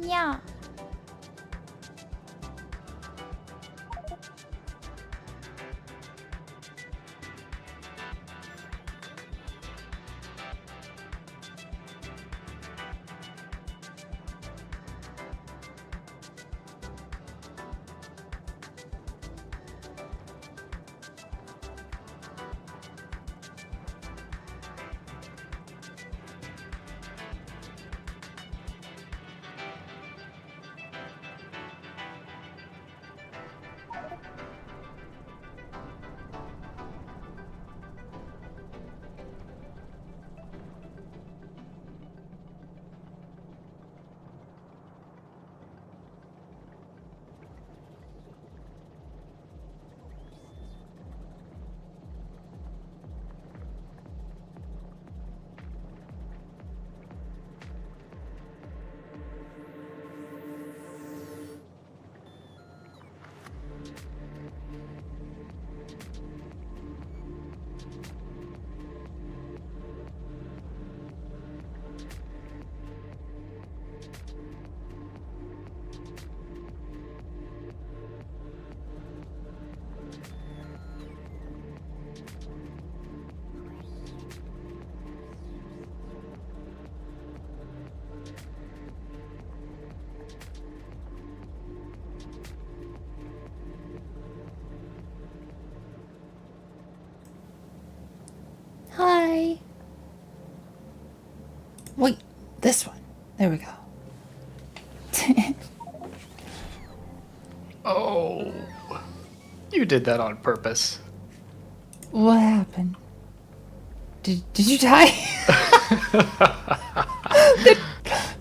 Yeah. Hi. Wait, this one. There we go. Oh, you did that on purpose. What happened? Did you die?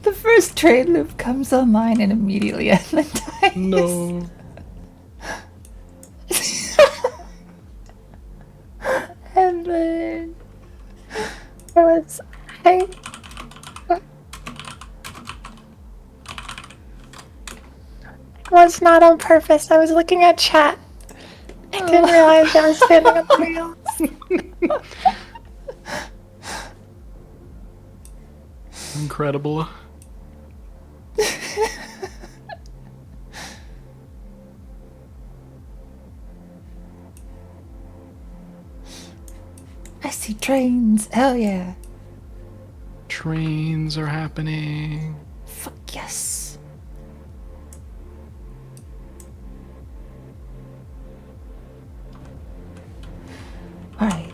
the first trade loop comes online and immediately Edmund dies. No. Edmund. I was not on purpose. I was looking at chat. I didn't realize I was standing on the wheels. Incredible. I see trains. Hell yeah. Trains are happening. Fuck yes. Alright.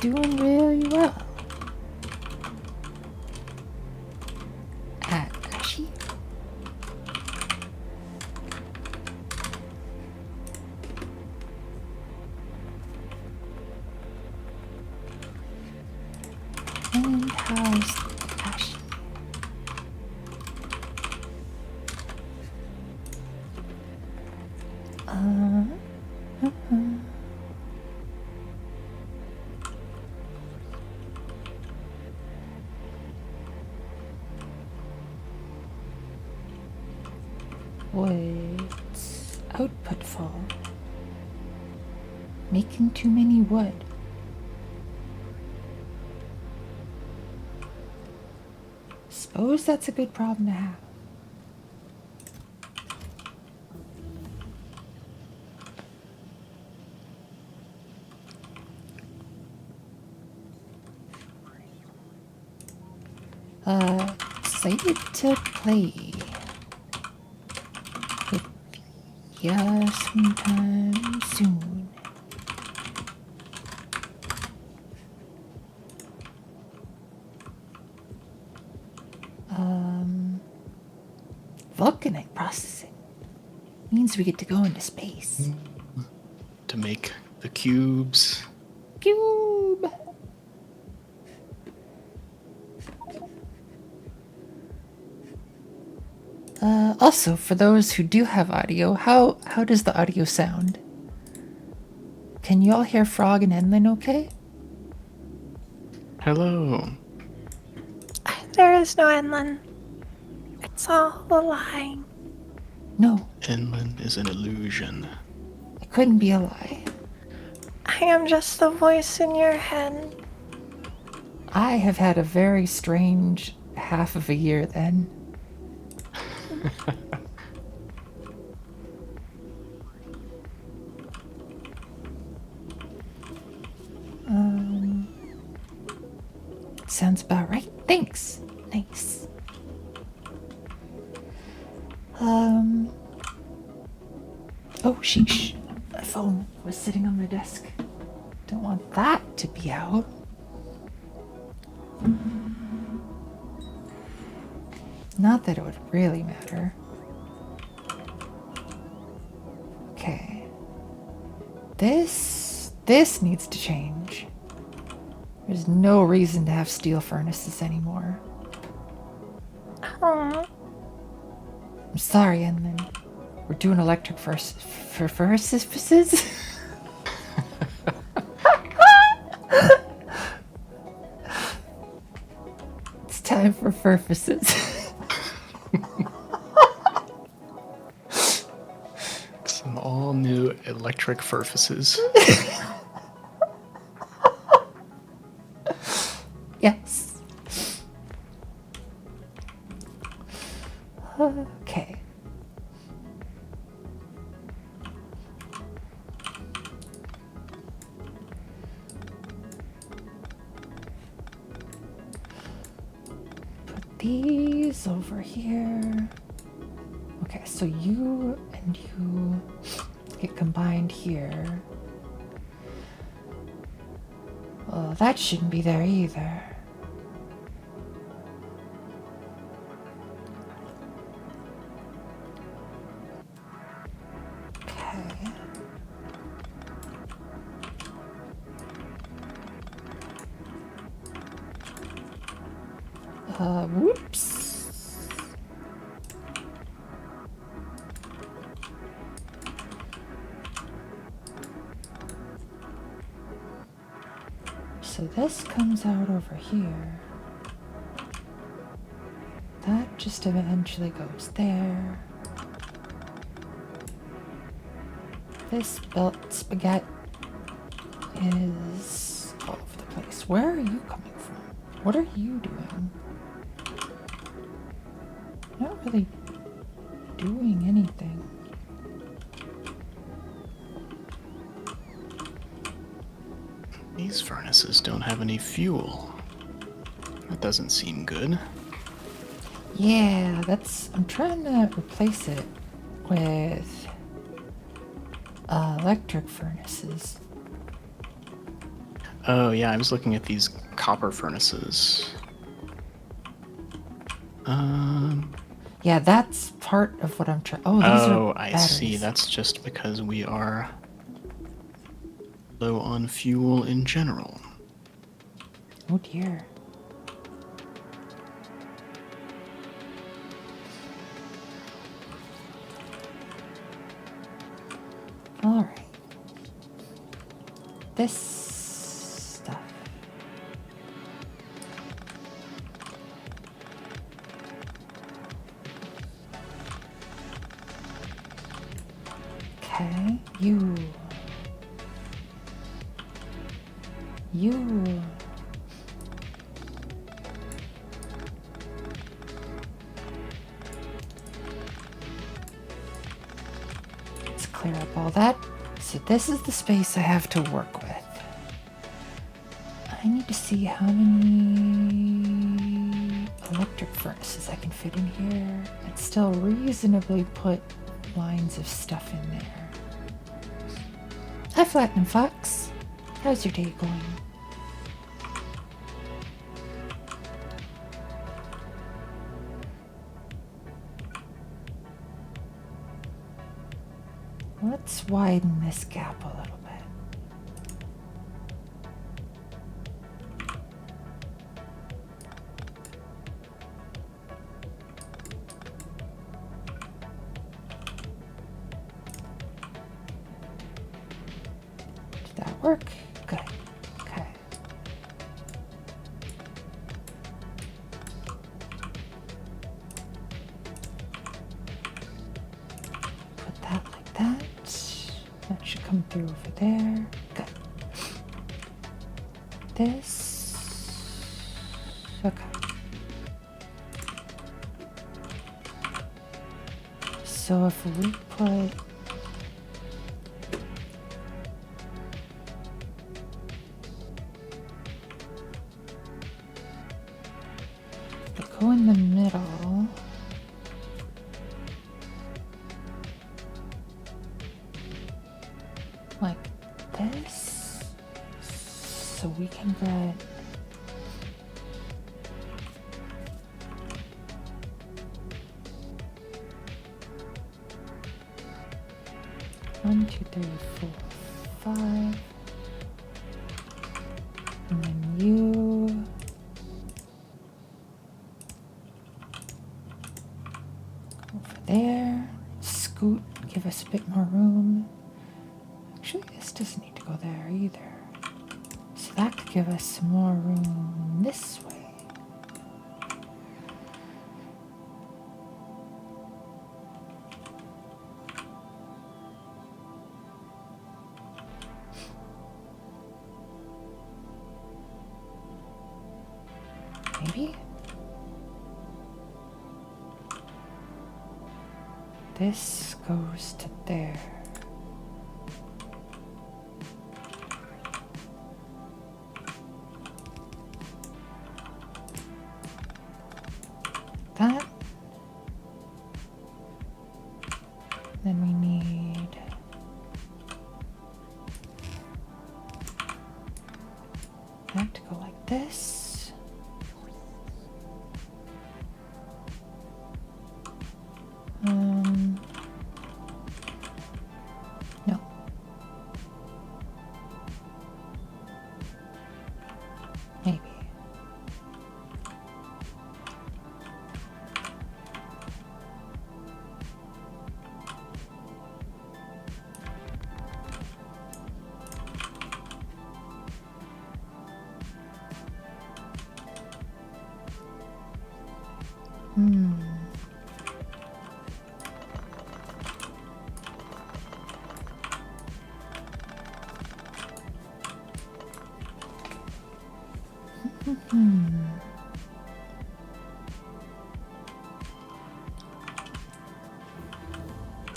Doing really well. Ashy? And how's Ashy? What's output fall? Making too many wood. Suppose that's a good problem to have. Excited to play with ya sometime soon. Vulcanite processing means we get to go into space. To make the cubes. Cube. Also, for those who do have audio, how does the audio sound? Can you all hear Frog and Enlin okay? Hello. There is no Enlin. It's all a lie. No, Inland is an illusion. it couldn't be a lie. I I am just the voice in your head. I have had a very strange half of a year then. Sounds about right. Thanks. Nice. Oh, sheesh. My phone was sitting on my desk. Don't want that to be out. Not that it would really matter. Okay. This needs to change. There's no reason to have steel furnaces anymore. Aw. I'm sorry, Enlin. We're doing electric furnaces? It's time for furnaces. Some all new electric furfaces. Yes. Okay. Put these over here. Okay, so you and you get combined here. Well, that shouldn't be there either. Okay. Whoops. So this comes out over here. That just eventually goes there. This belt spaghetti is all over the place. Where are you coming from? What are you doing? Not really doing anything. These furnaces don't have any fuel. That doesn't seem good. Yeah, I'm trying to replace it with electric furnaces. Oh yeah, I was looking at these copper furnaces. Yeah, that's part of what I'm trying. Oh, these are I batteries. see. That's just because we are low on fuel in general. Oh dear. All right. This stuff. Okay, you. Let's clear up all that. So this is the space I have to work with. I need to see how many electric furnaces I can fit in here and still reasonably put lines of stuff in there. Hi, Platinum Fox. How's your day going? Let's widen this gap a little bit. Did that work? Good. Okay. Put that like that. That should come through over there. Good. this. Okay. So if we put go in the middle. Like this. So we can get one, two, three, four, five. And then you. Over there. Scoot, give us a bit more room. Actually, this doesn't need to go there either. So that could give us some more room this way. Maybe? This goes to there. That. Then we need that to go like this. No. Maybe.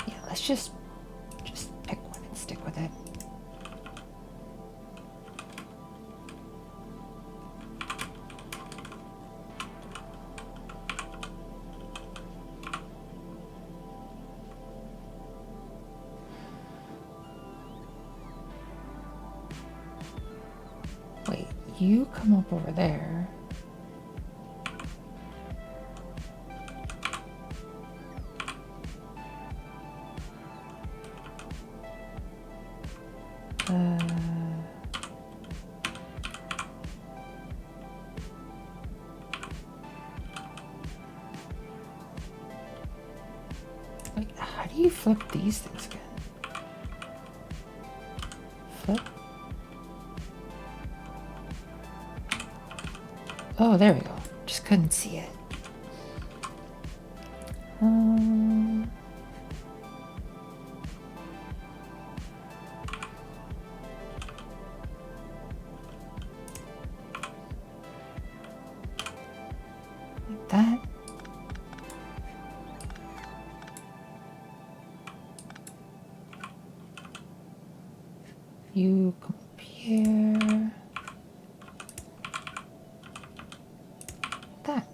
Yeah, let's just pick one and stick with it. Wait, you come up over there. Wait, how do you flip these things again? Flip. Oh, there we go. Just couldn't see it. Like that. You compare that.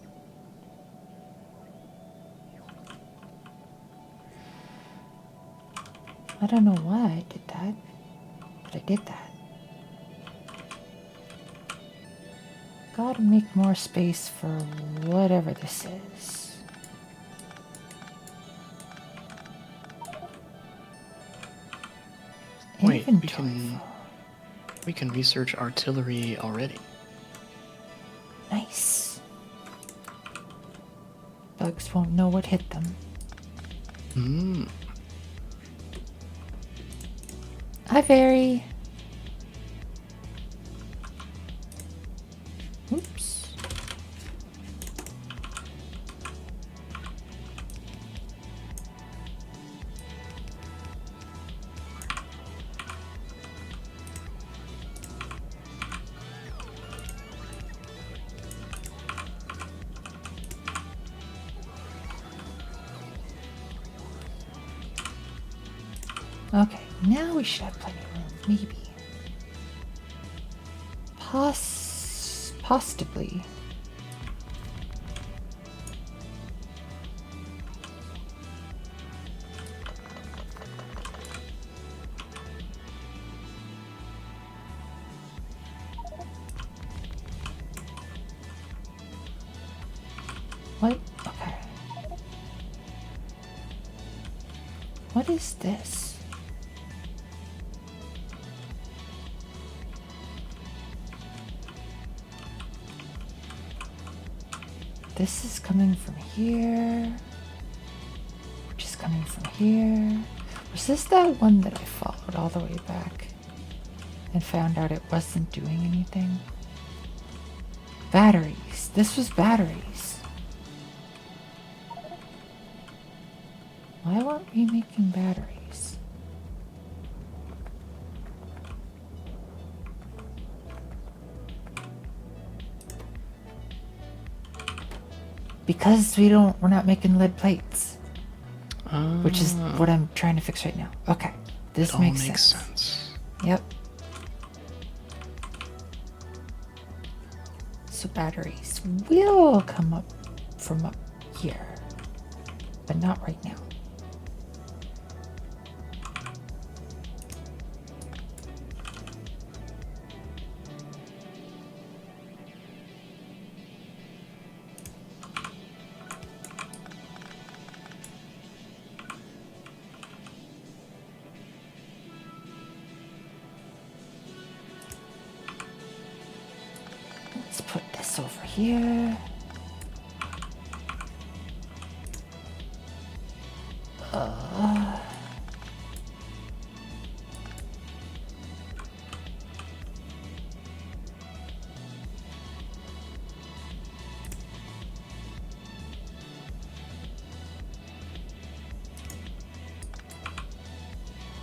I don't know why I did that, but I did that. Gotta make more space for whatever this is. Wait, Inventory. we can research artillery already. Nice. Bugs won't know what hit them. Hi, Fairy. Oops. Okay, now we should have plenty of room. Maybe. Possibly. What? Okay. What is this? This is coming from here. Which is coming from here. Was this that one that I followed all the way back and found out it wasn't doing anything? Batteries. This was batteries. Why weren't we making batteries? Because we're not making lead plates. Which is what I'm trying to fix right now. Okay. This makes sense. Yep. So batteries will come up from up here. But not right now. Let's put this over here.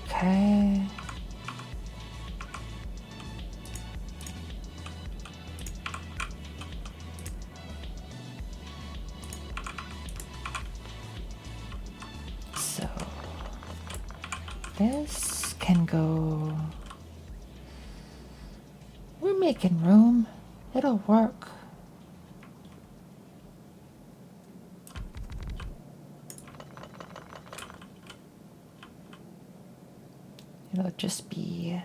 Okay. So this can go. We're making room. It'll work. It'll just be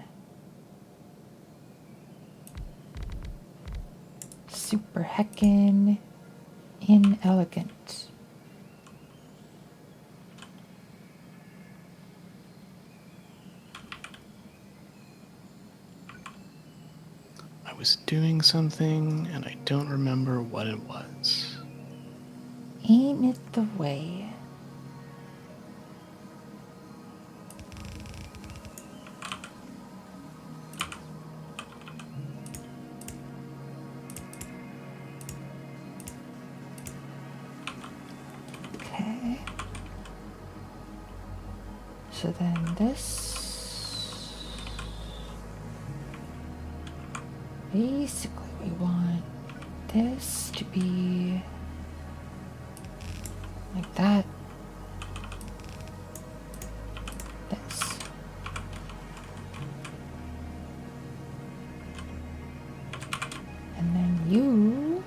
super heckin' inelegant. I was doing something and I don't remember what it was. Ain't it the way? Okay. So then this. Basically, we want this to be like that. This. And then you.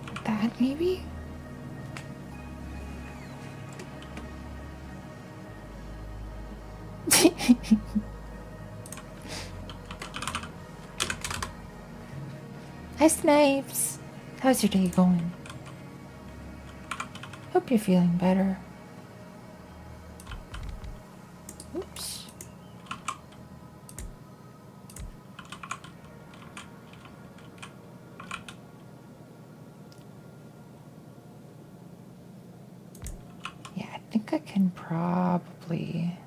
Like that, maybe? Hi, Snipes. How's your day going? Hope you're feeling better. Oops. Yeah, I think I can probably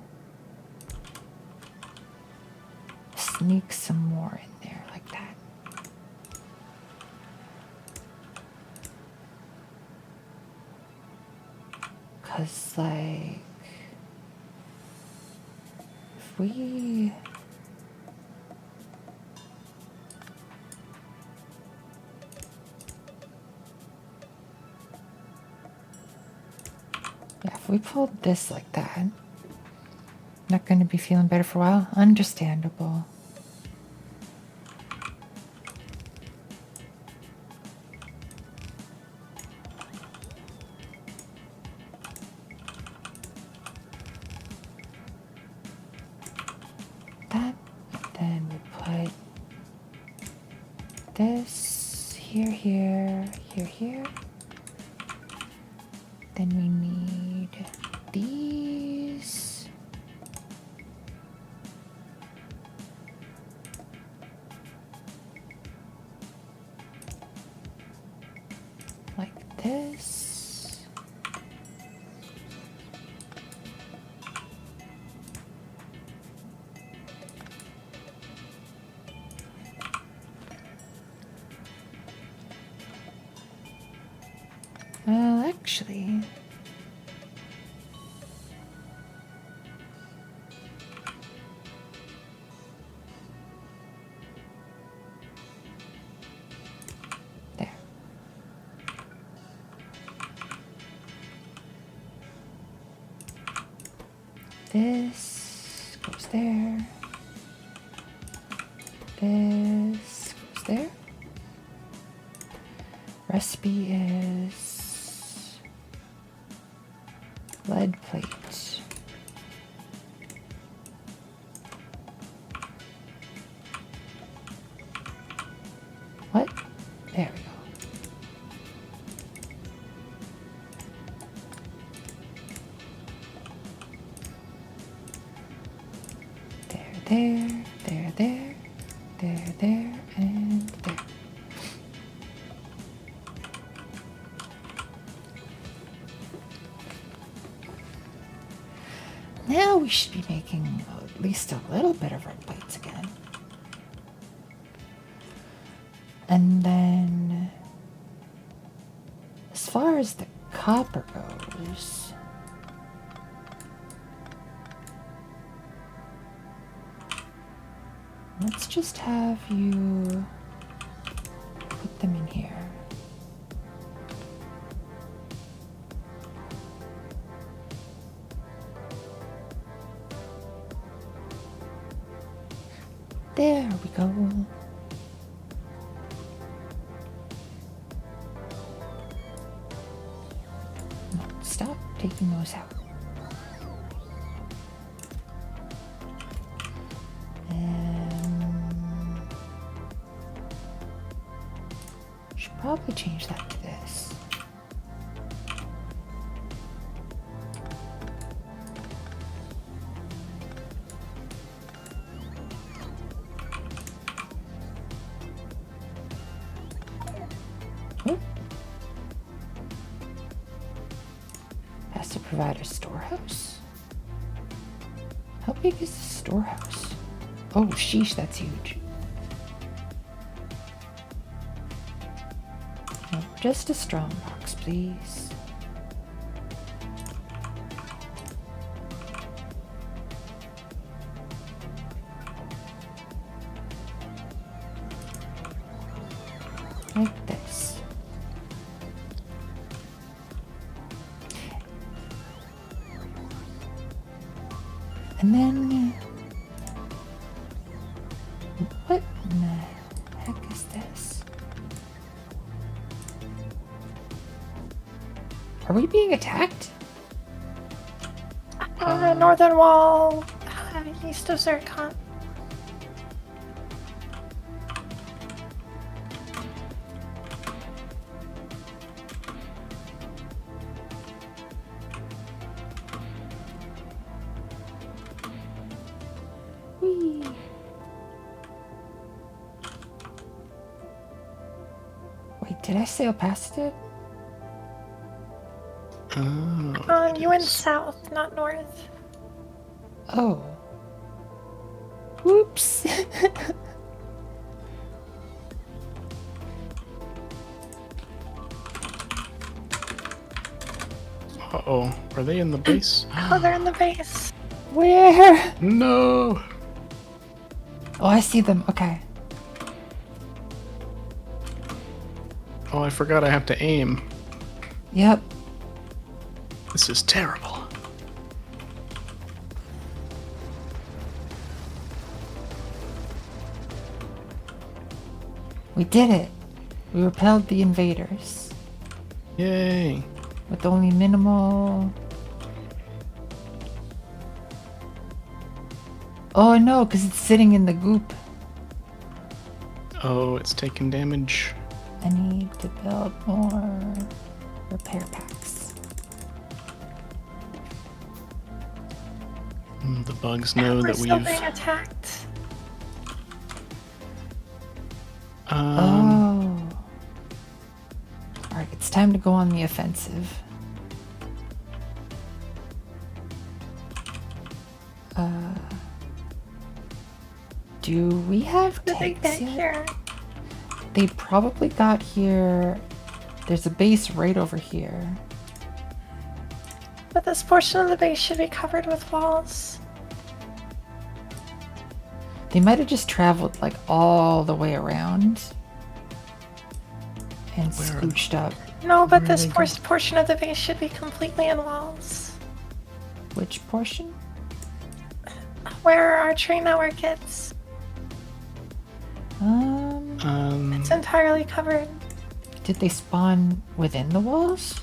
sneak some more in there like that. Cause like, if we if we pulled this like that, not going to be feeling better for a while. Understandable. That, then we put this here, here, here, here. Then we need these. Like this. Well, actually, there. This goes there. This goes there. Recipe is lead plate. What? There we go. There, there, there, there, there, and there. Now we should be making at least a little bit of red plates again. And then, as far as the copper goes, let's just have you put them in here. There we go. No, stop taking those out. Should probably change that to this. Oh. Has to provide a storehouse. How big is the storehouse? Oh, sheesh, that's huge. No, just a strong box, please. Like this. And then, what in the heck is this? Are we being attacked? Northern wall, east of Zircon. Whee. Wait, did I sail past it? Oh, You went south, not north. Oh. Whoops. Uh-oh. Are they in the base? Oh, they're in the base. Where? No! Oh, I see them. Okay. Oh, I forgot I have to aim. Yep. This is terrible. We did it. We repelled the invaders. Yay! With only minimal... Oh no, because it's sitting in the goop. Oh, it's taking damage. I need to build more repair packs. The bugs know We're that still we've... being attacked. Oh. Alright, it's time to go on the offensive. Do we have Did they tanks get yet? here? They probably got here. There's a base right over here. But this portion of the base should be covered with walls. They might have just traveled like all the way around and Where are scooched up. No, but Where this are they portion of the base should be completely in walls. Which portion? Where our train network is. It's entirely covered. Did they spawn within the walls?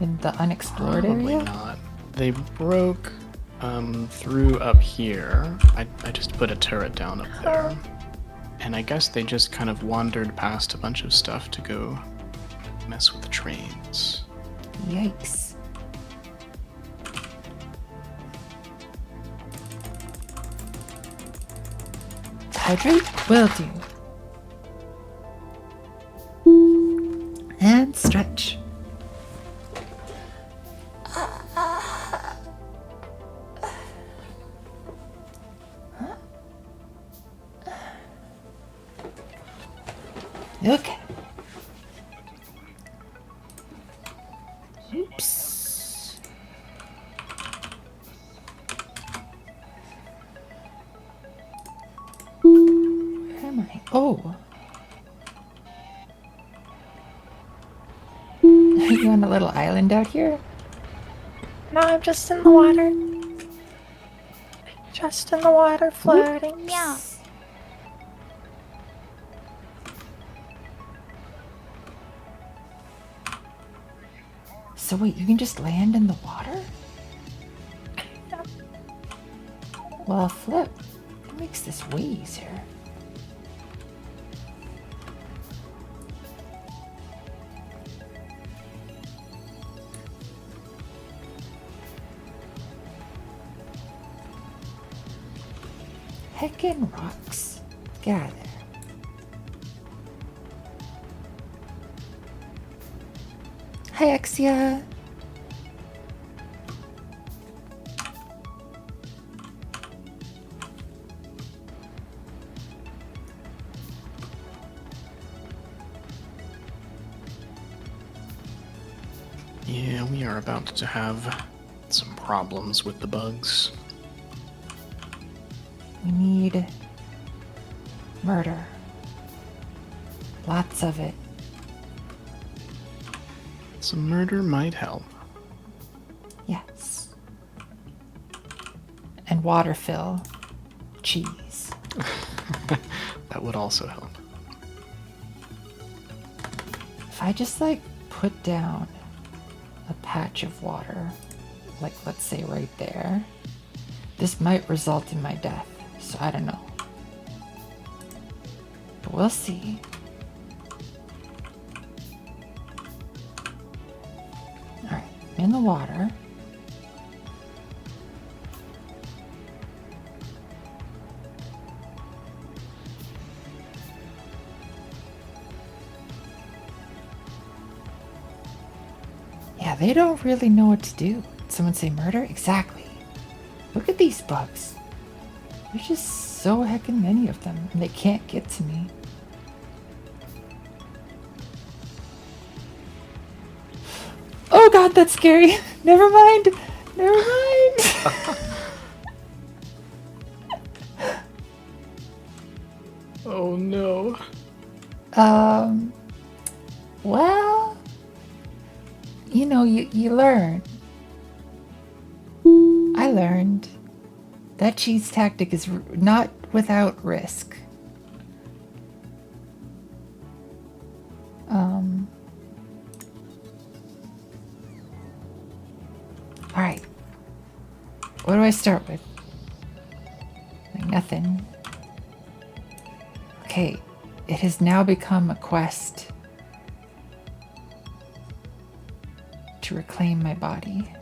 In the unexplored Probably area? not. They broke through up here. I just put a turret down up there. And I guess they just kind of wandered past a bunch of stuff to go mess with trains. Yikes. Hydrate? Will do. And stretch. Okay. Oops. Where am I? Oh. Are you on a little island out here? No, I'm just in the water. Just in the water, floating. Meow. So wait, you can just land in the water? Yep. Well, flip. It makes this way easier. Heckin' rocks. Get out of there. Hi, Exia. Yeah, we are about to have some problems with the bugs. We need murder. Lots of it. Some murder might help. Yes. And water fill. Cheese. That would also help. If I just like put down a patch of water, like let's say right there, this might result in my death. So I don't know. But we'll see. Alright, in the water. Yeah, they don't really know what to do. Someone say murder? Exactly. Look at these bugs. There's just so heckin' many of them, and they can't get to me. Oh god, that's scary. Never mind. Never mind. Oh no. Well, you know, you learn. I learned that cheese tactic is not without risk. I start with? Like nothing. Okay, it has now become a quest to reclaim my body.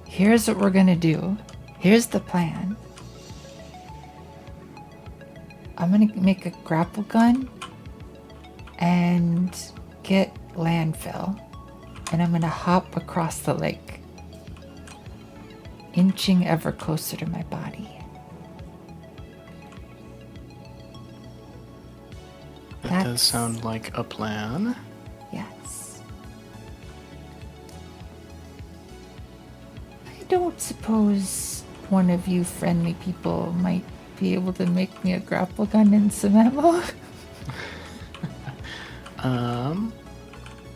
Here's what we're gonna do. Here's the plan. I'm gonna make a grapple gun and get landfill, and I'm gonna hop across the lake, inching ever closer to my body. That does sound like a plan. Yes. I don't suppose one of you friendly people might be able to make me a grapple gun and some ammo?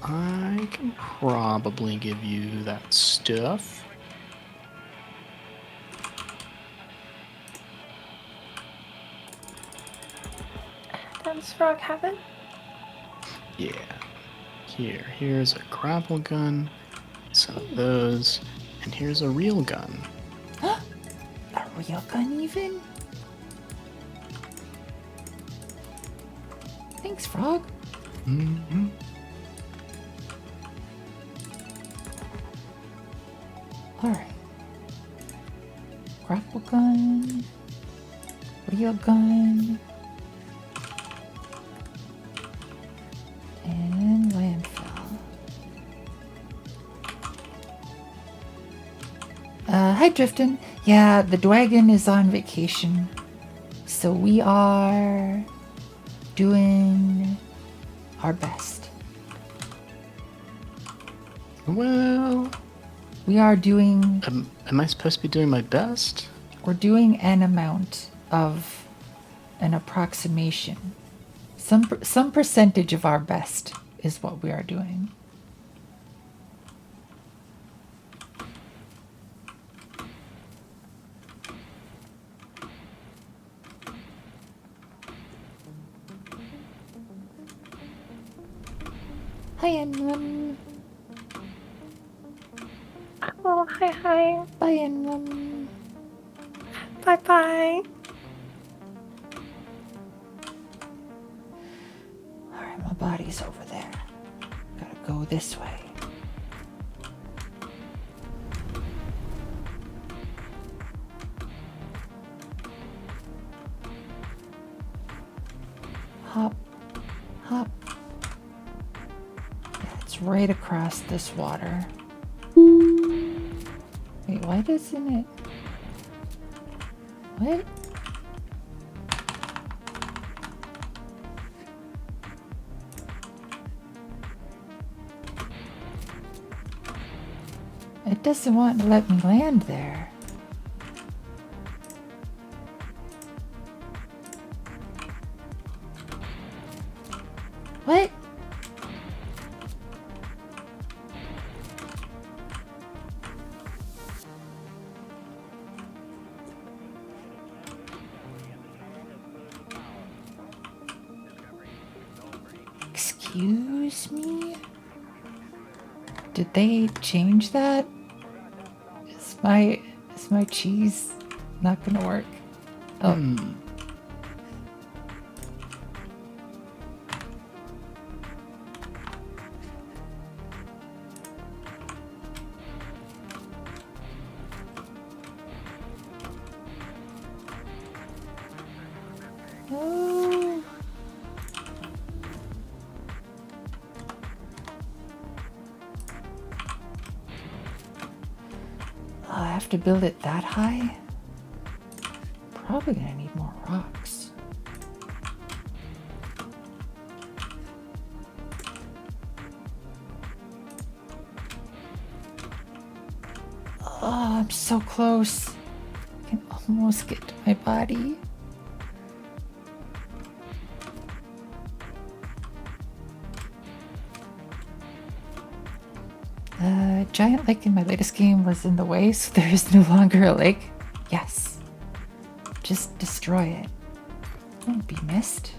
I can probably give you that stuff. Does Frog have it? Yeah. Here's a grapple gun, some of those, and here's a real gun. A real gun even? Thanks, Frog. Mm-hmm. Alright. Grapple gun. Real gun. And landfill. Hi, Driftin. Yeah, the Dwagon is on vacation. So we are doing our best. Well, We are doing... am I supposed to be doing my best? We're doing an amount of an approximation. Some percentage of our best is what we are doing. Hi, Emlyn. Oh, hi. Bye, Emlyn. Bye. Alright, my body's over there. Gotta go this way. Hop. Hop. Yeah, it's right across this water. Wait, why doesn't it... What? It doesn't want to let me land there. What? Excuse me? Did they change that? Is my cheese not gonna work? Oh. No. I have to build it that high? Probably gonna need more rocks. Oh, I'm so close. I can almost get to my body. Giant lake in my latest game was in the way, so there is no longer a lake. Yes. Just destroy it. Won't be missed.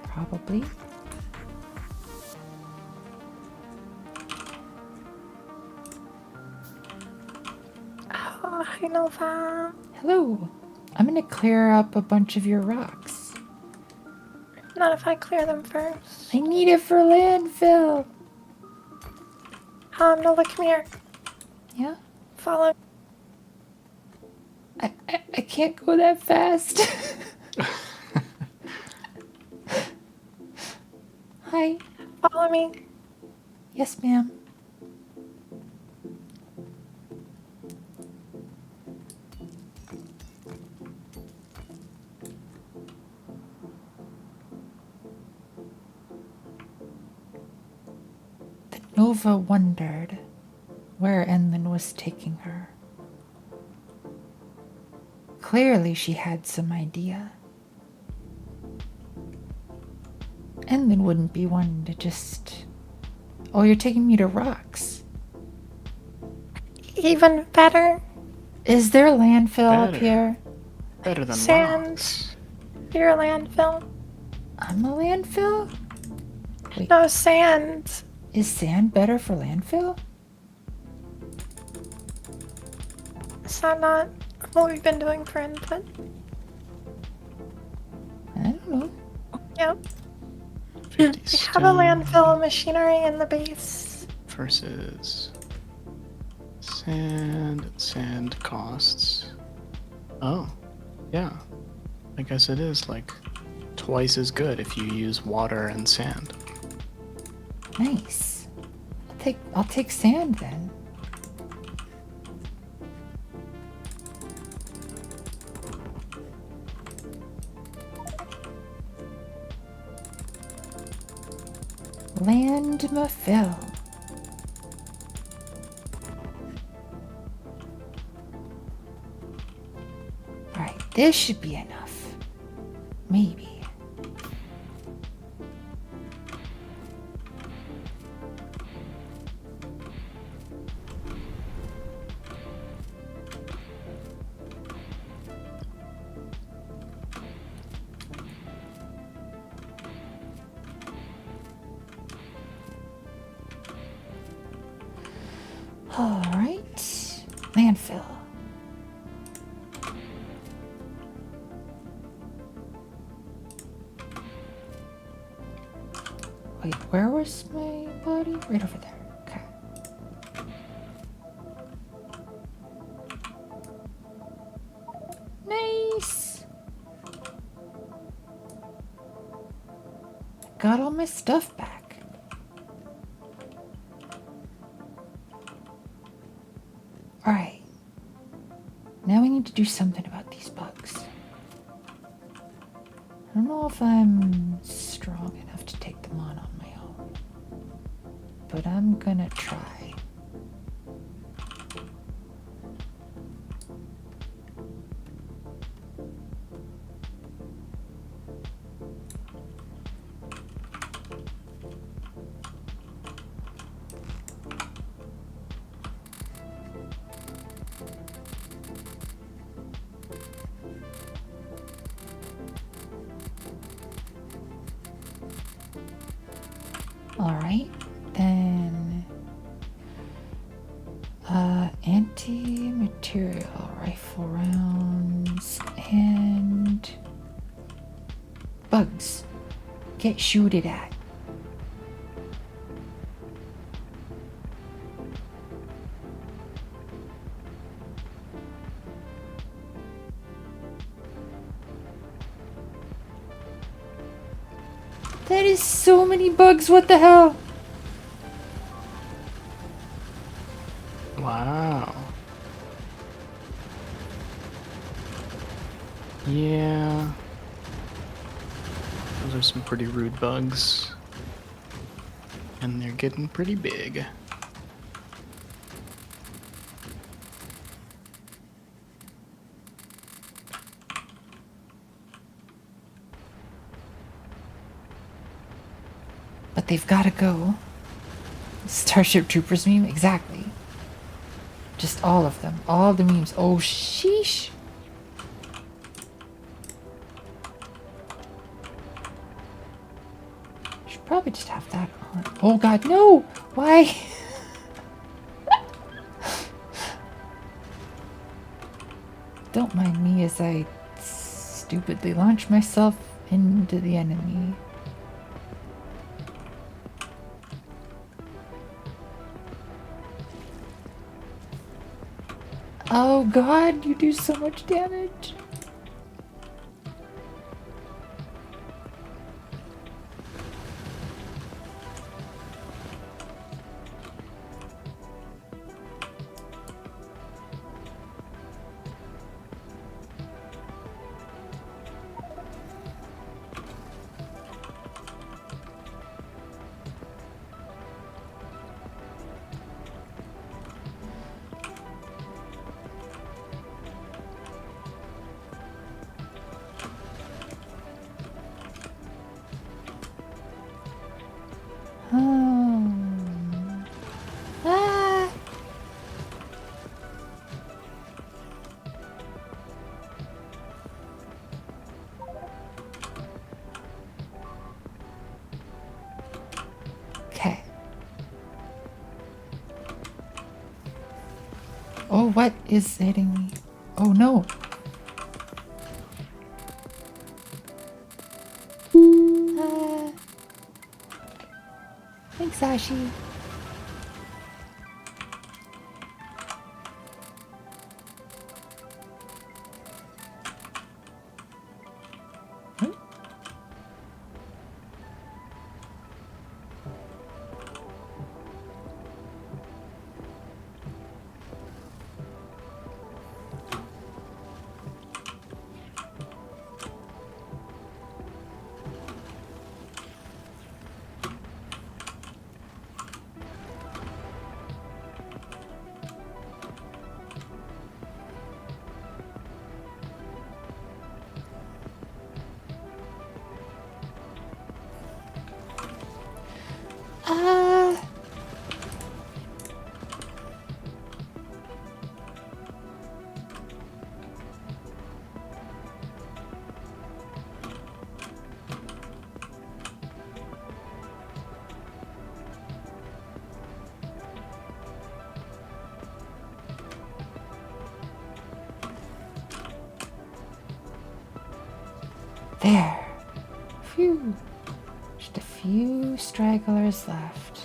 Probably. Oh, hi, Nova. Hello. I'm gonna clear up a bunch of your rocks. Not if I clear them first. I need it for landfill. Nova, come here. Yeah? Follow. I can't go that fast. Hi. Follow me. Yes, ma'am. The Nova wondered where Enlin was taking her. Clearly, she had some idea. Enlin wouldn't be one to just... Oh, you're taking me to rocks. Even better. Is there landfill up Better. here? Better than Sand. rocks. You're a landfill. I'm a landfill? Wait, No, sand. is sand better for landfill? Is that not what we've been doing for input? I don't know. Yep. 50 We have a stone landfill machinery in the base. versus sand. Sand costs. Oh, yeah. I guess it is like twice as good if you use water and sand. Nice. I'll take sand then. Landfill. Alright, this should be enough. Maybe. Alright. Landfill. Wait, where was my body? Right over there. Okay. Nice. Got all my stuff back. Alright. Now we need to do something about these bugs. I don't know if I'm strong enough to take them on my own. But I'm gonna try. Alright, then anti-material rifle rounds and bugs get shooted at. That is so many bugs, what the hell? Wow. Yeah. Those are some pretty rude bugs. And they're getting pretty big. But they've gotta go. Starship Troopers meme? Exactly. Just all of them. All the memes. Oh, sheesh. Should probably just have that on. Oh god, no! Why? Don't mind me as I stupidly launch myself into the enemy. Oh god, you do so much damage. Ah. Okay. Oh, what is hitting me? Oh no. Ah. Thanks, Ashi. Ah. There. Phew. Just a few stragglers left.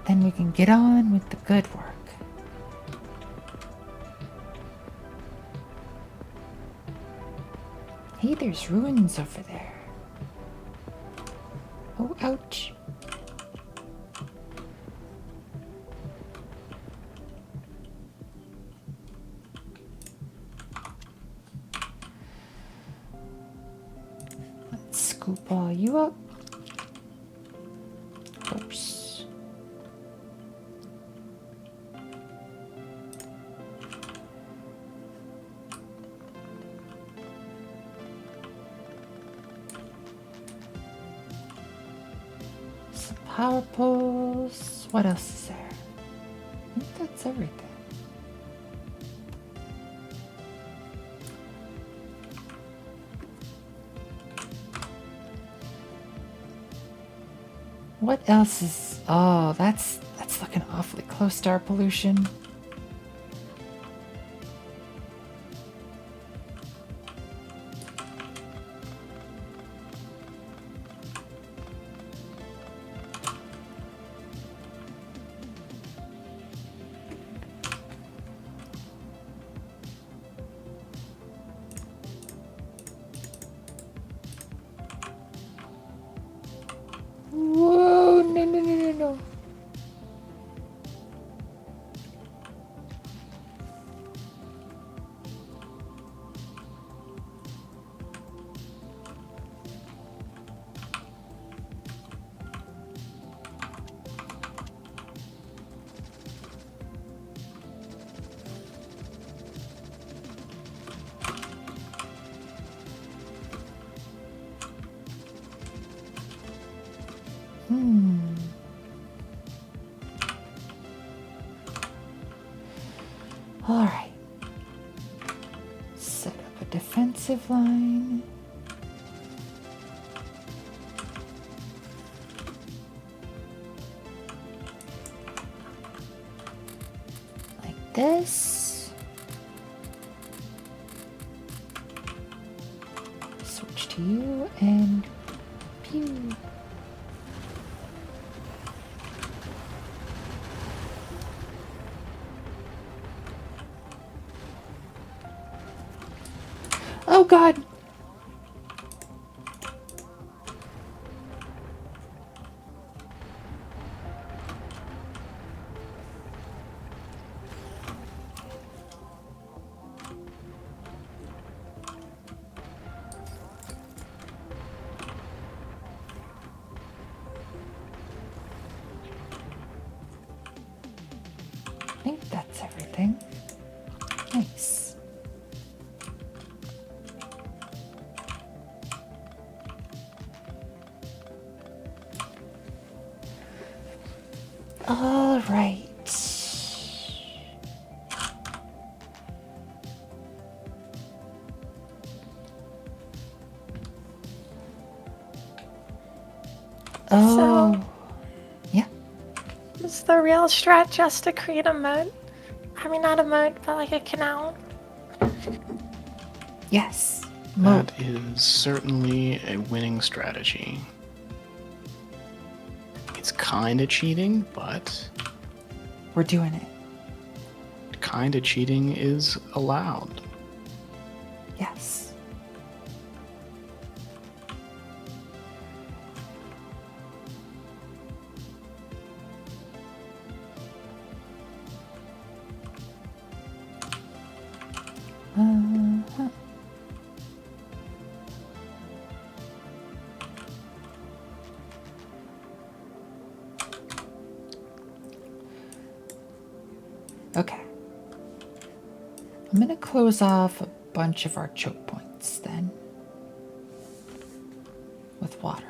Then we can get on with the good work. Hey, there's ruins over there. Oh, ouch. Let's scoop all you up first. Some power poles. What else is there? I think that's everything. What else is... Oh, that's looking awfully close to our pollution. Whoa, no, no, no, no, no. All right. Set up a defensive line. this. Switch to you and pew. Oh God! I think that's everything. Nice. All right. Oh. Yeah. Is the real strat just to create a moat? I mean, not a moat, but like a canal. Yes. Moat. That is certainly a winning strategy. It's kind of cheating, but We're doing it. kind of cheating is allowed. Yes. Uh-huh. Okay. I'm going to close off a bunch of our choke points then with water.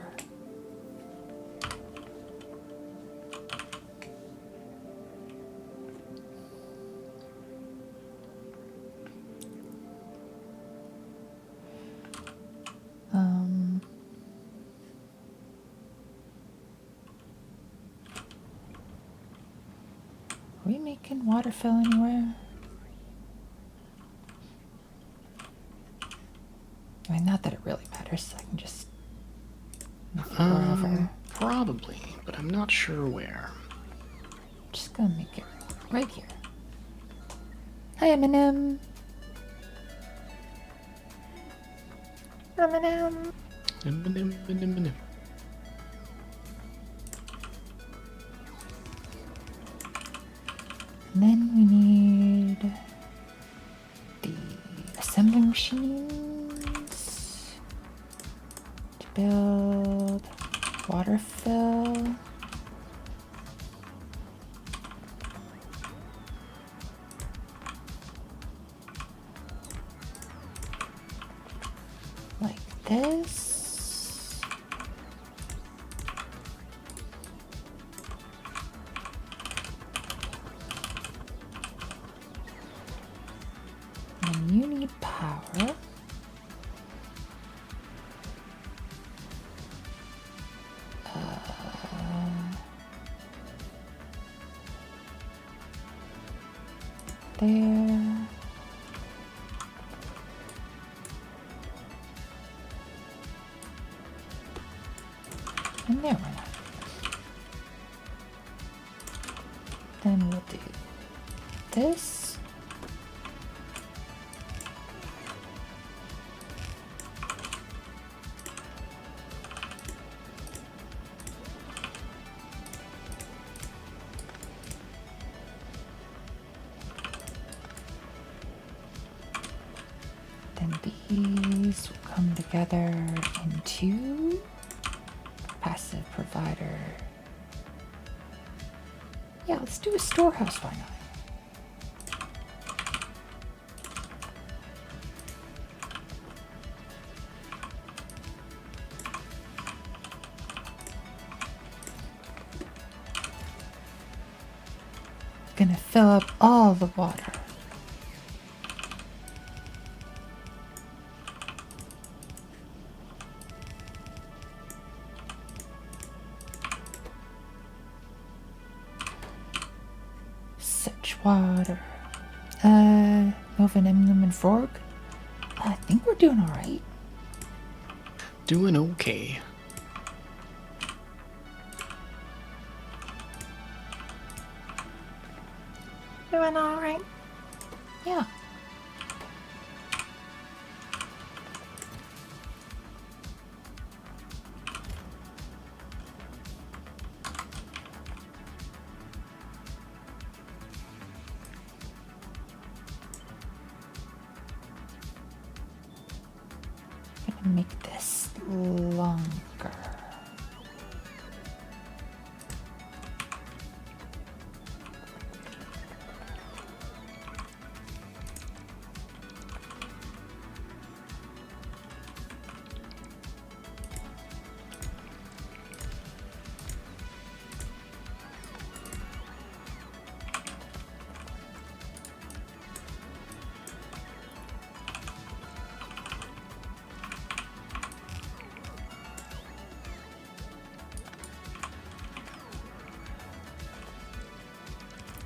Are we making water fill anywhere? I mean, not that it really matters. I can just make it wherever. Probably, but I'm not sure where. Just gonna make it right here. Hi, Eminem. Eminem. And then we need the assembling machines to build water fill. Like this. And you need power. There. And there we're not. Then we'll do this. Then these will come together into passive provider. Yeah, let's do a storehouse, why not? Gonna fill up all the water. Such water. Melvin, Eminem, and Frog. I think we're doing alright. Doing okay. Doing all right. Yeah. I'm gonna make this longer.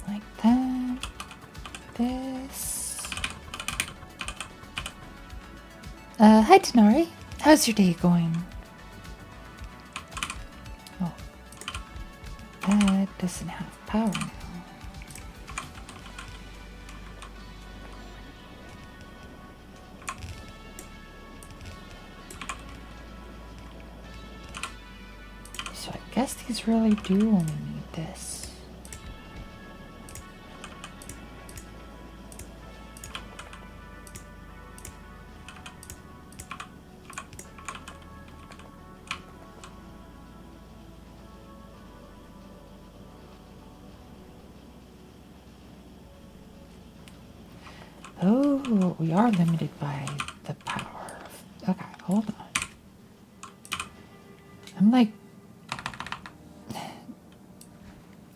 Like that. This. Hi Denari. How's your day going? Oh. That doesn't have power now. So I guess these really do only need this. Oh, we are limited by the power. Okay, hold on. I'm like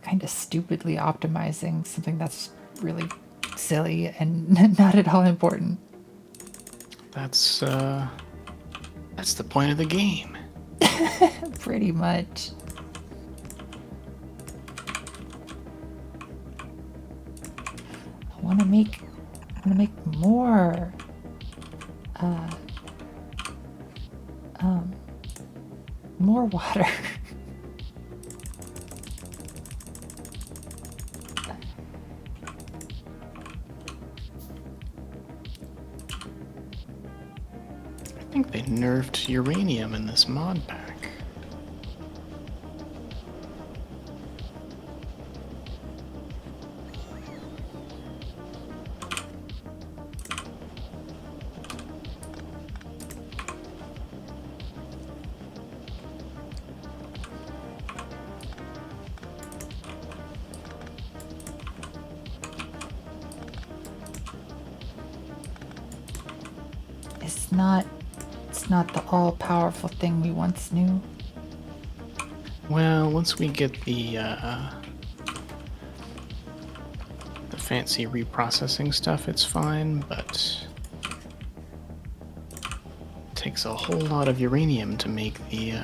kind of stupidly optimizing something that's really silly and not at all important. That's the point of the game. Pretty much. I want to make more more water. I think they nerfed uranium in this mod pack. It's not the all-powerful thing we once knew. Well, once we get the fancy reprocessing stuff, it's fine, but it takes a whole lot of uranium to make the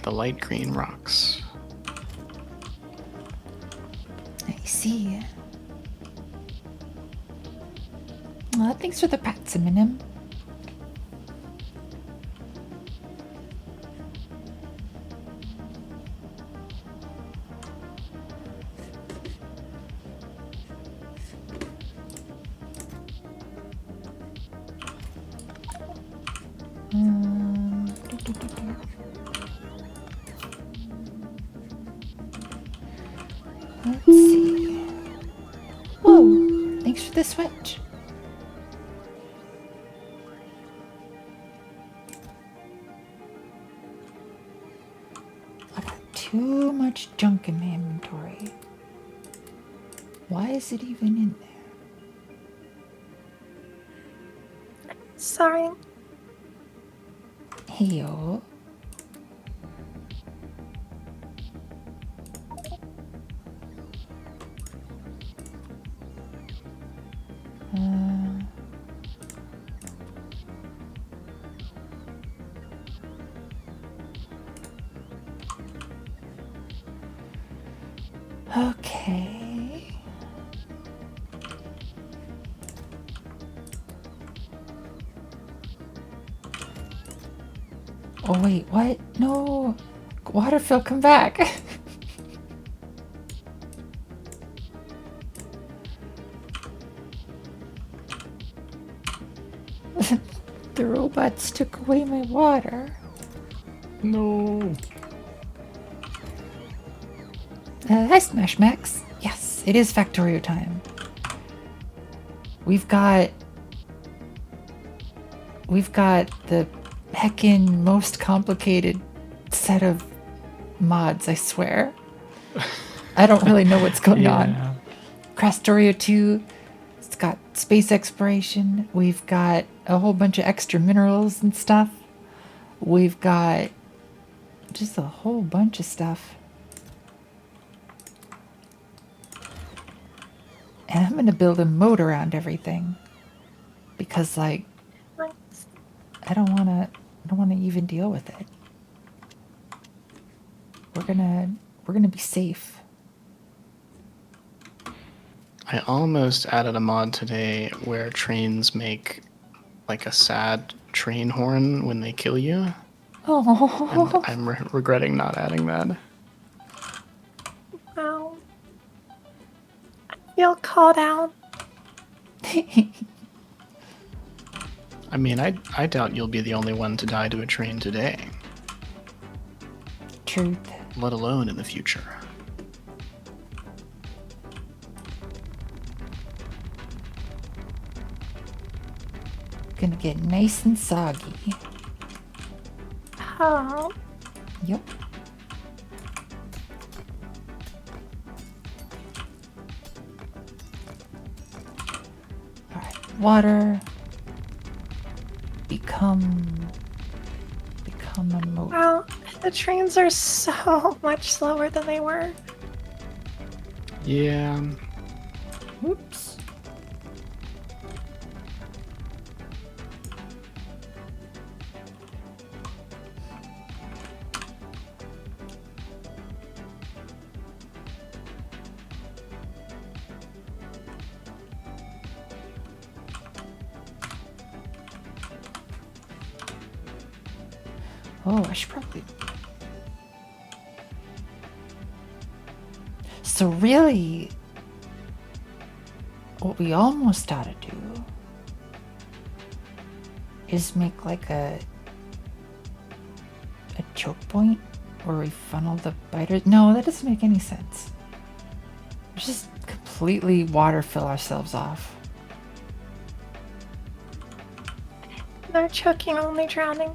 light green rocks. I see. Thanks for the pats, Eminem. Let's see. Whoa! Thanks for the switch. I got too much junk in my inventory. Why is it even in there? Sorry. Heyo. Okay. wait, what? No. Waterfill, come back. The robots took away my water. No. Hi, Smash Max. Yes, it is Factorio time. We've got the heckin' most complicated set of mods, I swear. I don't really know what's going on. Crastorio 2, it's got space exploration. We've got a whole bunch of extra minerals and stuff. We've got just a whole bunch of stuff. And I'm gonna build a moat around everything. Because like I don't wanna even deal with it. We're gonna be safe. I almost added a mod today where trains make like a sad train horn when they kill you. And Oh, I'm regretting not adding that. Wow. I feel called out. I mean, I doubt you'll be the only one to die to a train today, truth. let alone in the future. Gonna get nice and soggy. Oh. Yep. Alright, water. Become a moat. Wow. The trains are so much slower than they were. Yeah. Whoops. Oh, I should probably... So really, what we almost ought to do is make like a choke point where we funnel the biters. No, that doesn't make any sense. Just completely water fill ourselves off. They're choking, only drowning.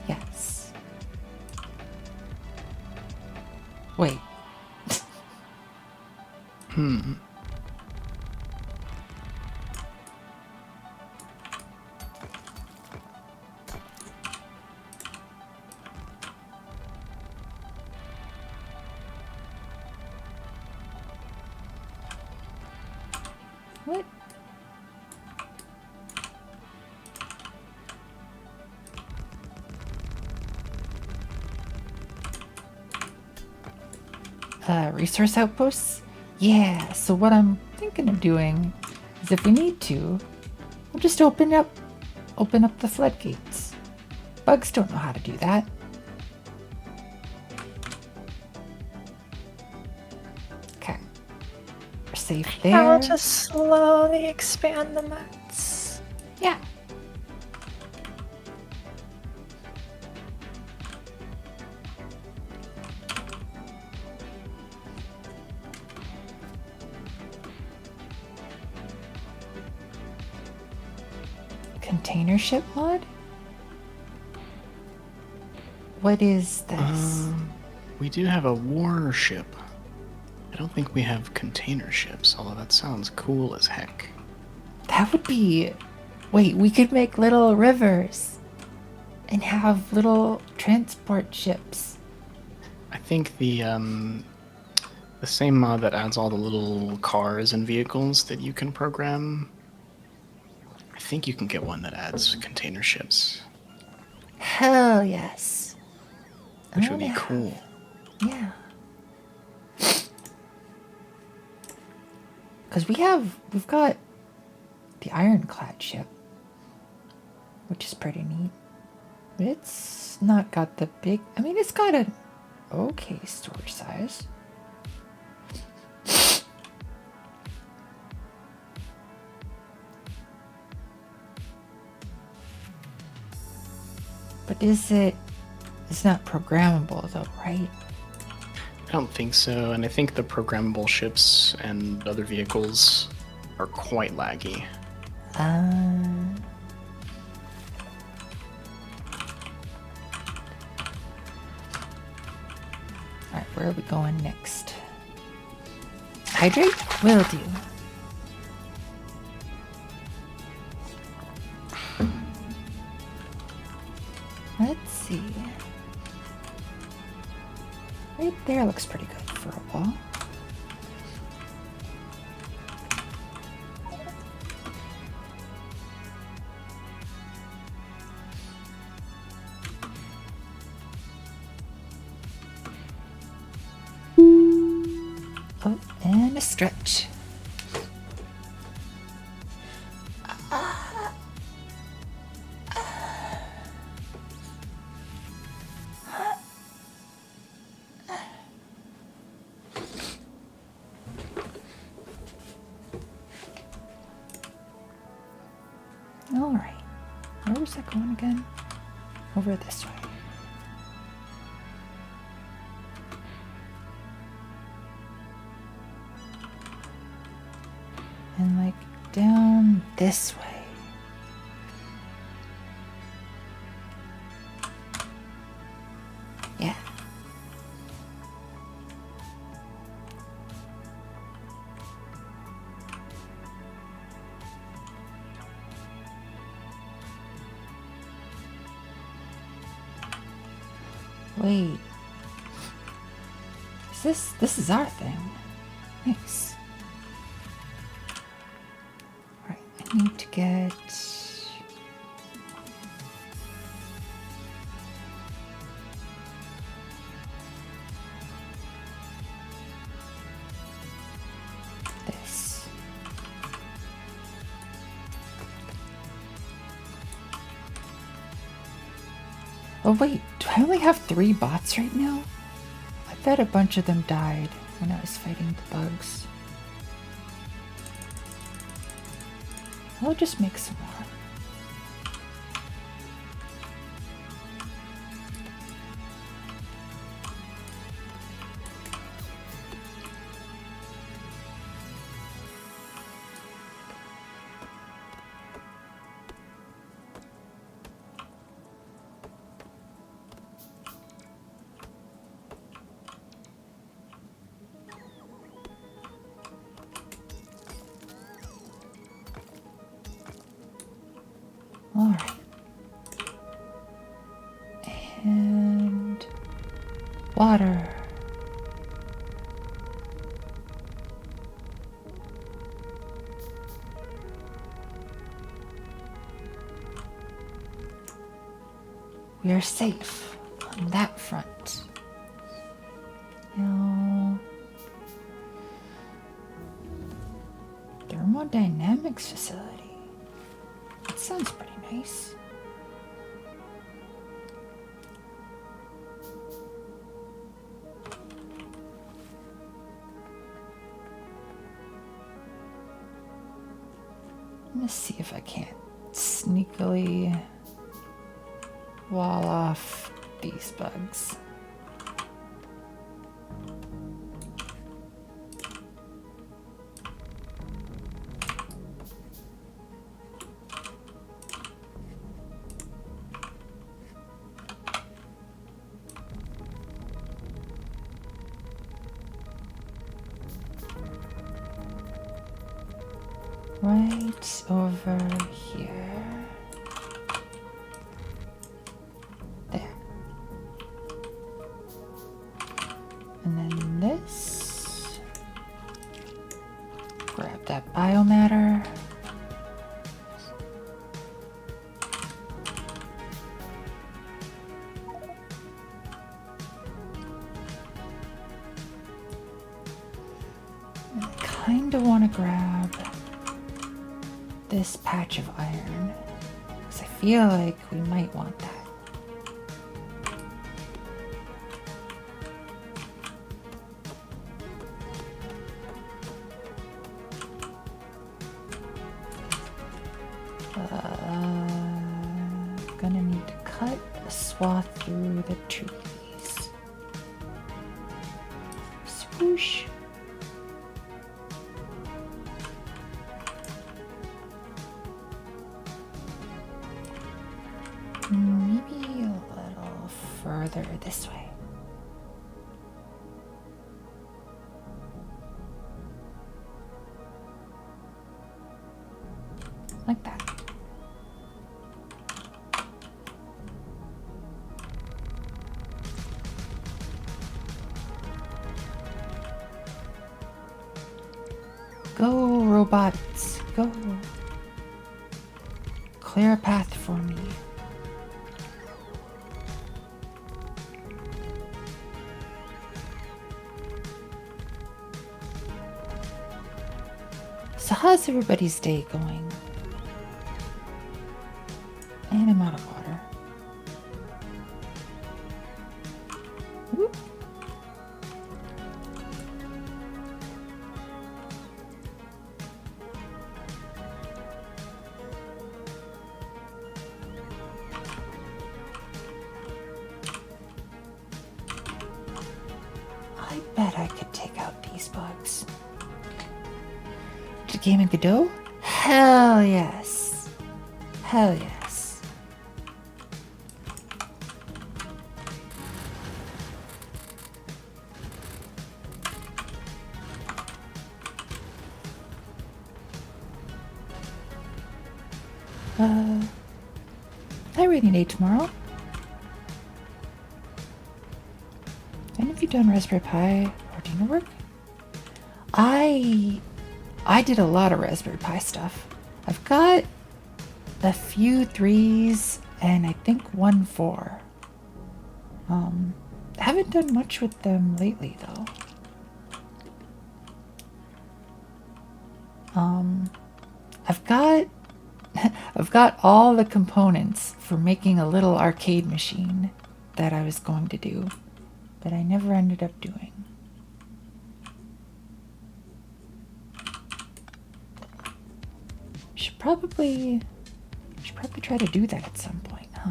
Yes. Wait. What? Resource outposts? Yeah, so what I'm thinking of doing is if we need to, we'll just open up the floodgates. Bugs don't know how to do that. Okay. We're safe there. I will just slowly expand the moats. Yeah. Container ship mod? What is this? We do have a warship. I don't think we have container ships, although that sounds cool as heck. That would be... Wait, we could make little rivers and have little transport ships. I think the same mod that adds all the little cars and vehicles that you can program, I think you can get one that adds container ships, Hell yes. which would be cool. Yeah. Because we've got the ironclad ship. which is pretty neat. But it's not got the big, I mean, it's got an okay storage size. But it's not programmable though, right? I don't think so, and I think the programmable ships and other vehicles are quite laggy. Alright, where are we going next? Hydrate? Will do. Let's see. Right there looks pretty good for a wall. Oh, and a stretch. All right. Where was that going again? Over this way. And like down this way. Yeah. Wait. This is our thing. Nice. Alright, I need to get this. Oh wait, do I only have 3 bots right now? I bet a bunch of them died when I was fighting the bugs. I'll just make some more. All right. And water. We are safe on that front. Now, thermodynamics facility. That sounds pretty nice. Let's see if I can't sneakily wall off these bugs. Right over here. There. And then this. Grab that biomatter. And I kind of want to grab this patch of iron because I feel like we might want that. Gonna need to cut a swath through the trees. Swoosh. Maybe a little further this way. Like that. Go, robots, go. Clear a path for me. So how's everybody's day going? And I'm out of water. Whoop. I bet I could take out these bugs. The game in Godot? Hell yes. Hell yes. Hi, Rainy Day tomorrow. And have you done Raspberry Pi Arduino work? I did a lot of Raspberry Pi stuff. I've got a few 3s and I think 1 4. Haven't done much with them lately though. I've got all the components for making a little arcade machine that I was going to do, but I never ended up doing. Should probably try to do that at some point, huh?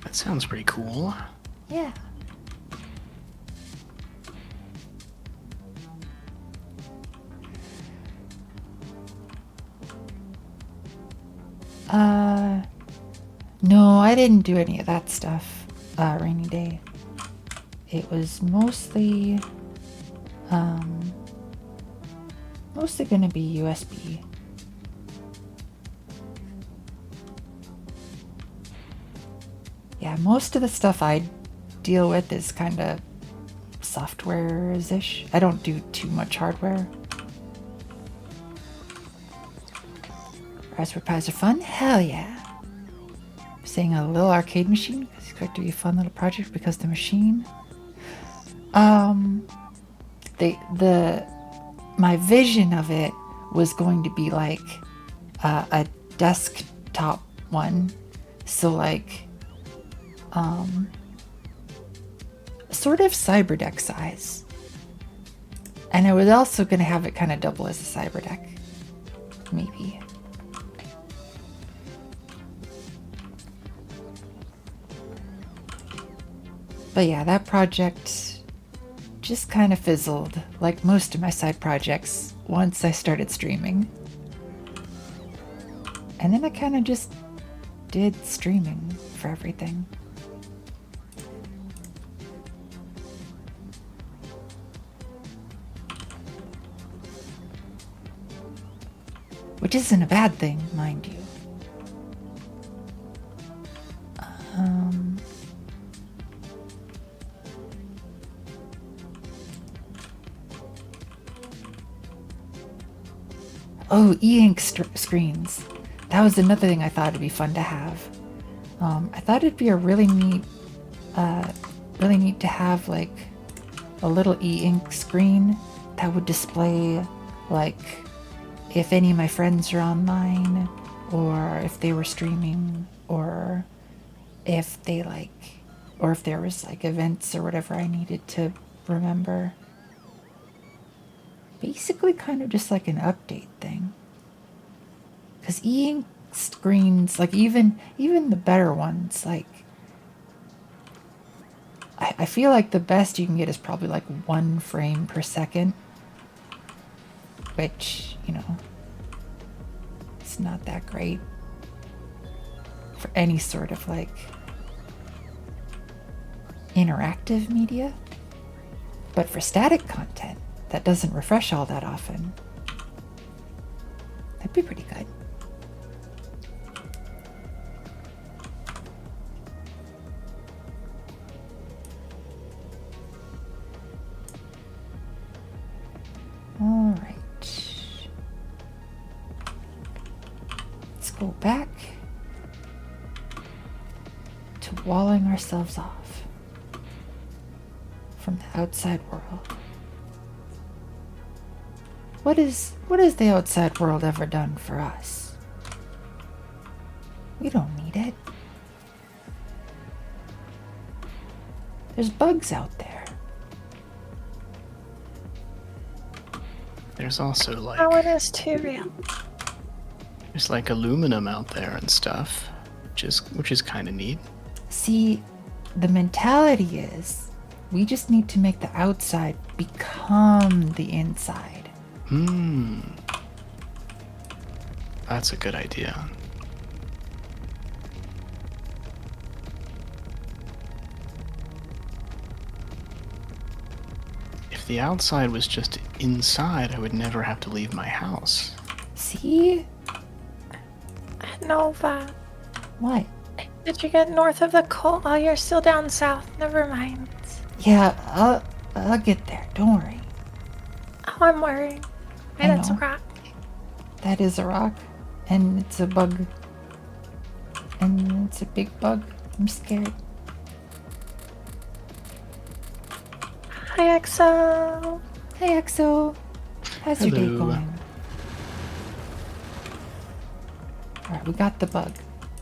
That sounds pretty cool. Yeah. No, I didn't do any of that stuff, Rainy Day. It was mostly gonna be USB. Yeah, most of the stuff I deal with is kind of software-ish. I don't do too much hardware. Raspberry Pis are fun? Hell yeah. Saying a little arcade machine is going to be a fun little project because the machine. My vision of it was going to be like a desktop one, so like sort of cyberdeck size, and I was also going to have it kind of double as a cyberdeck, maybe. But yeah, that project just kind of fizzled, like most of my side projects, once I started streaming. And then I kind of just did streaming for everything. Which isn't a bad thing, mind you. Oh, e-ink screens. That was another thing I thought it'd be fun to have. I thought it'd be a really neat to have like a little e-ink screen that would display like if any of my friends are online, or if they were streaming, or if they or if there was events or whatever I needed to remember. Basically kind of just like an update thing. Because e-ink screens, even the better ones, I feel like the best you can get is probably 1 frame per second, which, it's not that great for any sort of interactive media. But for static content that doesn't refresh all that often, that'd be pretty good. All right. Let's go back to walling ourselves off from the outside world. What has the outside world ever done for us? We don't need it. There's bugs out there. There's also That one is too real. there's aluminum out there and stuff, which is kind of neat. See, the mentality is we just need to make the outside become the inside. That's a good idea. If the outside was just inside, I would never have to leave my house. See? Nova, What? did you get north of the coal? Oh, you're still down south. Never mind. Yeah, I'll get there. Don't worry. Oh, I'm worried. I Hey, that's a know. rock. That is a rock, and it's a bug. And it's a big bug. I'm scared. Hi, EXO. Hey, EXO. How's your day Hello. going? Alright, we got the bug.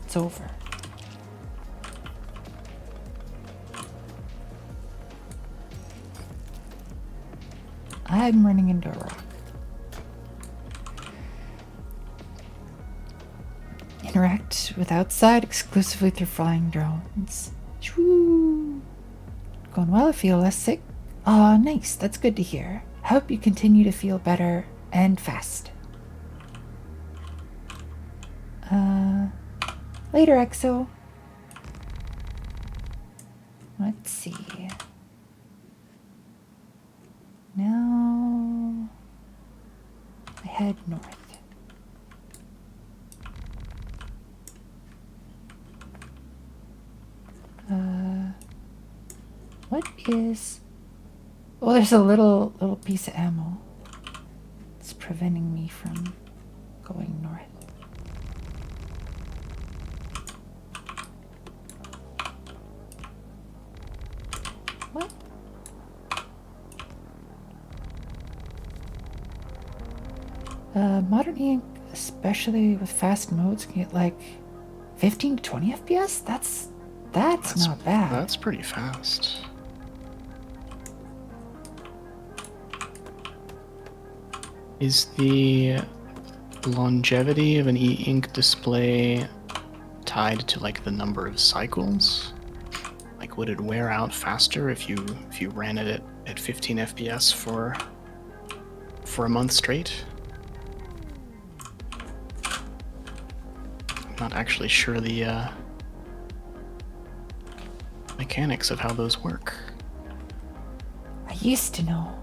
It's over. I'm running into a rock. Interact with outside exclusively through flying drones. Shoo. Going well, I feel less sick. Aw, nice. That's good to hear. Hope you continue to feel better and fast. Later, EXO. Let's see. Now I head north. What is... Oh, there's a little piece of ammo. It's preventing me from going north. What? Modern ink, especially with fast modes, can get 15 to 20 FPS? That's not bad. That's pretty fast. Is the longevity of an e-ink display tied to the number of cycles? Would it wear out faster if you ran it at 15 FPS for a month straight? I'm not actually sure the mechanics of how those work. I used to know.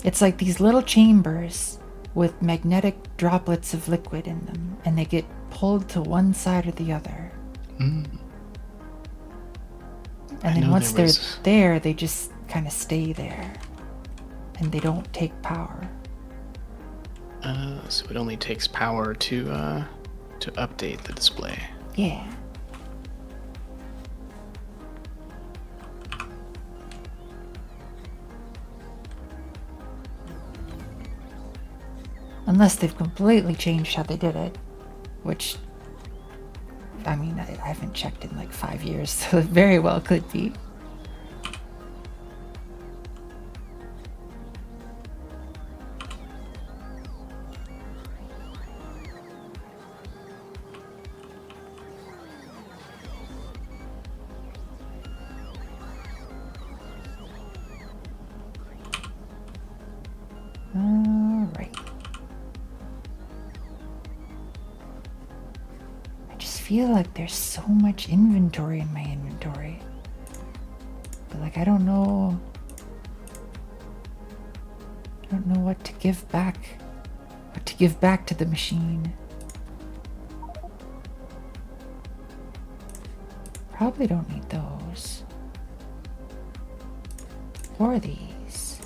It's like these little chambers with magnetic droplets of liquid in them, and they get pulled to one side or the other. And then once they're there, they just kind of stay there. And they don't take power. So it only takes power to update the display. Yeah. Unless they've completely changed how they did it. Which, I mean, I haven't checked in like 5 years, so it very well could be. Alright. I just feel like there's so much inventory in my inventory. But like I don't know what to give back. What to give back to the machine. Probably don't need those. Or these.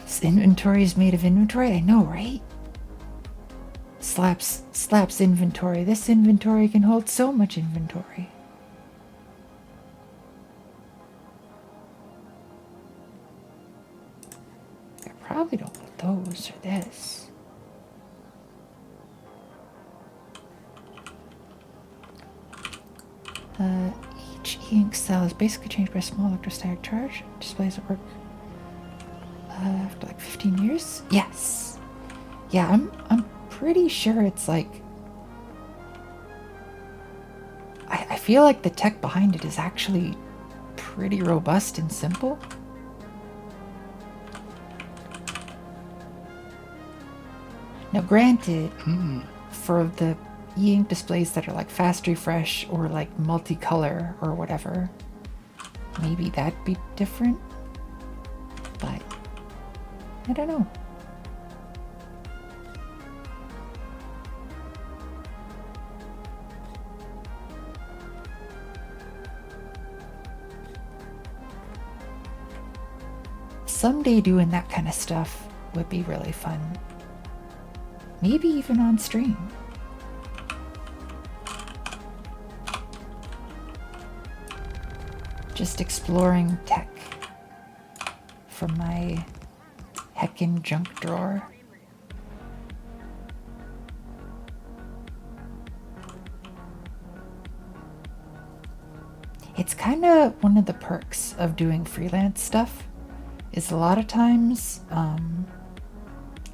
This inventory is made of inventory? I know, right? Slaps inventory. This inventory can hold so much inventory. I probably don't want those or this. Each e-ink cell is basically changed by a small electrostatic charge. Displays at work after like 15 years? Yes. Yeah, I'm pretty sure it's like... I feel like the tech behind it is actually pretty robust and simple. Now granted, for the e-ink displays that are like fast refresh or like multicolor or whatever, maybe that'd be different, but I don't know. Someday doing that kind of stuff would be really fun. Maybe even on stream. Just exploring tech from my heckin' junk drawer. It's kind of one of the perks of doing freelance stuff is a lot of times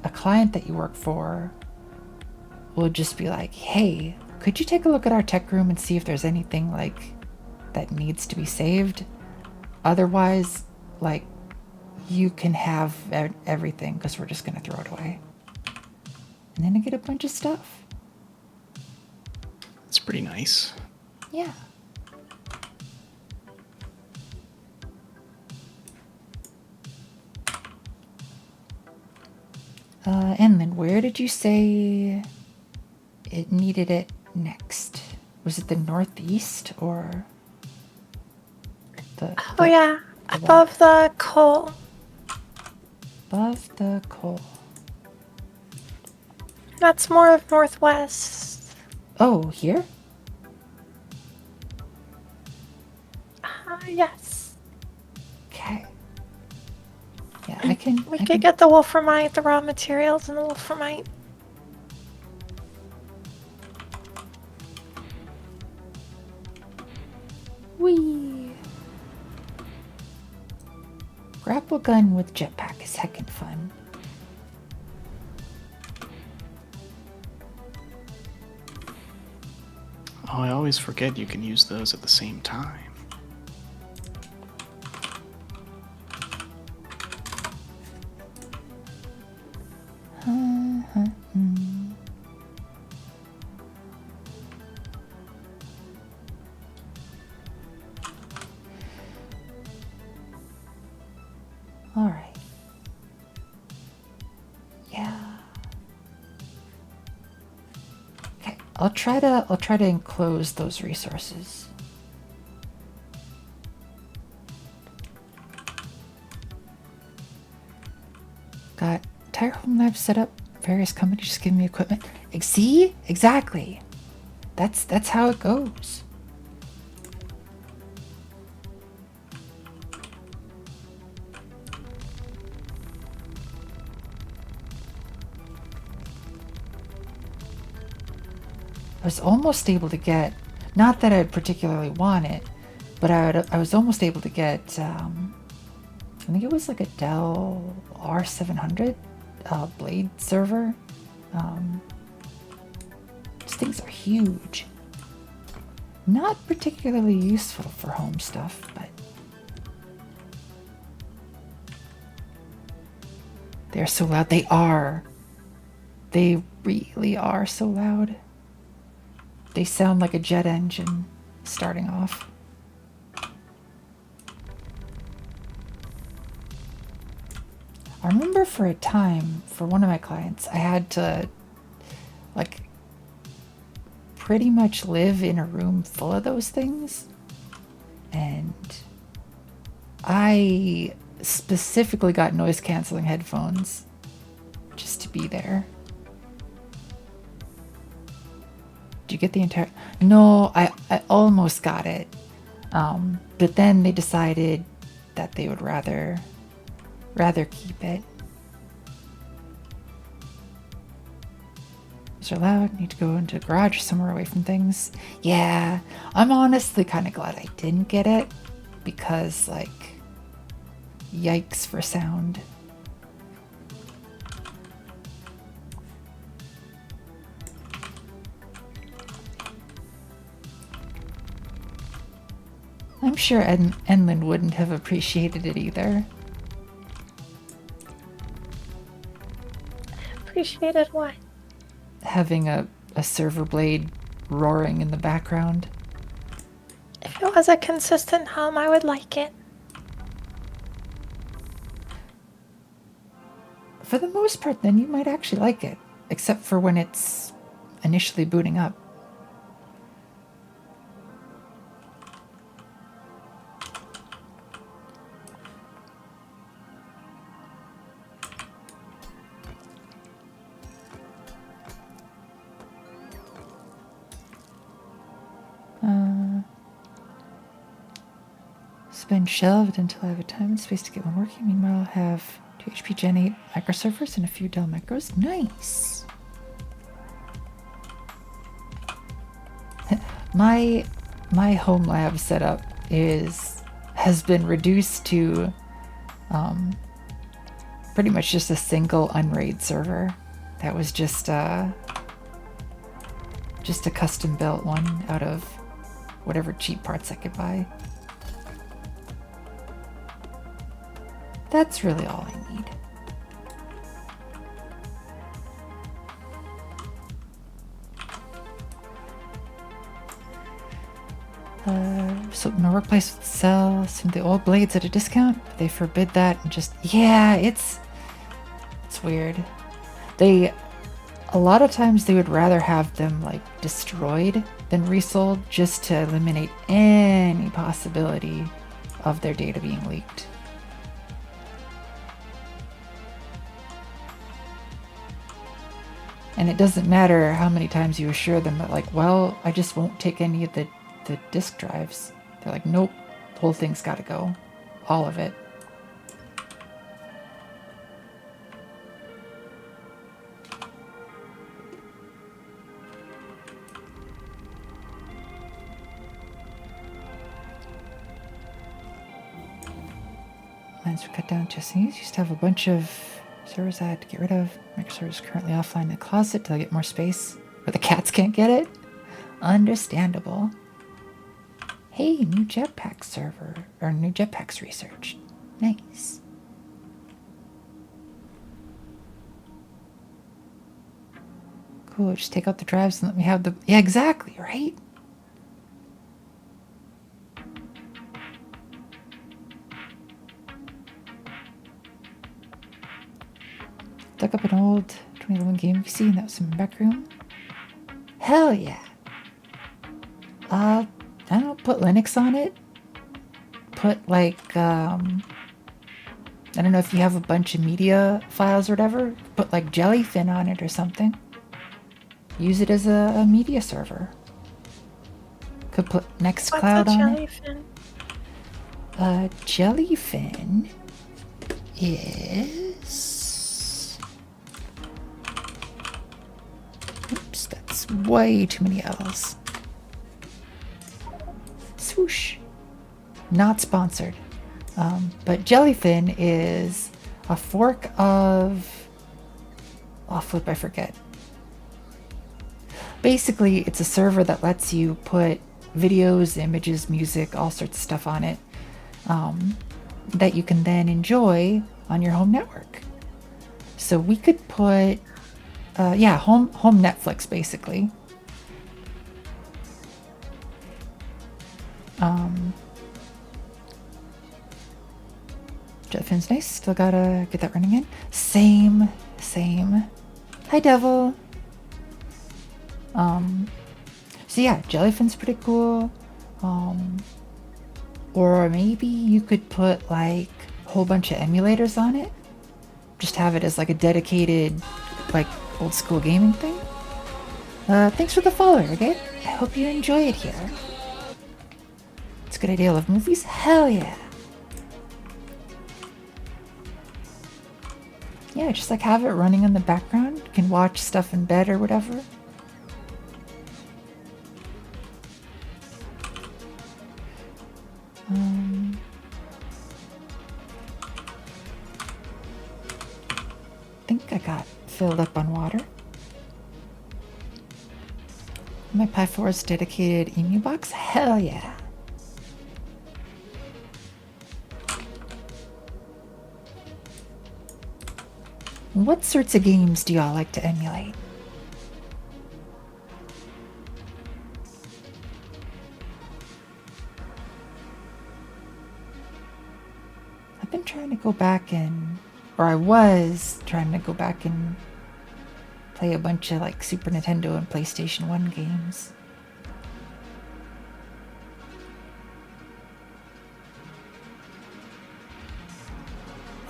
a client that you work for will just be like, hey, could you take a look at our tech room and see if there's anything like that needs to be saved? Otherwise, like, you can have everything because we're just going to throw it away. And then I get a bunch of stuff. It's pretty nice. Yeah. And then where did you say it needed it next? Was it the northeast or the... Oh yeah, above the coal. Above the coal. That's more of northwest. Oh, here? Yes. Okay. Yeah, I can... We could get the wolframite, the raw materials, and the wolframite. Whee! Grapple gun with jetpack is heckin' fun. Oh, I always forget you can use those at the same time. All right. Yeah. Okay, I'll try to enclose those resources. Got entire home lab set up. Various companies just giving me equipment. See? Exactly. That's how it goes. I was almost able to get, not that I'd particularly want it, but I was almost able to get, I think it was like a Dell R700 blade server. These things are huge. Not particularly useful for home stuff, but they're so loud. They are. They really are so loud. They sound like a jet engine starting off. I remember for a time, for one of my clients, I had to, like, pretty much live in a room full of those things. And I specifically got noise canceling headphones just to be there. Did you get the entire... No, I almost got it. But then they decided that they would rather keep it. These are loud. Need to go into a garage somewhere away from things. Yeah, I'm honestly kind of glad I didn't get it because, like, yikes for sound. I'm sure Enlin wouldn't have appreciated it either. Appreciated what? Having a server blade roaring in the background. If it was a consistent hum, I would like it. For the most part, then you might actually like it, except for when it's initially booting up. It's been shelved until I have a time and space to get one working. Meanwhile, I have 2 HP Gen 8 microservers and a few Dell macros. Nice! My home lab setup has been reduced to pretty much just a single Unraid server. That was just a custom built one out of whatever cheap parts I could buy. That's really all I need. So my workplace would sell some of the old blades at a discount. They forbid that and just, yeah, it's weird. A lot of times they would rather have them like destroyed than resold just to eliminate any possibility of their data being leaked. And it doesn't matter how many times you assure them that, like, well, I just won't take any of the disk drives. They're like, nope, the whole thing's got to go. All of it. Lines were cut down to these. Used to have a bunch of servers I had to get rid of. Microserver is currently offline in the closet till I get more space. Where the cats can't get it? Understandable. Hey, new jetpack server. Or new jetpacks research. Nice. Cool, just take out the drives and let me have the... Yeah, exactly, right? Dug up an old 2011 game PC and that was in my back room. Hell yeah. I don't know, put Linux on it. Put like, I don't know if you have a bunch of media files or whatever. Put like Jellyfin on it or something. Use it as a media server. Could put Nextcloud on Jellyfin? it. Jellyfin is... Oops, that's way too many L's. Swoosh. Not sponsored. But jellyfin is a fork of... Oh, flip, I forget. Basically, it's a server that lets you put videos, images, music, all sorts of stuff on it that you can then enjoy on your home network. So we could put, home Netflix, basically. Jellyfin's nice. Still gotta get that running in. Same. Hi, Devil. So yeah, Jellyfin's pretty cool. Or maybe you could put like a whole bunch of emulators on it. Just have it as like a dedicated, like, old school gaming thing. Thanks for the follow, okay? I hope you enjoy it here. It's a good idea. Love movies? Hell yeah. Yeah, just like have it running in the background. You can watch stuff in bed or whatever. I think I got filled up on water. My Pi 4's dedicated emu box? Hell yeah. What sorts of games do y'all like to emulate? I've been trying to go back I was trying to go back and play a bunch of like Super Nintendo and PlayStation 1 games.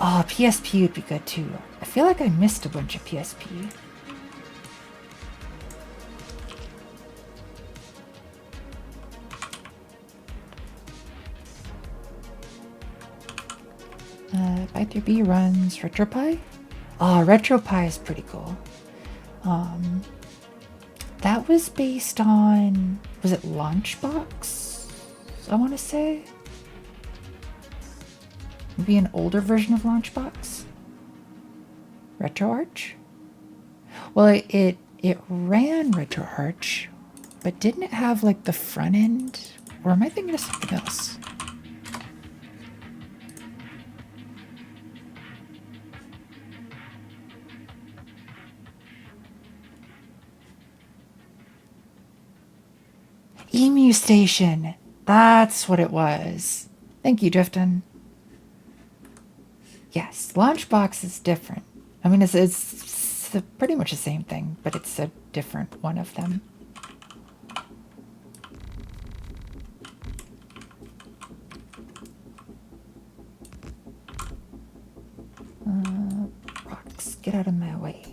Oh, PSP would be good too. I feel like I missed a bunch of PSP. Pi3B runs RetroPie. Oh, RetroPie is pretty cool. That was based on, was it Launchbox? I want to say. Maybe an older version of Launchbox? RetroArch? Well, it ran RetroArch, but didn't it have like the front end? Or am I thinking of something else? Emu Station. That's what it was. Thank you, Drifton. Yes, Launchbox is different. I mean, it's pretty much the same thing, but it's a different one of them. Rocks, get out of my way.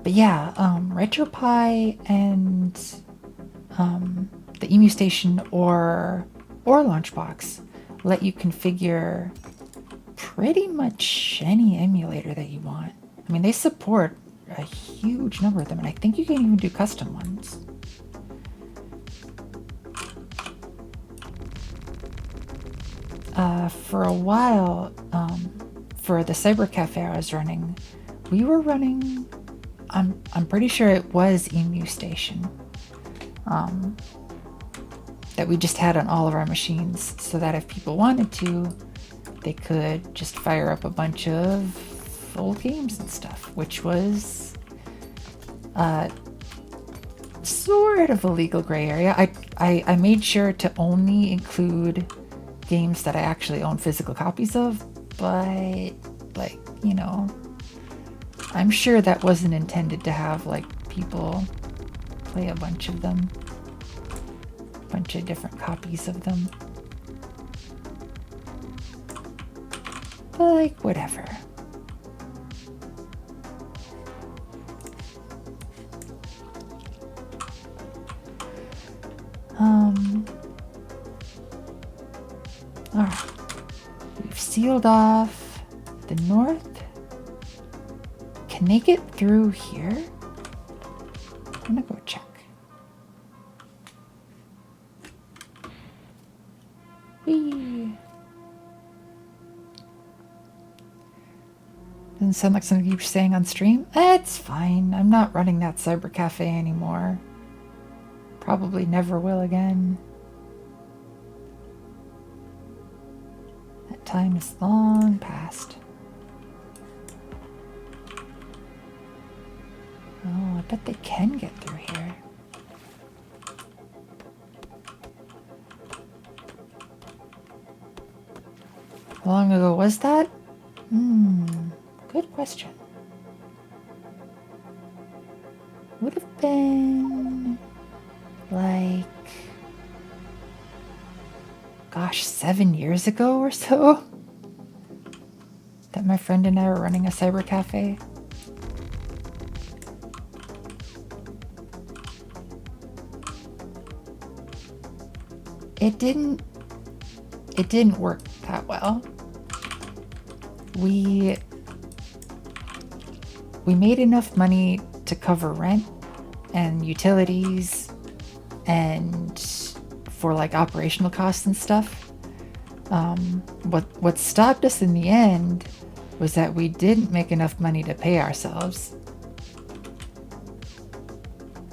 But yeah, RetroPie and the Emu Station or Launchbox let you configure pretty much any emulator that you want. I mean, they support a huge number of them, and I think you can even do custom ones. For a while, for the cyber cafe I was running, we were running, I'm pretty sure it was Emu Station, that we just had on all of our machines, so that if people wanted to, they could just fire up a bunch of old games and stuff, which was sort of a legal gray area. I made sure to only include games that I actually own physical copies of, but like, you know, I'm sure that wasn't intended to have like people play a bunch of them, a bunch of different copies of them. But like, whatever. Alright. We've sealed off the north. Can they get through here? I'm gonna go check. Whee! Doesn't sound like something you're saying on stream. That's fine. I'm not running that cyber cafe anymore. Probably never will again. That time is long past. Oh, I bet they can get through here. How long ago was that? Good question. Would have been like, gosh, 7 years ago or so that my friend and I were running a cyber cafe. It didn't work that well. We made enough money to cover rent and utilities and for like operational costs and stuff. What stopped us in the end was that we didn't make enough money to pay ourselves.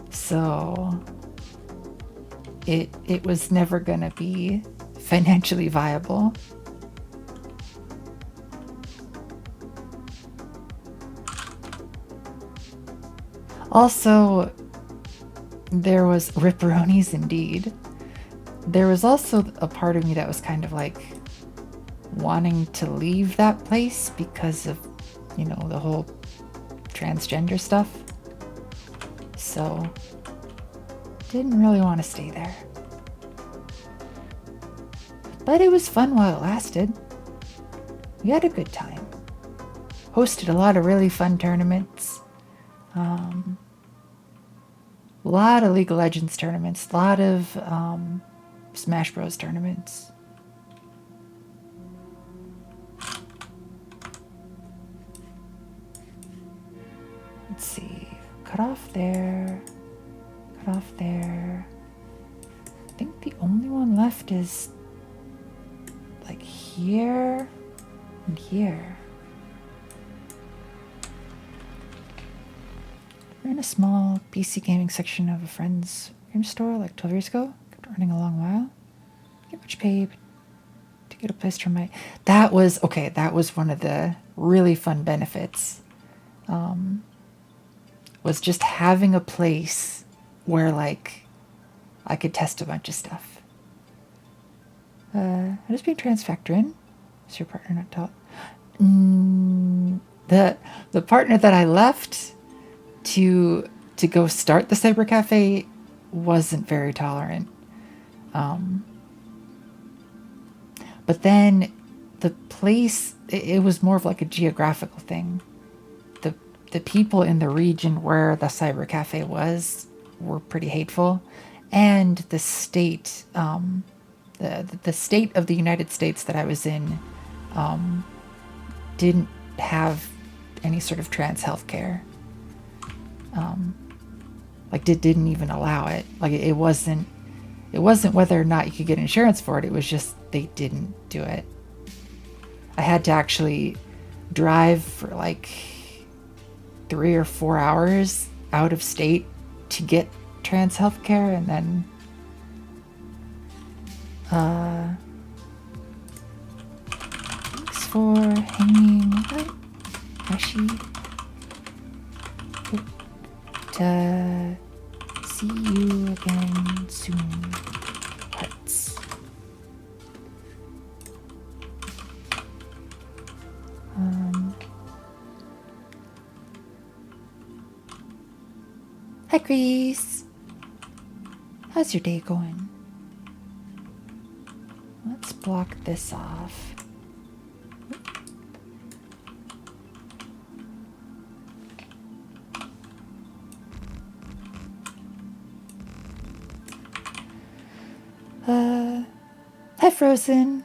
So it was never gonna be financially viable. Also, there was ripperonis indeed. There was also a part of me that was kind of like wanting to leave that place because of, you know, the whole transgender stuff. So, didn't really want to stay there. But it was fun while it lasted. We had a good time. Hosted a lot of really fun tournaments. A lot of League of Legends tournaments. A lot of Smash Bros tournaments. Let's see. Cut off there. Cut off there. I think the only one left is like here and here. We're in a small PC gaming section of a friend's game store like 12 years ago. Kept running a long while. Get much paid to get a place to my... That was one of the really fun benefits. Was just having a place where like I could test a bunch of stuff. How does being trans factor in? Is your partner not taught? The partner that I left to go start the cyber cafe wasn't very tolerant. But then the place, it was more of like a geographical thing. The people in the region where the cyber cafe was were pretty hateful, and the state, the state of the United States that I was in, didn't have any sort of trans health care. Like didn't even allow it. Like it wasn't whether or not you could get insurance for it. It was just they didn't do it. I had to actually drive for like 3 or 4 hours out of state to get trans health care, and then thanks for hanging out, Ashi. Hope to see you again soon. Hearts. Hi, Chris. How's your day going? Let's block this off. Hi, Frozen.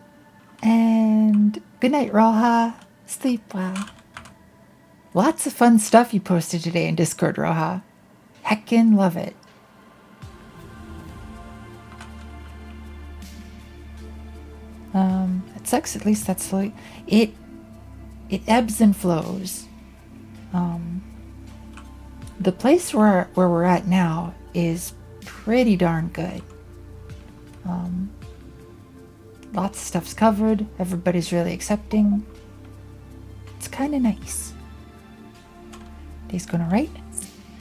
And good night, Roja. Sleep well. Lots of fun stuff you posted today in Discord, Roja. Heckin' love it. It sucks. At least that's like it ebbs and flows. The place where we're at now is pretty darn good. Lots of stuff's covered. Everybody's really accepting. It's kind of nice. Day's going alright?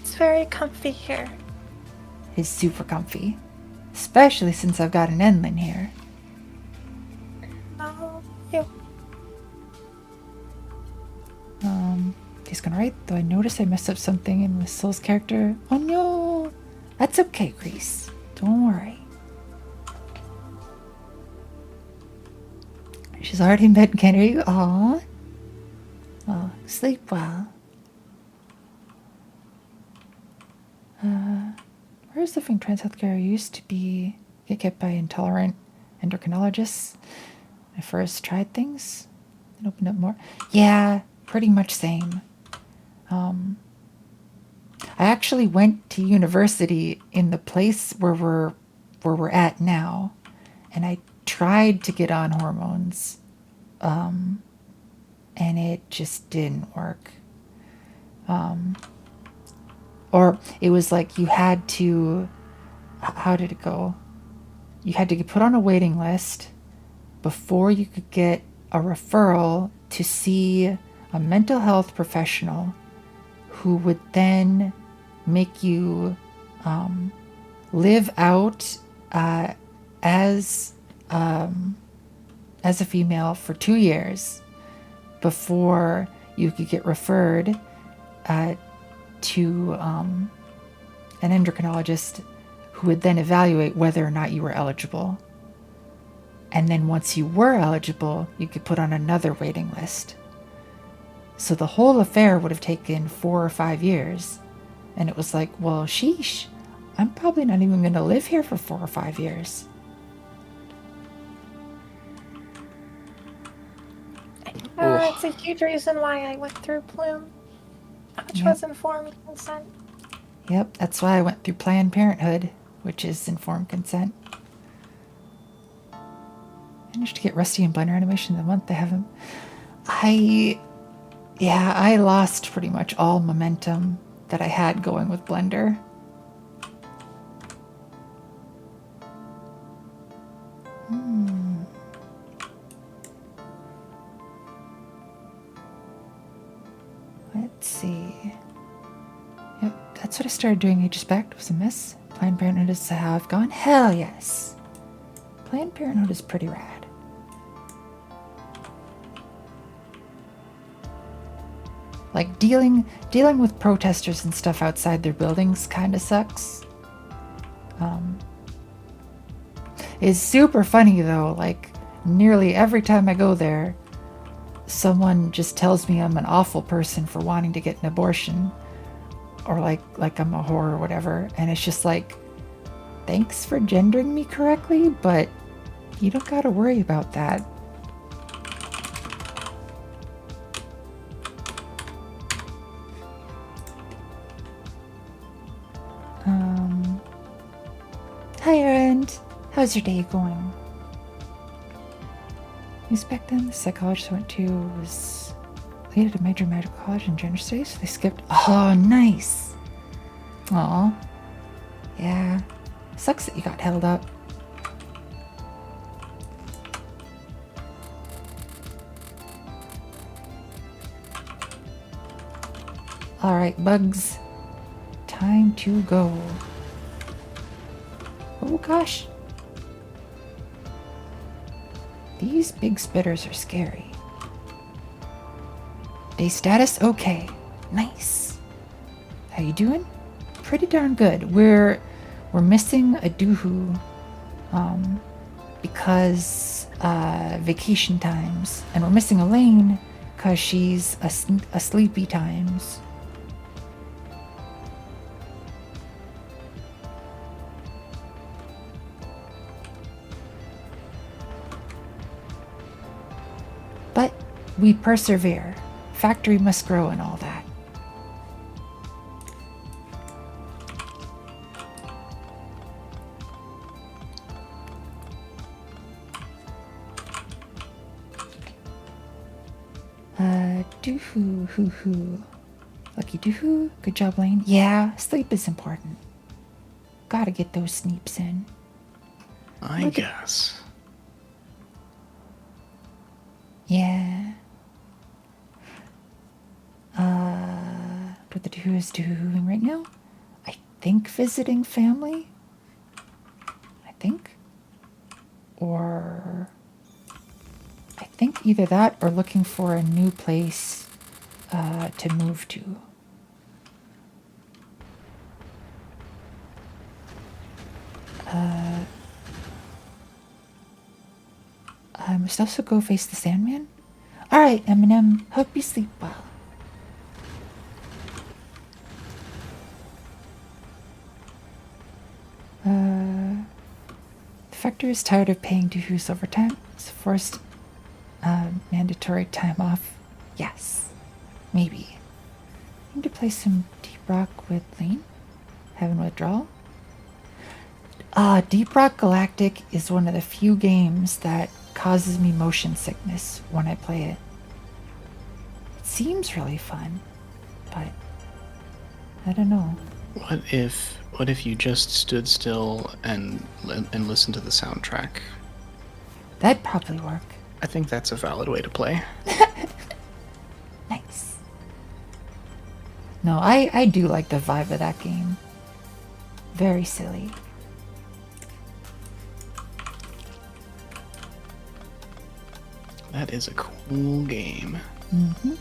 It's very comfy here. It's super comfy. Especially since I've got an Enlin here. Oh, you. Day's going alright, though I noticed I messed up something in Miss Soul's character. Oh no! That's okay, Grease. Don't worry. She's already in bed and can't hear you. Aww. Oh, sleep well. Where's the thing trans healthcare used to get kept by intolerant endocrinologists? I first tried things and opened up more. Yeah, pretty much same. I actually went to university in the place where we're at now, and I tried to get on hormones, and it just didn't work. Or it was like you had to, how did it go? You had to get put on a waiting list before you could get a referral to see a mental health professional who would then make you live out as a female for 2 years before you could get referred to an endocrinologist who would then evaluate whether or not you were eligible. And then once you were eligible, you could put on another waiting list. So the whole affair would have taken 4 or 5 years. And it was like, well, sheesh, I'm probably not even going to live here for 4 or 5 years. It's a huge reason why I went through Plume, which was informed consent. Yep, that's why I went through Planned Parenthood, which is informed consent. Managed to get Rusty and Blender animation of the month. I lost pretty much all momentum that I had going with Blender. Let's see. Yep, that's what I started doing ages back. It was a mess. Planned Parenthood is how I've gone. Hell yes. Planned Parenthood is pretty rad. Like dealing with protesters and stuff outside their buildings kind of sucks. It's super funny though. Like nearly every time I go there, someone just tells me I'm an awful person for wanting to get an abortion, or like I'm a whore or whatever. And it's just like, thanks for gendering me correctly, but you don't gotta worry about that. Hi, Erend. How's your day going? News back then, the psychologist I went to was lead at a major medical college in gender studies, so they skipped. Oh, nice. Aw. Yeah. Sucks that you got held up. Alright, bugs. Time to go. Oh gosh. These big spitters are scary. Day status, okay. Nice. How you doing? Pretty darn good. We're missing a duhu because vacation times, and we're missing Elaine because she's a sleepy times. we persevere. Factory must grow and all that. Duhu, hoo, hoo. Lucky duhu. Good job, Lane. Yeah, sleep is important. Gotta get those sleeps in. I guess. Yeah. What the duhu is doing right now? I think visiting family. I think. Or I think either that or looking for a new place to move to. I must also go face the Sandman. All right, Eminem, hope you sleep well. The factory is tired of paying duhu's overtime. It's forced mandatory time off. Yes, maybe. Need to play some Deep Rock with Lane. Having withdrawal. Deep Rock Galactic is one of the few games that causes me motion sickness when I play it. It seems really fun, but I don't know. What if you just stood still and listened to the soundtrack? That'd probably work. I think that's a valid way to play. Nice. No, I do like the vibe of that game. Very silly. That is a cool game. Mm-hmm.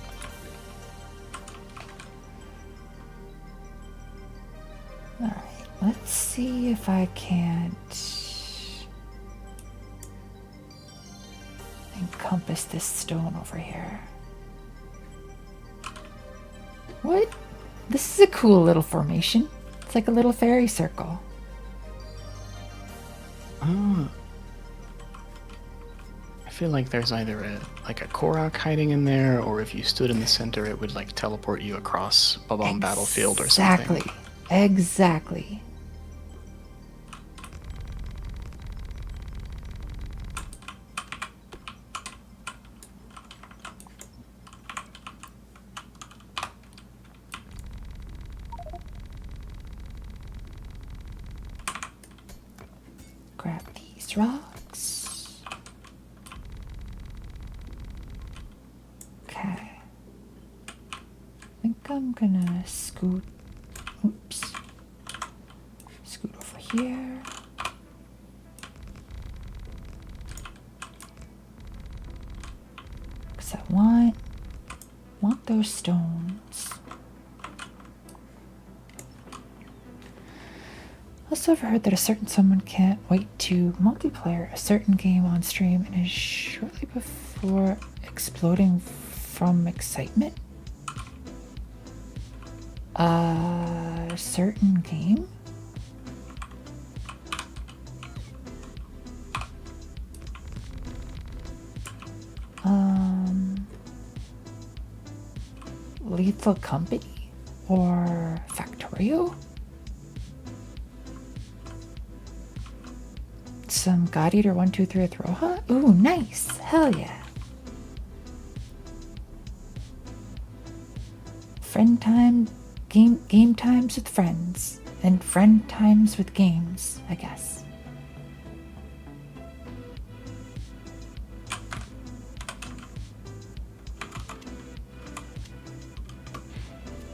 Alright, let's see if I can't encompass this stone over here. What? This is a cool little formation. It's like a little fairy circle. Oh. I feel like there's either a Korok hiding in there, or if you stood in the center, it would like teleport you across a battlefield or something. Exactly. Grab these rocks. Okay. I think I'm gonna scoot. Oops. Scoot over here. Because I want those stones. Also, I've heard that a certain someone can't wait to multiplayer a certain game on stream and is shortly before exploding from excitement. A certain game? Lethal Company or Factorio? Some God Eater 123 with Roja? Ooh, nice. Hell yeah. Friend time, game times with friends, and friend times with games, I guess.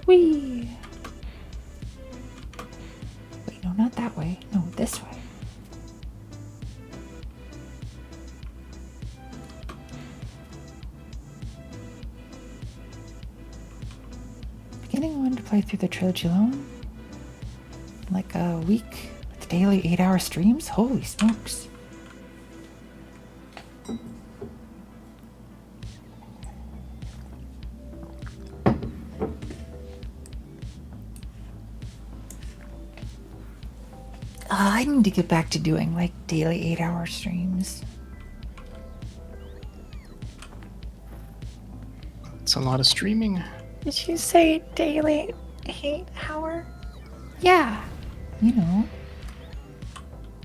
Whee! Wait, no, not that way. No, this way. Beginning one to play through the trilogy alone? Like a week with daily 8-hour streams? Holy smokes. I need to get back to doing like daily 8-hour streams. That's a lot of streaming. Did you say daily 8 hour? Yeah, you know.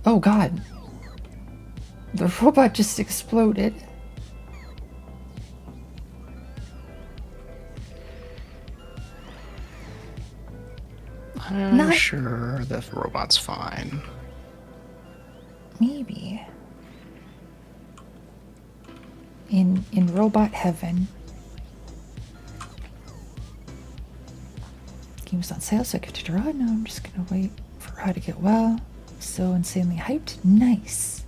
Oh god. The robot just exploded. I'm Not- sure the robot's fine. Maybe. In robot heaven. Game was on sale, so I get to draw. Now I'm just gonna wait for her to get well. So insanely hyped. Nice.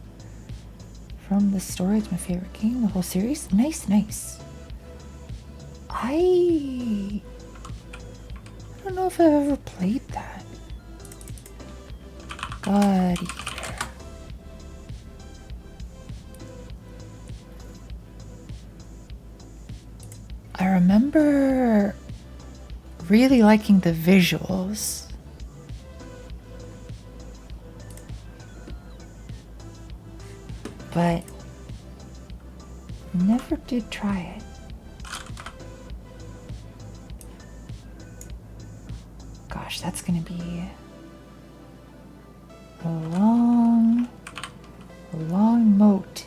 From the store, it's my favorite game, the whole series. Nice, nice. I don't know if I've ever played that. God eater. I remember really liking the visuals. But never did try it. Gosh, that's gonna be a long moat.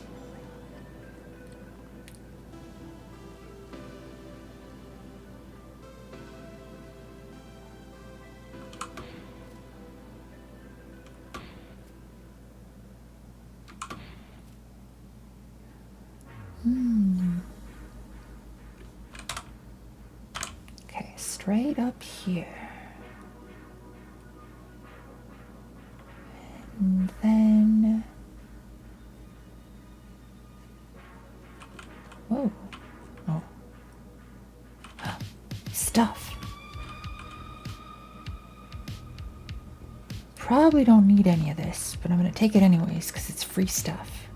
Okay, straight up here. And then... Whoa. Oh. Stuff. Probably don't need any of this, but I'm gonna take it anyways because it's free stuff.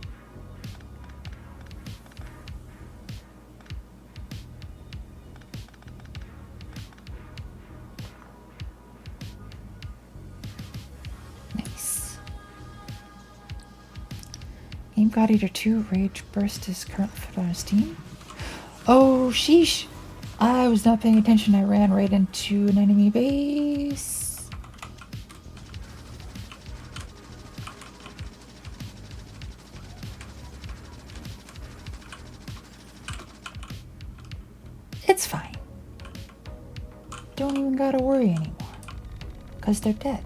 Nice. Game God Eater 2 Rage Burst is currently put on Steam. Oh, sheesh. I was not paying attention. I ran right into an enemy base. It's fine. Don't even gotta worry anymore. Because they're dead.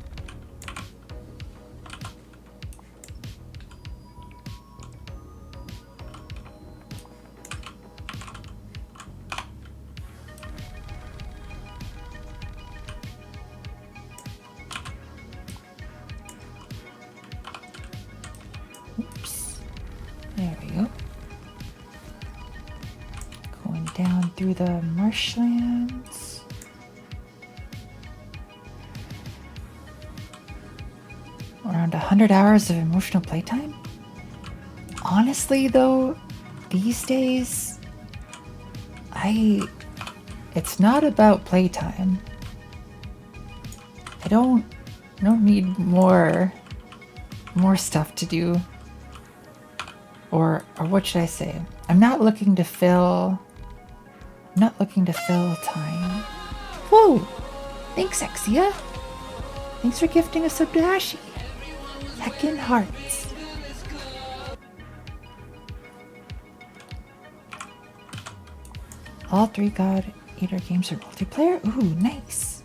Oops. There we go. Going down through the marshlands. Around 100 hours of emotional playtime? Honestly, though, these days, it's not about playtime. I don't need more stuff to do. Or what should I say? I'm not looking to fill time. Whoa! Thanks, Exia. Thanks for gifting us a dashi. Heckin' hearts. All 3 God Eater games are multiplayer? Ooh, nice.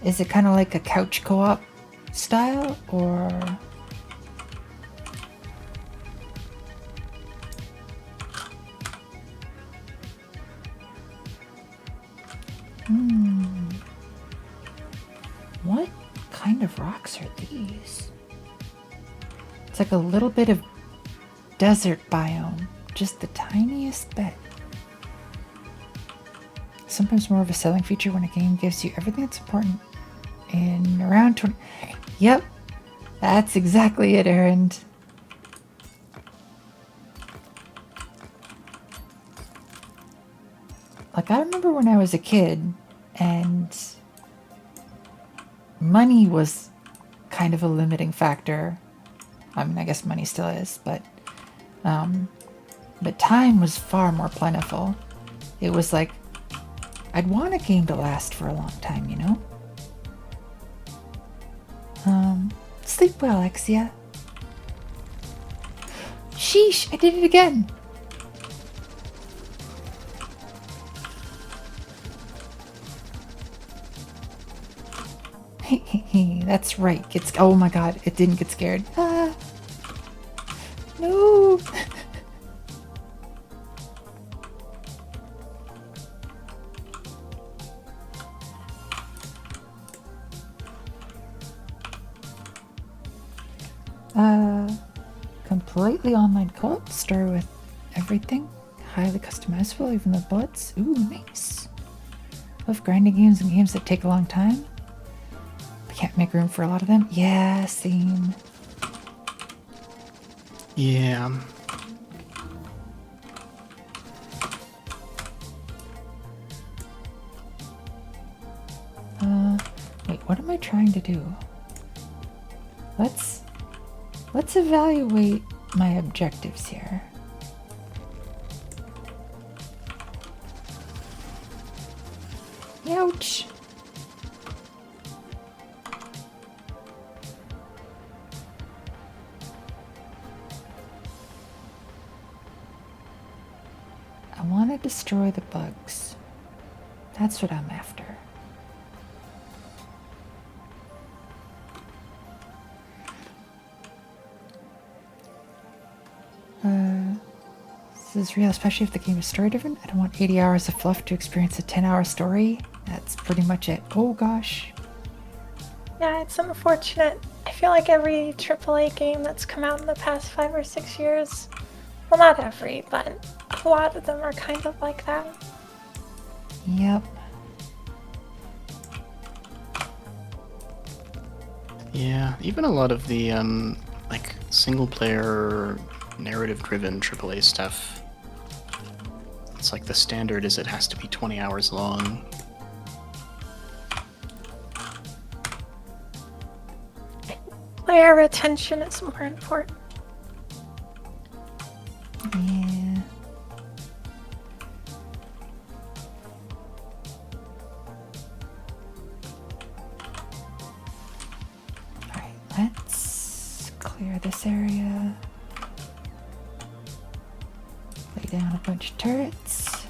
Is it kind of like a couch co-op style, or... What kind of rocks are these? It's like a little bit of desert biome. Just the tiniest bit. Sometimes more of a selling feature when a game gives you everything that's important in around 20... Yep. That's exactly it, Erend. Like, I remember when I was a kid and money was kind of a limiting factor. I mean, I guess money still is, but time was far more plentiful. it was like, I'd want a game to last for a long time, you know? Sleep well, Exia. Sheesh, I did it again. That's right. Oh my god, it didn't get scared. Ah. No. Completely online co-op store with everything. Highly customizable, even the bullets. Ooh, nice. Love grinding games and games that take a long time. Can't make room for a lot of them. Yeah, same. Yeah. Wait, what am I trying to do? Let's evaluate my objectives here. Ouch. I want to destroy the bugs. That's what I'm after. This is real, especially if the game is story driven. I don't want 80 hours of fluff to experience a 10-hour story. That's pretty much it. Oh gosh. Yeah, it's unfortunate. I feel like every AAA game that's come out in the past 5 or 6 years, well, not every, but a lot of them are kind of like that. Yep. Yeah, even a lot of the like single player narrative driven AAA stuff. It's like the standard is it has to be 20 hours long. Player retention is more important. Yeah. Alright, let's clear this area. Lay down a bunch of turrets.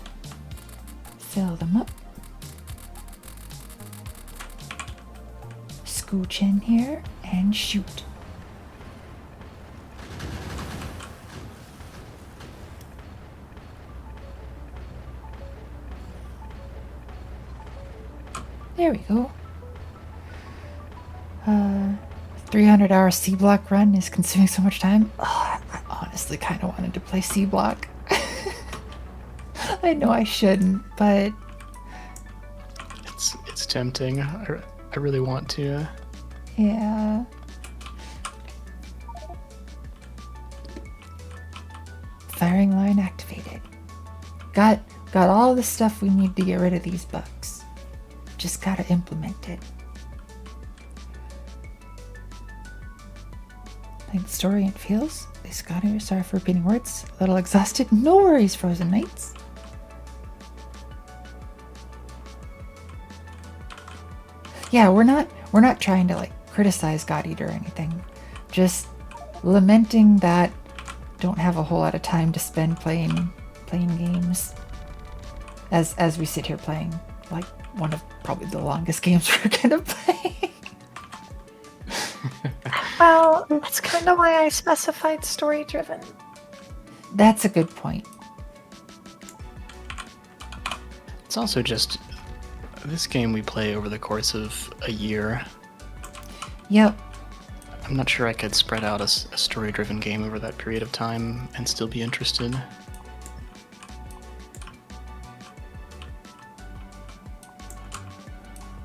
Fill them up. Scooch in here and shoot. There we go. 300-hour C block run is consuming so much time. Oh, I honestly kind of wanted to play C block. I know I shouldn't, but it's tempting. I really want to. Yeah. Firing line activated. Got all the stuff we need to get rid of these bugs. Just gotta implement it. Like the story and feels. They Scotty, sorry for repeating words. A little exhausted. No worries, Frozen Knights. Yeah, we're not trying to like criticize God Eater or anything. Just lamenting that don't have a whole lot of time to spend playing games. As we sit here playing like one of probably the longest games we're gonna play. Well, that's kind of why I specified story driven. That's a good point. It's also just this game we play over the course of a year. Yep. I'm not sure I could spread out a story-driven game over that period of time and still be interested.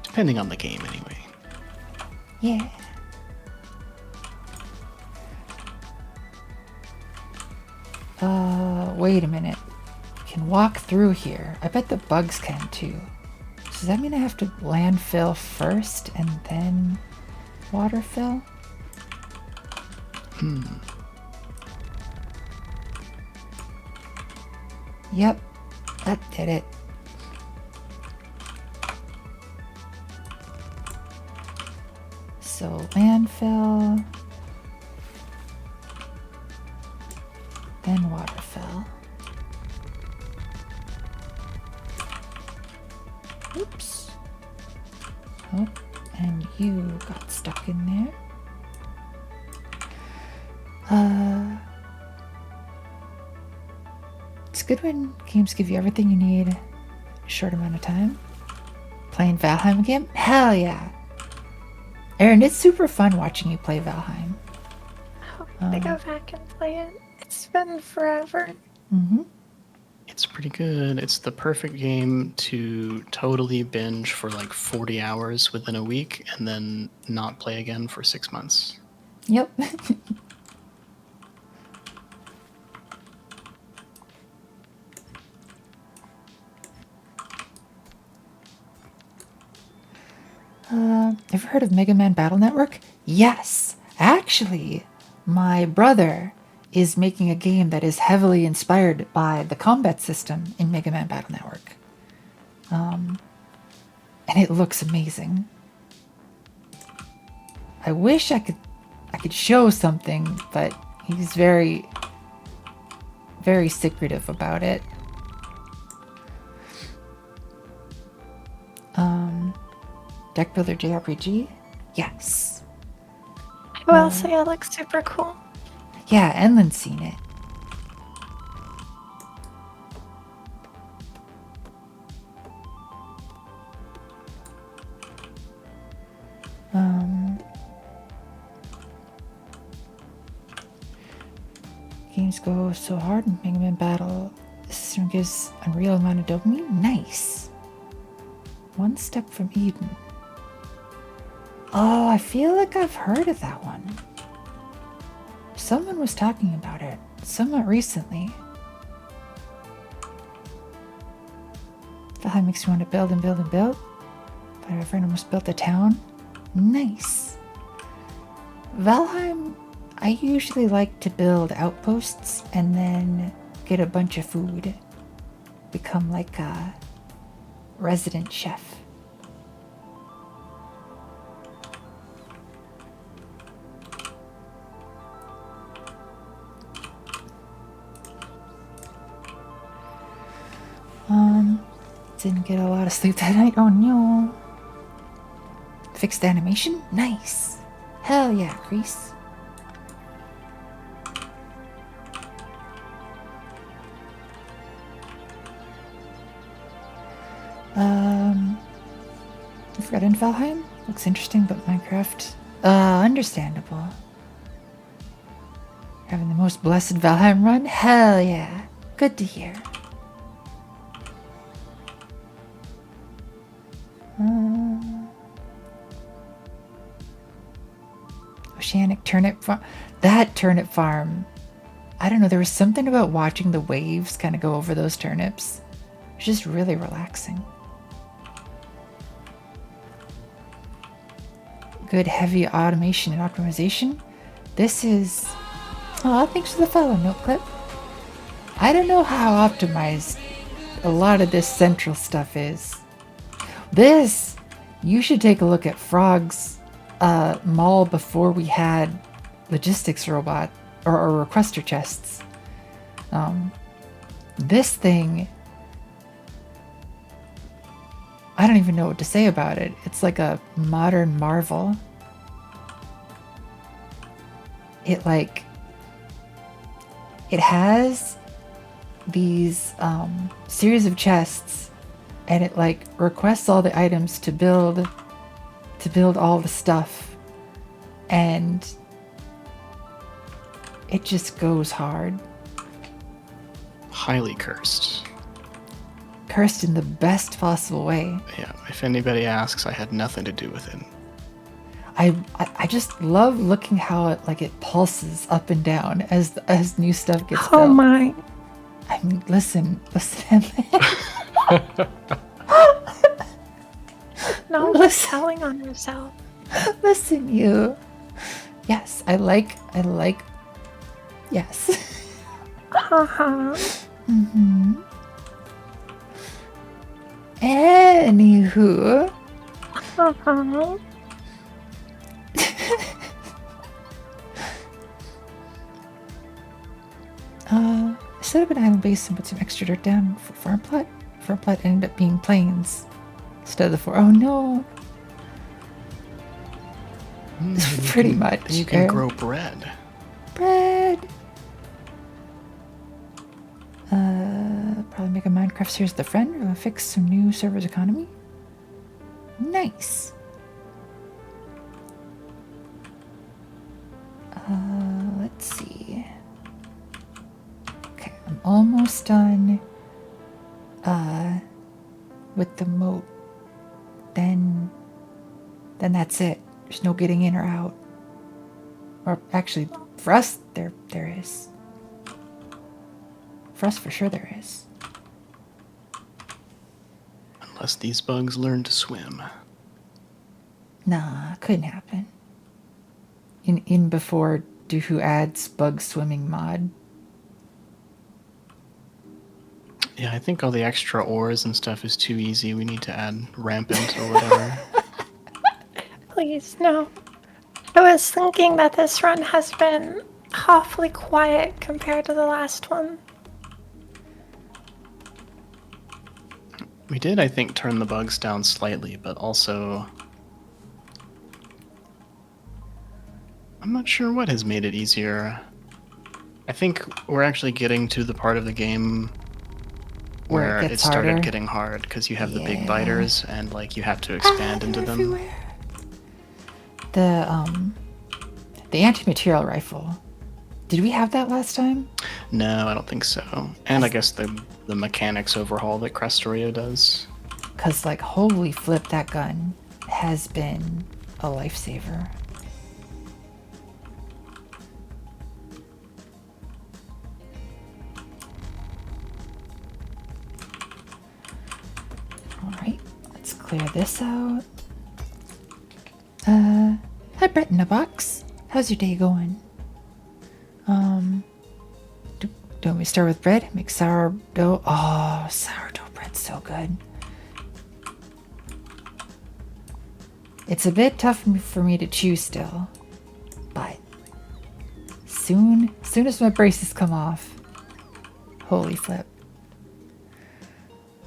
Depending on the game, anyway. Yeah. Wait a minute. You can walk through here. I bet the bugs can too. So does that mean I have to landfill first and then water fill? Yep, that did it. So landfill, then waterfill. Oops. Oh, and you got stuck in there. It's good when games give you everything you need in a short amount of time. Playing Valheim again? Hell yeah. Aaron, it's super fun watching you play Valheim. I hope to go back and play it. It's been forever. Mm-hmm. It's pretty good. It's the perfect game to totally binge for like 40 hours within a week and then not play again for 6 months. Yep. Ever heard of Mega Man Battle Network? Yes. Actually, my brother is making a game that is heavily inspired by the combat system in Mega Man Battle Network. And it looks amazing. I wish I could show something, but he's very, very secretive about it. Deck Builder JRPG? Yes. I will say it looks super cool. Yeah, Enlin's seen it. Games go so hard in Mega Man Battle. The system gives unreal amount of dopamine. Nice. One Step from Eden. Oh, I feel like I've heard of that one. Someone was talking about it somewhat recently. Valheim makes you want to build and build and build. But my friend almost built a town. Nice. Valheim, I usually like to build outposts and then get a bunch of food. Become like a resident chef. Didn't get a lot of sleep that night. Oh no. Fixed animation? Nice. Hell yeah, Crease. I forgot in Valheim. Looks interesting, but Minecraft. Understandable. Having the most blessed Valheim run? Hell yeah. Good to hear. Oceanic turnip farm. That turnip farm. I don't know. There was something about watching the waves kind of go over those turnips. It's just really relaxing. Good heavy automation and optimization. This is... Oh, thanks for the follow, Note Clip. I don't know how optimized a lot of this central stuff is. This, you should take a look at Frog's mall before we had logistics robot or requester chests. This thing, I don't even know what to say about it. It's like a modern marvel. It has these series of chests, and it requests all the items to build all the stuff, and it just goes hard. Highly cursed. Cursed in the best possible way. Yeah, if anybody asks, I had nothing to do with it. I just love looking how it pulses up and down as new stuff gets built. Oh my. I mean, listen. No, Listen. telling on yourself. Listen, you. Yes, I like. Yes. Uh-huh. Mm-hmm. Anywho. Uh-huh. Set up an island base and put some extra dirt down for farm plot. Farm plot ended up being plains instead of the four. Oh no! Pretty much. Then you can grow bread. Bread! Probably make a Minecraft series with a friend or fix some new servers economy. Nice! Let's see. Okay, I'm almost done with the moat. Then that's it. There's no getting in or out. Or actually, for us, there is. For us, for sure, there is. Unless these bugs learn to swim. Nah, couldn't happen. In before duhu adds bug swimming mod. Yeah, I think all the extra ores and stuff is too easy. We need to add rampant or whatever. Please, no. I was thinking that this run has been awfully quiet compared to the last one. We did, I think, turn the bugs down slightly, but also... I'm not sure what has made it easier. I think we're actually getting to the part of the game where it started harder. getting hard, because you have the big biters, and like you have to expand into them. Everywhere. The anti-material rifle. Did we have that last time? No, I don't think so. And I guess the mechanics overhaul that Crestorio does. Because, like, holy flip, that gun has been a lifesaver. Alright, let's clear this out. Hi, Brett in a box. How's your day going? Don't we start with bread? Make sourdough. Oh, sourdough bread's so good. It's a bit tough for me to chew still, but soon as my braces come off, holy flip.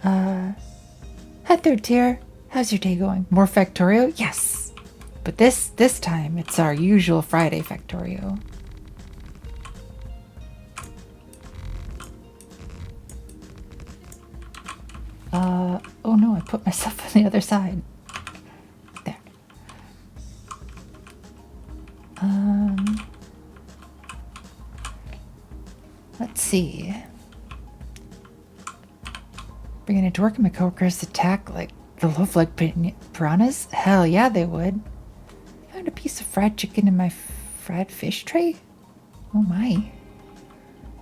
Hi, third tier. How's your day going? More Factorio? Yes, but this time it's our usual Friday Factorio. Oh no, I put myself on the other side. There. Let's see. Bringing it to work and my coworkers attack like the loaf-like piranhas? Hell yeah, they would. Found a piece of fried chicken in my fried fish tray? Oh my.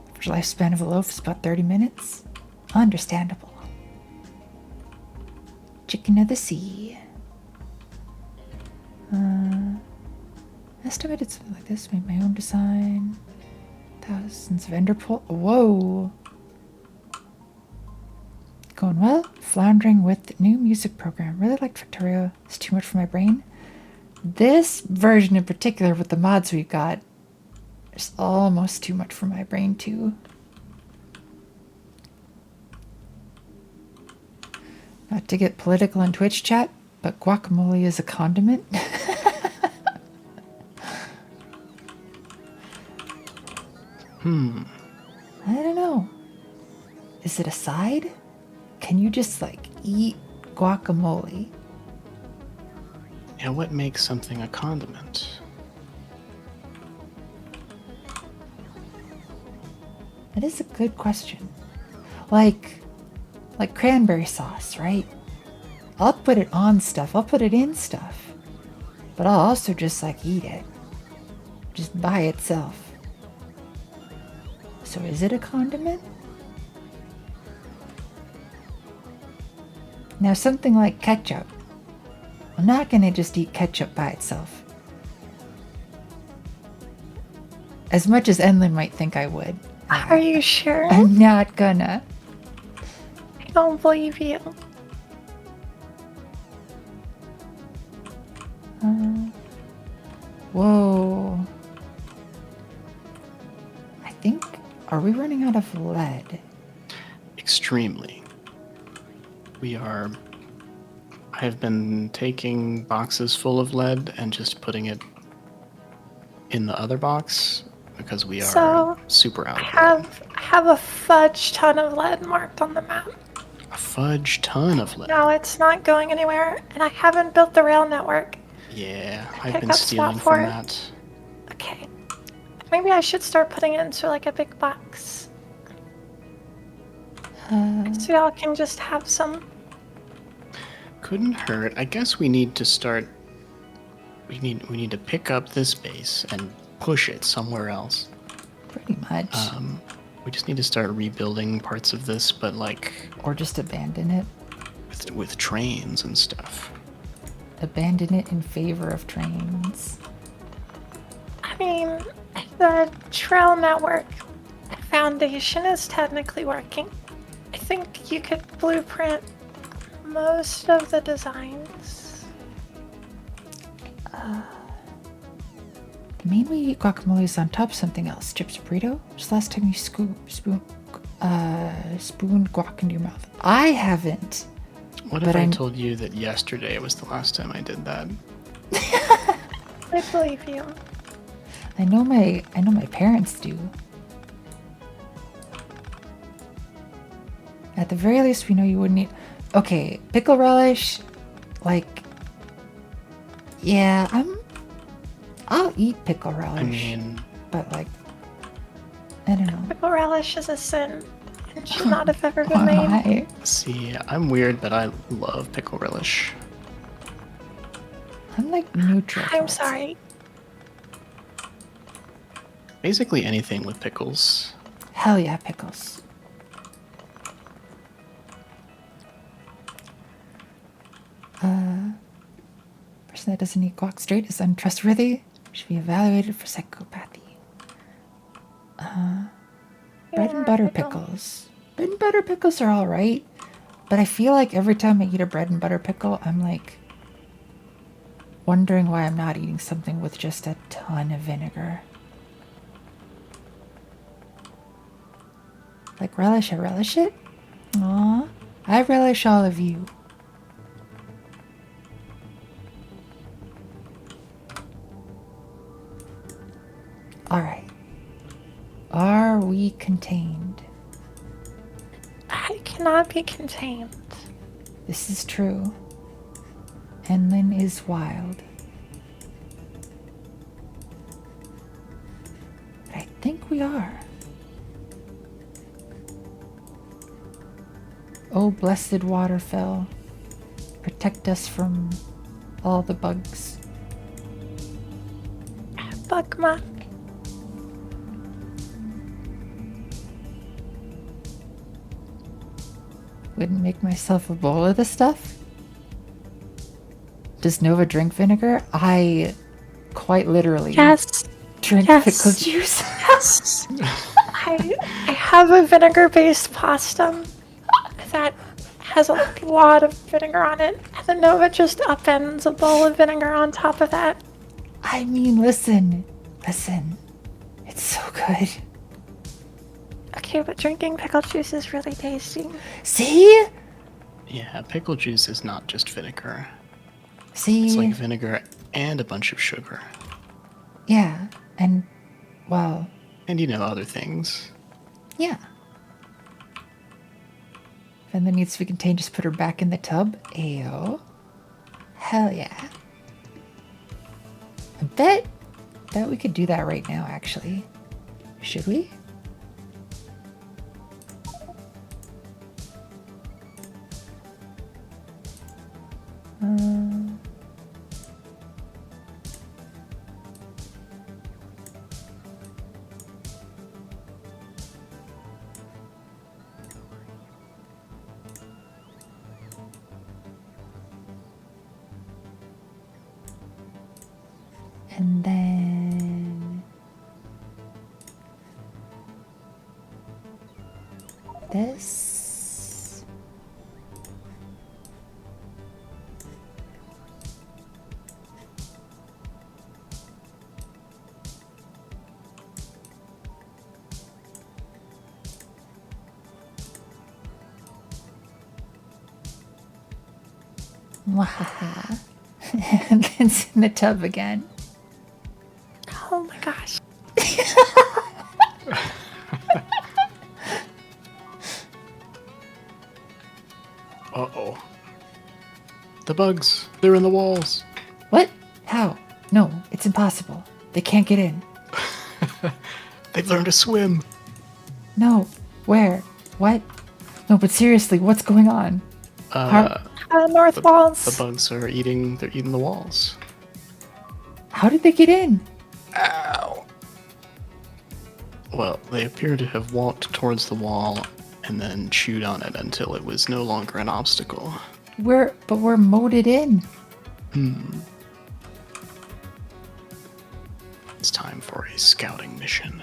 Average lifespan of a loaf is about 30 minutes. Understandable. Chicken of the sea. Estimated something like this. Made my own design. Thousands of enderpearl. Whoa. Going well. Floundering with the new music program. Really like Factorio. It's too much for my brain. This version in particular with the mods we've got is almost too much for my brain too. Not to get political in Twitch chat, but guacamole is a condiment. I don't know. Is it a side? Can you just like eat guacamole? Yeah, what makes something a condiment? That is a good question. Like cranberry sauce, right? I'll put it on stuff. I'll put it in stuff. But I'll also just like eat it. Just by itself. So is it a condiment? Now something like ketchup. I'm not gonna just eat ketchup by itself. As much as Enlin might think I would. Are you sure? I'm not gonna. I don't believe you. Whoa. I think Are we running out of lead? Extremely. I have been taking boxes full of lead and just putting it in the other box because we are So, super out I of lead. have a fudge ton of lead marked on the map. A fudge ton of lead. No, it's not going anywhere, and I haven't built the rail network. Yeah, I've been Pickup spot stealing for from it. that. Okay. Maybe I should start putting it into like a big box. So y'all can just have some. Couldn't hurt. I guess we need to start. We need to pick up this base and push it somewhere else. Pretty much. We just need to start rebuilding parts of this, but like Or just abandon it. with trains and stuff. Abandon it in favor of trains. I mean, the trail network foundation is technically working. I think you could blueprint most of the designs. Mainly eat guacamole's on top of something else. Chips burrito? Just last time you spooned guac into your mouth. I haven't. What if I told you that yesterday was the last time I did that? I believe you. I know my parents do. At the very least, we know you wouldn't eat. Okay, pickle relish, like, yeah, I'll eat pickle relish. I mean, but like, I don't know. Pickle relish is a sin. It should not have ever been Why? made. see, I'm weird, but I love pickle relish. I'm like neutral. I'm towards it. sorry. Basically anything with pickles. Hell yeah, pickles. Person that doesn't eat guac straight is untrustworthy. Should be evaluated for psychopathy. Bread and butter pickles. Bread and butter pickles are alright. But I feel like every time I eat a bread and butter pickle, I'm like wondering why I'm not eating something with just a ton of vinegar. Like relish, I relish it. Aw, I relish all of you. Alright. Are we contained? I cannot be contained. This is true. Enlin is wild. But I think we are. Oh, blessed waterfell, protect us from all the bugs. Bugma. Wouldn't make myself a bowl of this stuff. Does Nova drink vinegar? I quite literally Yes. drink Yes. pickle juice. Yes. I have a vinegar-based pasta that has a lot of vinegar on it, and the Nova just upends a bowl of vinegar on top of that. I mean, listen. It's so good. Okay, but drinking pickle juice is really tasty. See? Yeah, pickle juice is not just vinegar. See? It's like vinegar and a bunch of sugar. Yeah. And, well, And other things. yeah. If Enlin needs to be contained, just put her back in the tub. Ayo. Hell yeah. I bet we could do that right now, actually. Should we? And then this. Mwahaha. And then it's in the tub again. Oh my gosh. Uh-oh. The bugs. They're in the walls. What? How? No, it's impossible. They can't get in. They've learned to swim. No. Where? What? No, but seriously, what's going on? North walls. The bugs are eating the walls. How did they get in? Ow. Well, they appear to have walked towards the wall and then chewed on it until it was no longer an obstacle. We're moated in. It's time for a scouting mission.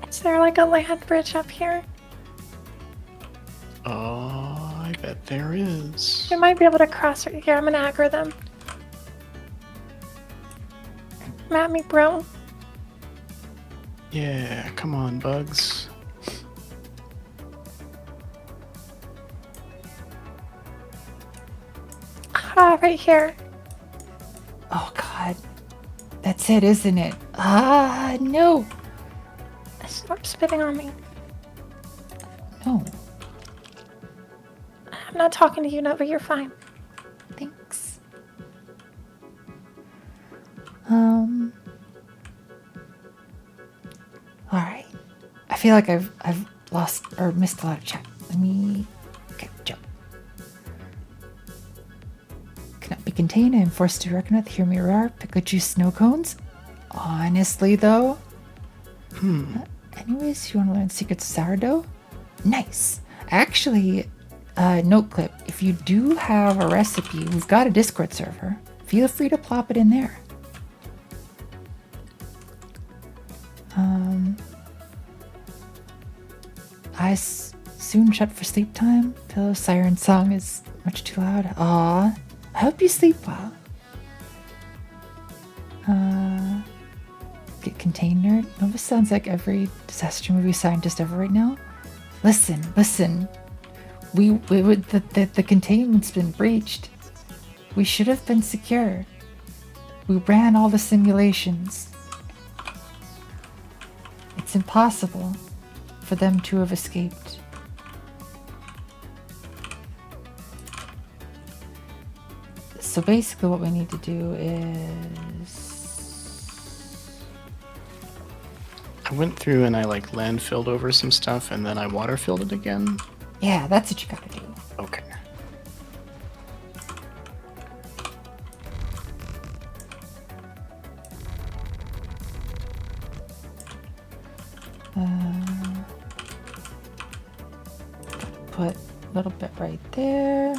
Is there like a land bridge up here? Oh, I bet there is. We might be able to cross right here. I'm gonna aggro them. Come at me, bro. Yeah, come on, bugs. Ah, right here. Oh, God. That's it, isn't it? Ah, no. Stop spitting on me. No. I'm not talking to you, no, but you're fine. Thanks. Alright. I feel like I've lost or missed a lot of chat. Let me... Okay, jump. Cannot be contained. I am forced to reckon with. Hear me roar. Pickle juice snow cones. Honestly, though. Anyways, you want to learn secrets of sourdough? Nice. Actually, note clip. If you do have a recipe, we've got a Discord server. Feel free to plop it in there. Eyes soon shut for sleep time. Pillow siren song is much too loud. Aw. I hope you sleep well. Get contained, nerd. Nova sounds like every disaster movie scientist ever right now. Listen. We would the containment's been breached. We should have been secure. We ran all the simulations. It's impossible for them to have escaped. So basically what we need to do is... I went through and I landfilled over some stuff and then I water filled it again. Yeah, that's what you gotta do. Okay. Put a little bit right there.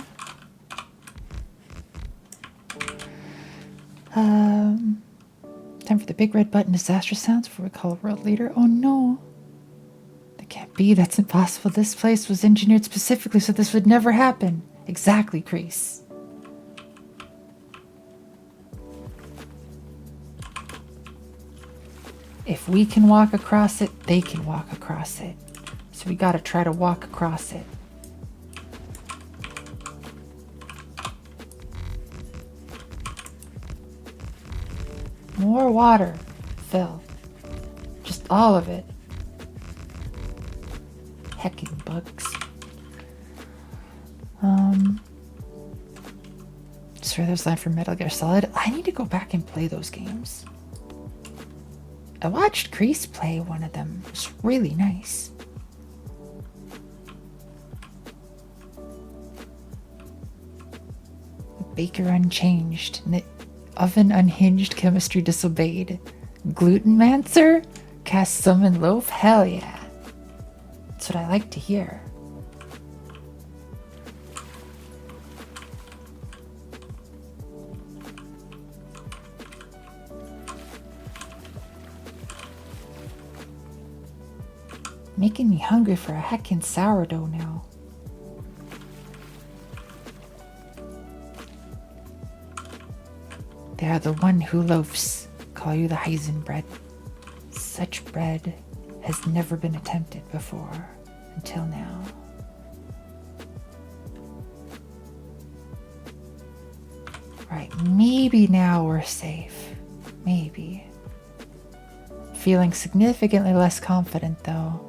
Time for the big red button disaster sounds before we call a world leader. Oh no. That can't be. That's impossible. This place was engineered specifically so this would never happen. Exactly, Crease. If we can walk across it, they can walk across it. So we gotta try to walk across it. More water, Phil. Just all of it. Heckin' bugs. Swear there's line for Metal Gear Solid. I need to go back and play those games. I watched Crease play one of them. It was really nice. Baker unchanged. Oven unhinged. Chemistry disobeyed. Glutenmancer? Cast summon loaf? Hell yeah. That's what I like to hear. Making me hungry for a heckin' sourdough now. They are the one who loafs. Call call you the Heisen bread. Such bread has never been attempted before, until now. Right, maybe now we're safe. Maybe. Feeling significantly less confident, though.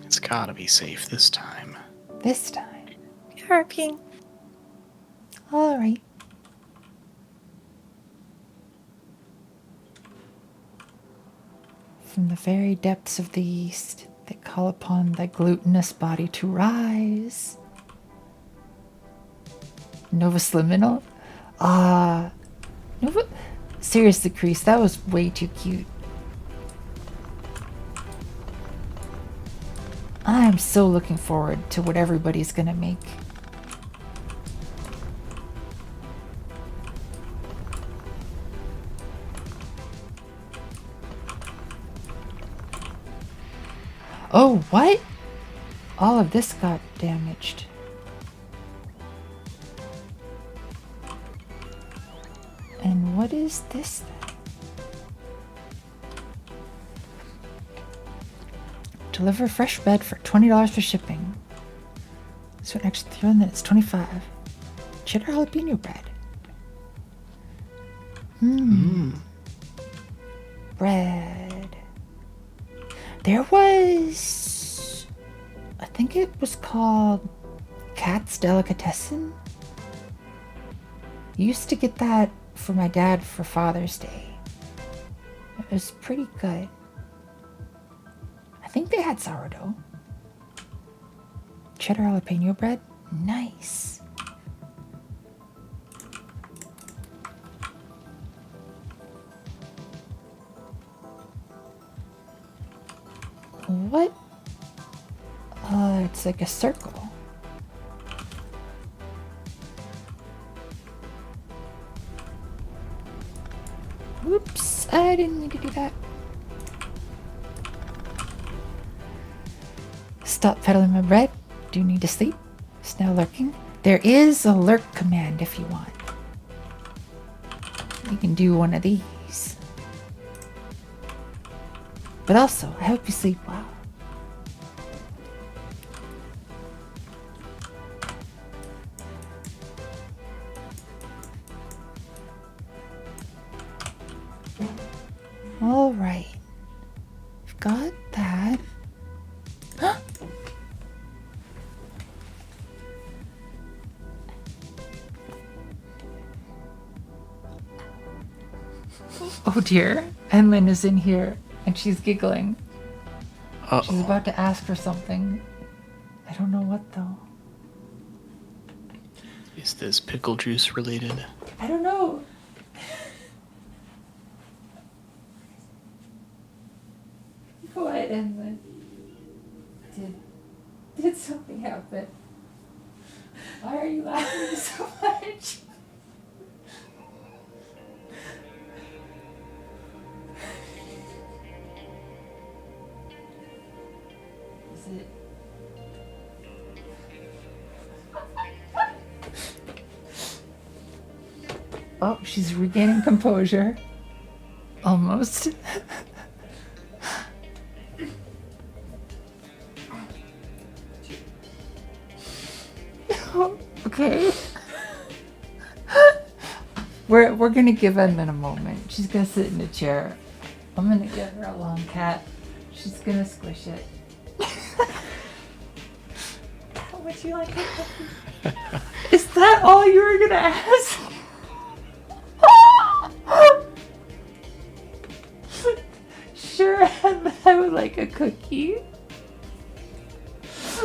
It's gotta be safe this time. This time. Harping. All right. From the very depths of the east, they call upon thy glutinous body to rise. Nova Sliminal? Nova. Seriously, Crease, that was way too cute. I'm so looking forward to what everybody's gonna make. Oh, what? All of this got damaged. And what is this then? Deliver fresh bread for $20 for shipping. So an extra 3, and then it's 25. Cheddar jalapeno bread. Bread. There was, I think it was called Cat's Delicatessen. Used to get that for my dad for Father's Day. It was pretty good. I think they had sourdough. Cheddar jalapeno bread. Nice. What? It's like a circle. Oops, I didn't mean to do that. Stop peddling my bread. Do need to sleep. It's now lurking. There is a lurk command if you want. You can do one of these. But also, I hope you sleep well. All right. We've got that. Oh dear. Enlin is in here and she's giggling. Uh-oh. She's about to ask for something. I don't know what though. Is this pickle juice related? I don't know. Go ahead, Enlin. Did something happen? Why are you laughing so much? Is it? Oh, she's regaining composure. Almost. Okay. We're gonna give Edmund a moment. She's gonna sit in a chair. I'm gonna give her a long cat. She's gonna squish it. Would you like it? Is that all you were gonna ask? Sure, Edmund, I would like a cookie.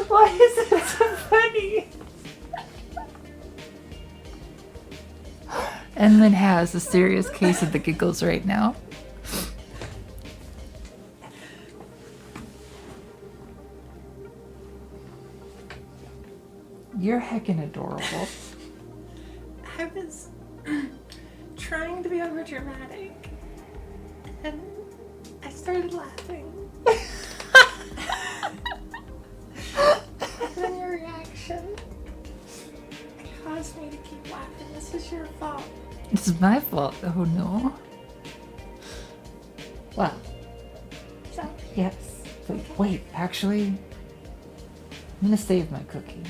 Why is it so funny? Enlin has a serious case of the giggles right now. You're heckin' adorable. I was trying to be over dramatic, and I started laughing. And then your reaction caused me to your fault. It's my fault. Oh no. Well, So, yes. Wait, actually, I'm gonna save my cookie.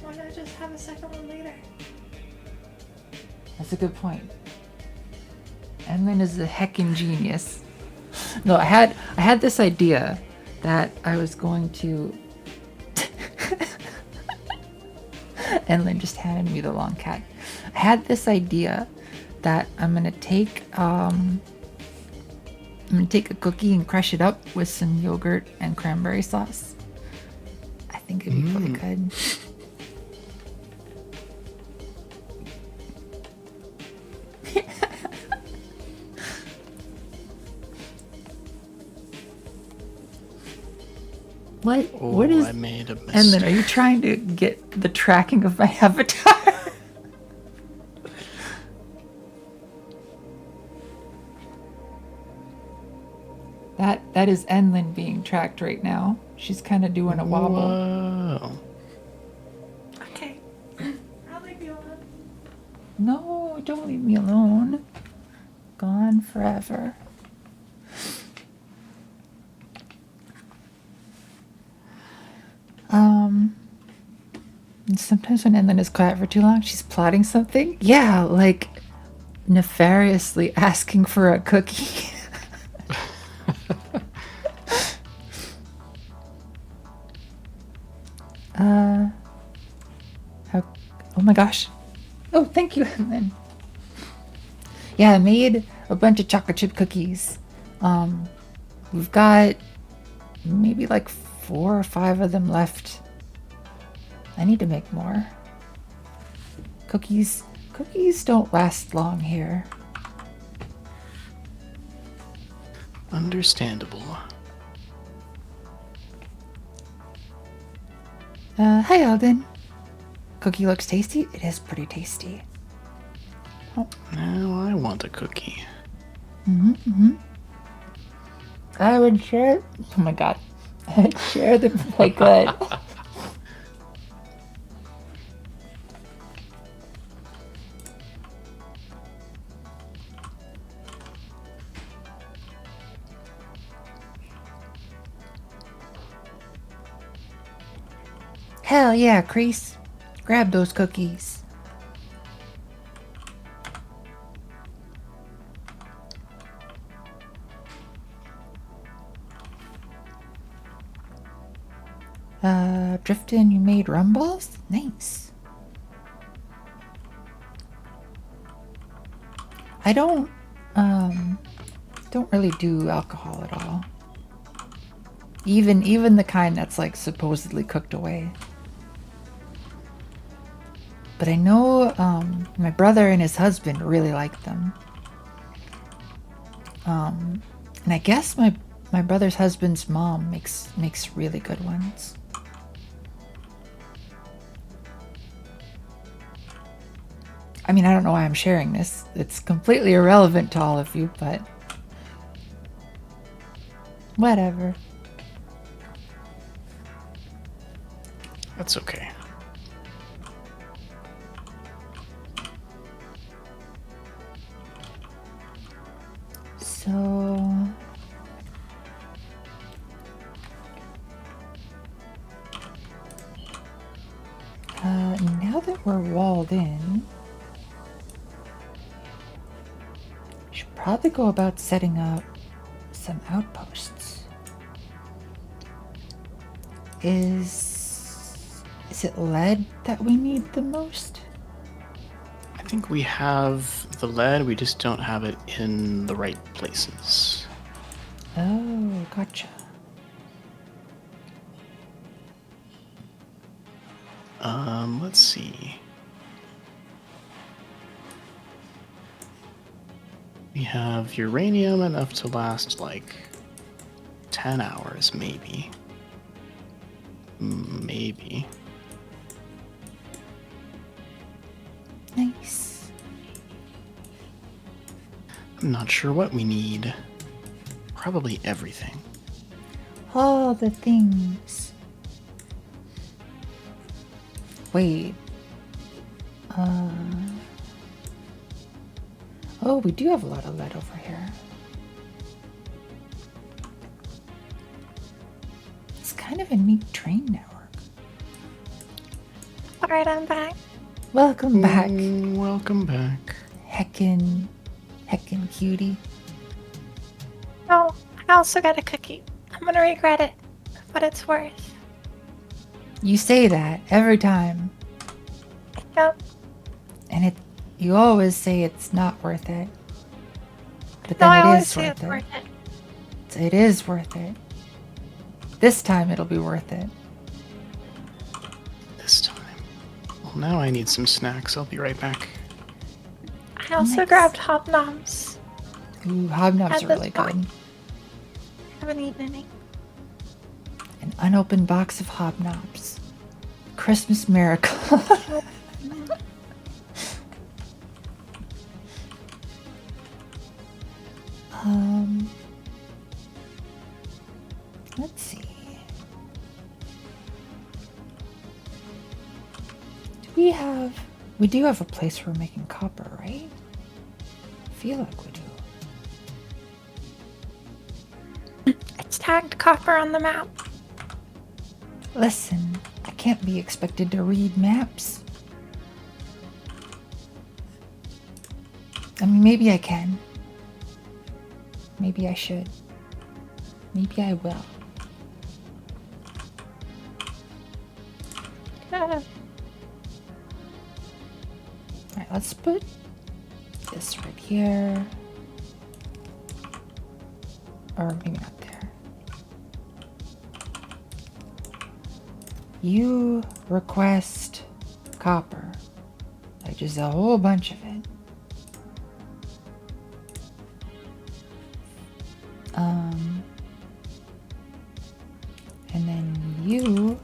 why not just have a second one later? That's a good point. Emlyn is a heckin' genius. No, I had this idea that I was going to. Emlyn just handed me the long cat. I had this idea that I'm gonna take a cookie and crush it up with some yogurt and cranberry sauce. I think it'd be really good. What? Oh, What is? I made a mistake. And then, are you trying to get the tracking of my avatar? That is Enlyn being tracked right now. She's kind of doing a wobble. Whoa. Okay. I'll leave you alone. No, don't leave me alone. Gone forever. And sometimes when Enlyn is quiet for too long, she's plotting something. Yeah, like nefariously asking for a cookie. Oh my gosh. Oh, thank you, Enlyn. Yeah, I made a bunch of chocolate chip cookies. We've got maybe like 4 or 5 of them left. I need to make more. Cookies don't last long here. Understandable. Hi, Alden. Cookie looks tasty. It is pretty tasty. Now I want a cookie. I would share. Oh my god. I would share them if I could. Hell yeah, Crease. Grab those cookies. Driftin', you made rum balls? Nice. I don't really do alcohol at all. Even the kind that's like supposedly cooked away. But I know my brother and his husband really like them. And I guess my brother's husband's mom makes really good ones. I mean, I don't know why I'm sharing this. It's completely irrelevant to all of you, but whatever. That's okay. So now that we're walled in, should probably go about setting up some outposts. Is it lead that we need the most? I think we have the lead, we just don't have it in the right places. Oh, gotcha. Let's see. We have uranium enough to last like 10 hours, maybe. Maybe. Nice. I'm not sure what we need. Probably everything. All the things. Wait. Oh, we do have a lot of lead over here. It's kind of a neat train network. Alright, I'm back. Welcome back, Welcome back. heckin' cutie. Oh, I also got a cookie. I'm gonna regret it, but it's worth. You say that every time, Yep. and you always say it's not worth it. But No, I then it always is say worth it's it. worth it. It is worth it. This time it'll be worth it. This time. Well, now I need some snacks. I'll be right back. I also Nice. grabbed hobnobs. Ooh, hobnobs At are this really point. good. Haven't eaten any. An unopened box of hobnobs. Christmas miracle. Let's see. We do have a place for making copper, right? I feel like we do. It's tagged copper on the map. Listen, I can't be expected to read maps. I mean, maybe I can. Maybe I should. Maybe I will. Alright, let's put this right here. Or maybe not there. You request copper. Like just a whole bunch of it. And then you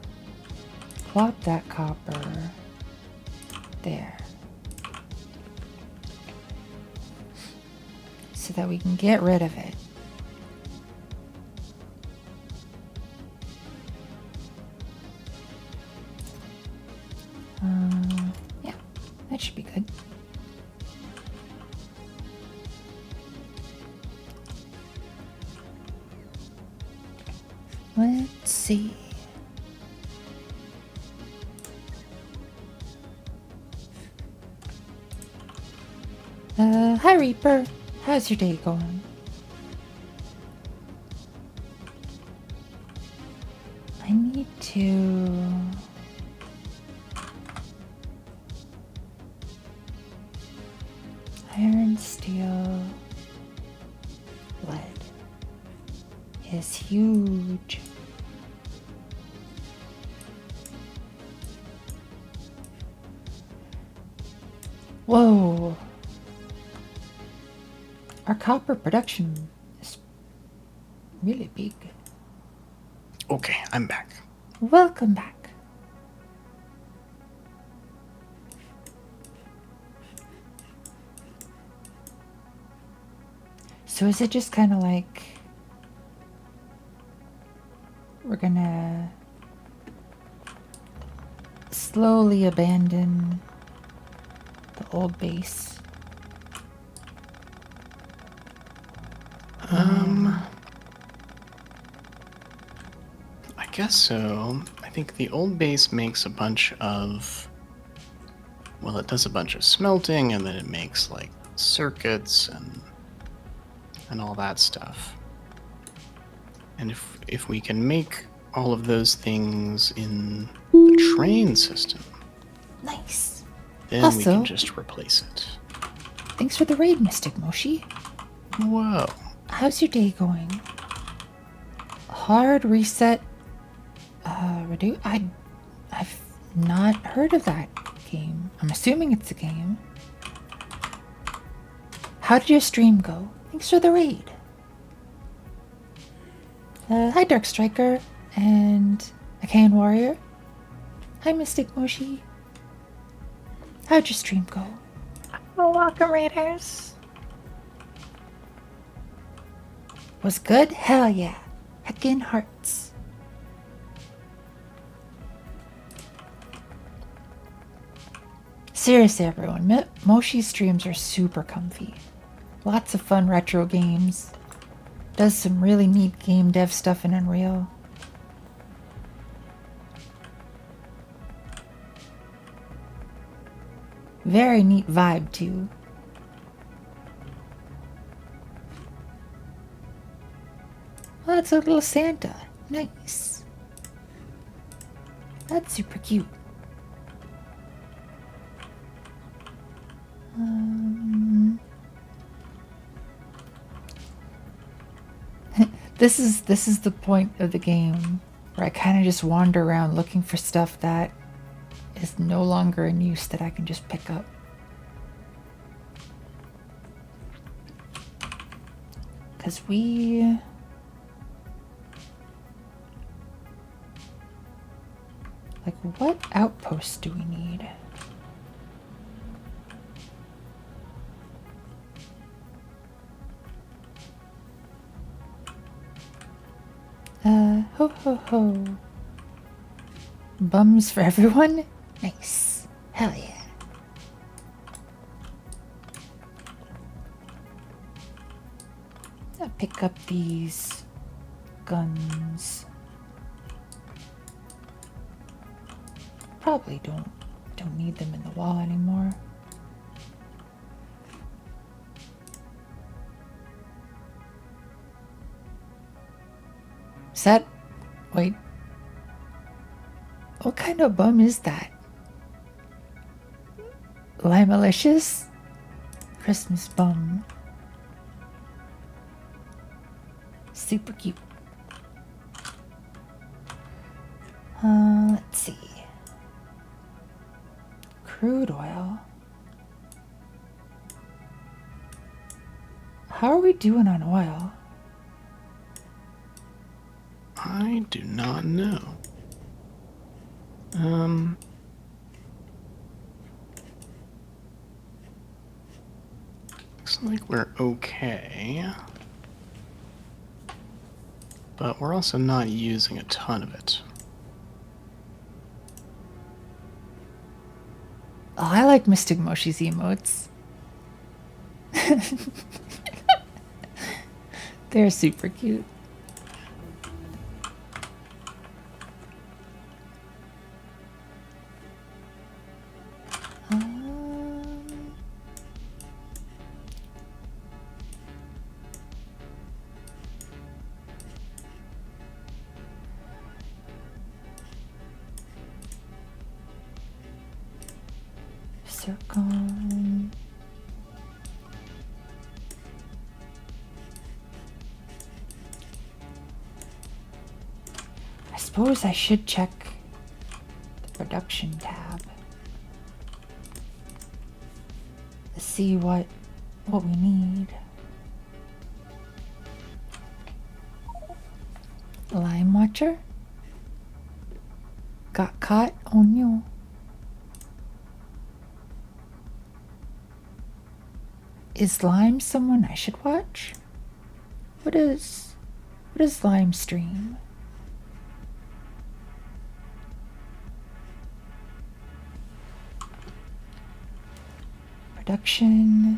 plop that copper there. So that we can get rid of it. Yeah, that should be good. Let's see. Hi Reaper. How's your day going? I need to... Iron, steel, lead is huge. Whoa. Our copper production is really big. Okay, I'm back. Welcome back. So is it just kind of like we're gonna slowly abandon the old base? I guess so. I think the old base makes a bunch of... Well, it does a bunch of smelting, and then it makes, like, circuits and all that stuff. And if we can make all of those things in the train system, Nice. then we Also- can just replace it. Thanks for the raid, Mystic Moshi. Whoa. How's your day going? Hard reset. I've not heard of that game. I'm assuming it's a game. How did your stream go? Thanks for the raid. Hi Dark Striker and Achaean Warrior. Hi Mystic Moshi. How'd your stream go? Well, welcome, Raiders. Was good? Hell yeah. Heckin' hearts. Seriously, everyone, Moshi's streams are super comfy. Lots of fun retro games. Does some really neat game dev stuff in Unreal. Very neat vibe too. Oh, that's a little Santa. Nice. That's super cute. This is the point of the game where I kind of just wander around looking for stuff that is no longer in use that I can just pick up. Because we... Like, what outposts do we need? Ho ho ho. Bums for everyone? Nice. Hell yeah. I'll pick up these guns. Probably don't need them in the wall anymore. Is that... Wait. What kind of bum is that? Limalicious? Christmas bum. Super cute. Let's see. Crude oil. How are we doing on oil? I do not know. Looks like we're okay. But we're also not using a ton of it. Oh, I like Mystic Moshi's emotes. They're super cute. Zircon. I suppose I should check the production tab to see what we need. Lime Watcher? Got caught? Oh no. Is Lime someone I should watch? What is Lime stream? Production.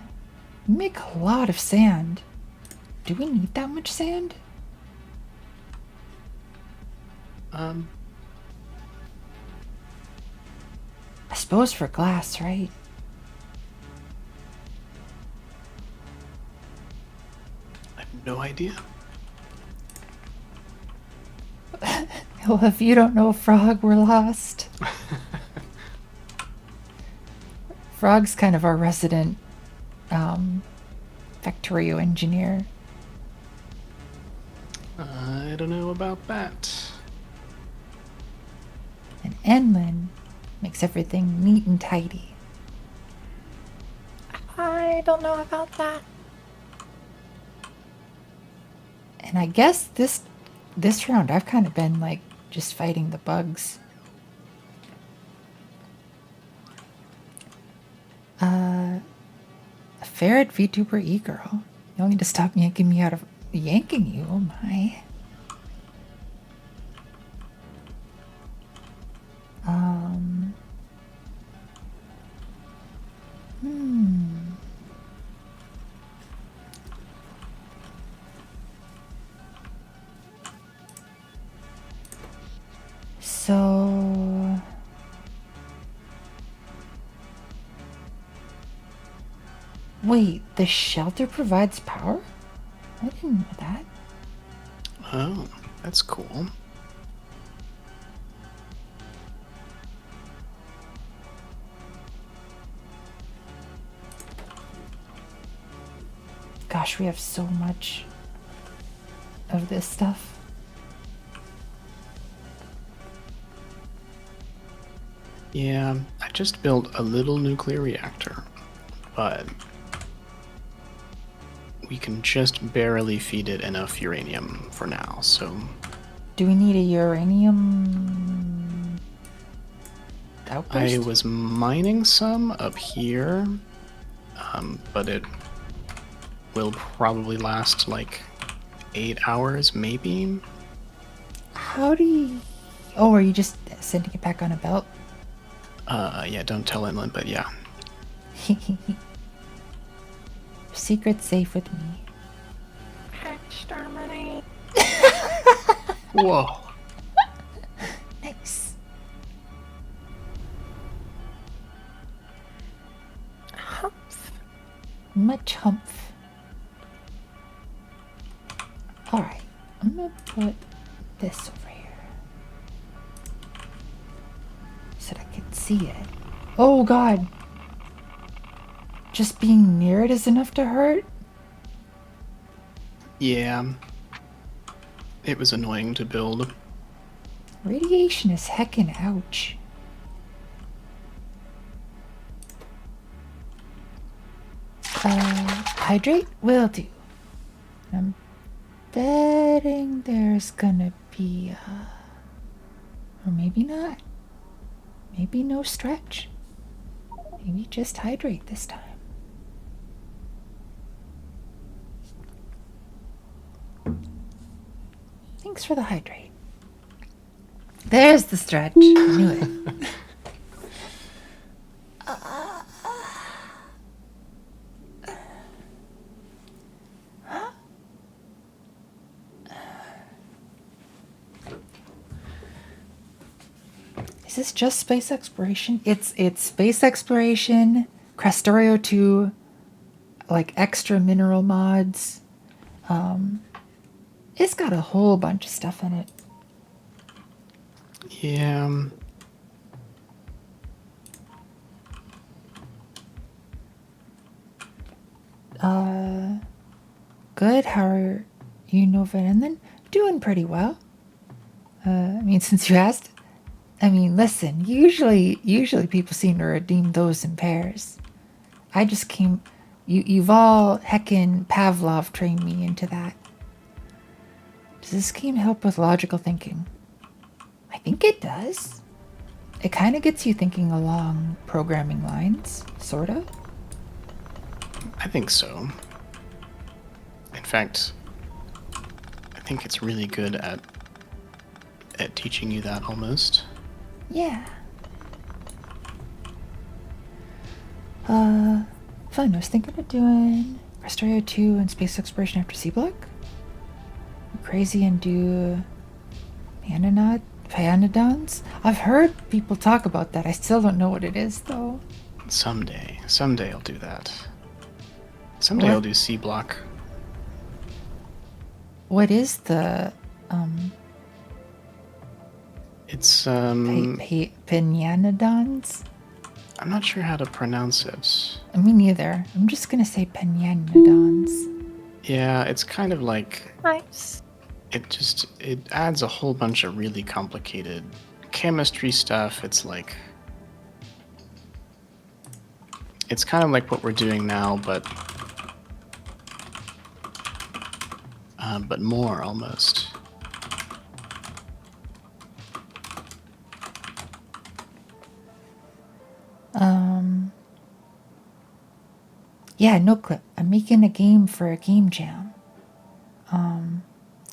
We make a lot of sand. Do we need that much sand? I suppose for glass, right? have no idea. Well, if you don't know Frog, we're lost. Frog's kind of our resident Factorio engineer. I don't know about that. And Enlin makes everything neat and tidy. I don't know about that. And I guess this round I've kind of been like just fighting the bugs. A ferret VTuber e-girl. You'll need to stop yanking me out of yanking you, oh my. So... Wait, the shelter provides power? I didn't know that. Oh, that's cool. Gosh, we have so much of this stuff. Yeah, I just built a little nuclear reactor, but we can just barely feed it enough uranium for now, so... Do we need a uranium outburst? I was mining some up here, but it will probably last like 8 hours, maybe. How do you... Oh, are you just sending it back on a belt? Yeah, don't tell Inland, but yeah. Secret safe with me. Exterminate. Whoa. Nice. Humph. Much humph. Alright, I'm gonna put this over here. So that I can see it. Oh god! Just being near it is enough to hurt? Yeah. It was annoying to build. Radiation is heckin' ouch. Hydrate? Will do. I'm betting there's gonna be or maybe not. Maybe no stretch. Maybe just hydrate this time. Thanks for the hydrate. There's the stretch. I knew it. Is this just space exploration? It's space exploration, Crestorio 2, like extra mineral mods. It's got a whole bunch of stuff in it. Yeah. Good. How are you, Nova? And then doing pretty well. I mean, since you asked, I mean, listen. Usually people seem to redeem those in pairs. I just came. You've all heckin' Pavlov trained me into that. Does this game help with logical thinking? I think it does. It kind of gets you thinking along programming lines, sort of. I think so. In fact, I think it's really good at teaching you that almost. Yeah. Fun. I was thinking of doing Restorio 2 and space exploration after C-Block. Crazy and do Pyanodons? I've heard people talk about that. I still don't know what it is, though. Someday I'll do that. Someday What? I'll do C block. What is the, It's Pyanodons? I'm not sure how to pronounce it. Me neither. I'm just gonna say Pyanodons. Yeah, it's kind of like Nice. it adds a whole bunch of really complicated chemistry stuff. It's like it's kind of like what we're doing now, but more almost. Yeah, no clip. I'm making a game for a game jam.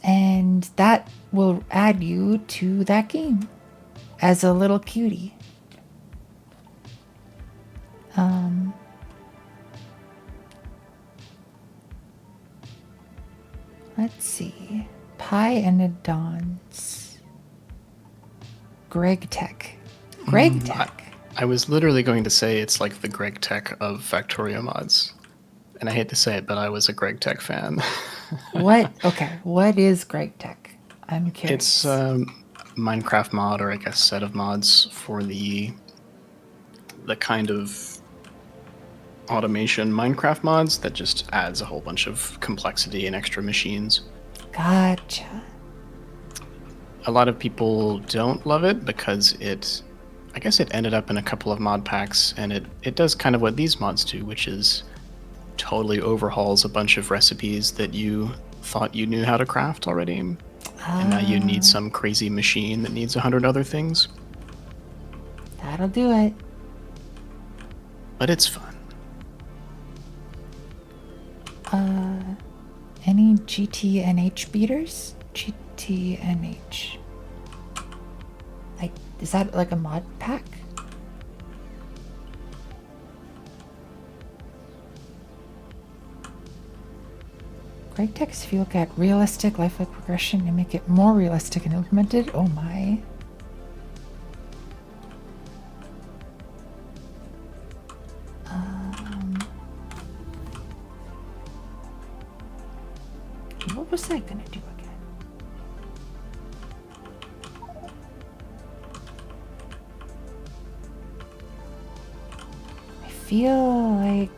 And that will add you to that game as a little cutie. Let's see. Pyanodons. Greg Tech. Greg Tech. I was literally going to say it's like the Greg Tech of Factorio mods. And I hate to say it, but I was a Greg Tech fan. What? Okay, what is Greg Tech? I'm curious. It's Minecraft mod, or I guess set of mods for the kind of automation Minecraft mods that just adds a whole bunch of complexity and extra machines. Gotcha. A lot of people don't love it because I guess it ended up in a couple of mod packs, and it does kind of what these mods do, which is totally overhauls a bunch of recipes that you thought you knew how to craft already. And now you need some crazy machine that needs 100 other things. That'll do it. But it's fun. Any GTNH beaters? GTNH. Is that like a mod pack? Greg Techs, if you look at realistic lifelike progression and make it more realistic and implemented, oh my. What was I gonna do again? I feel like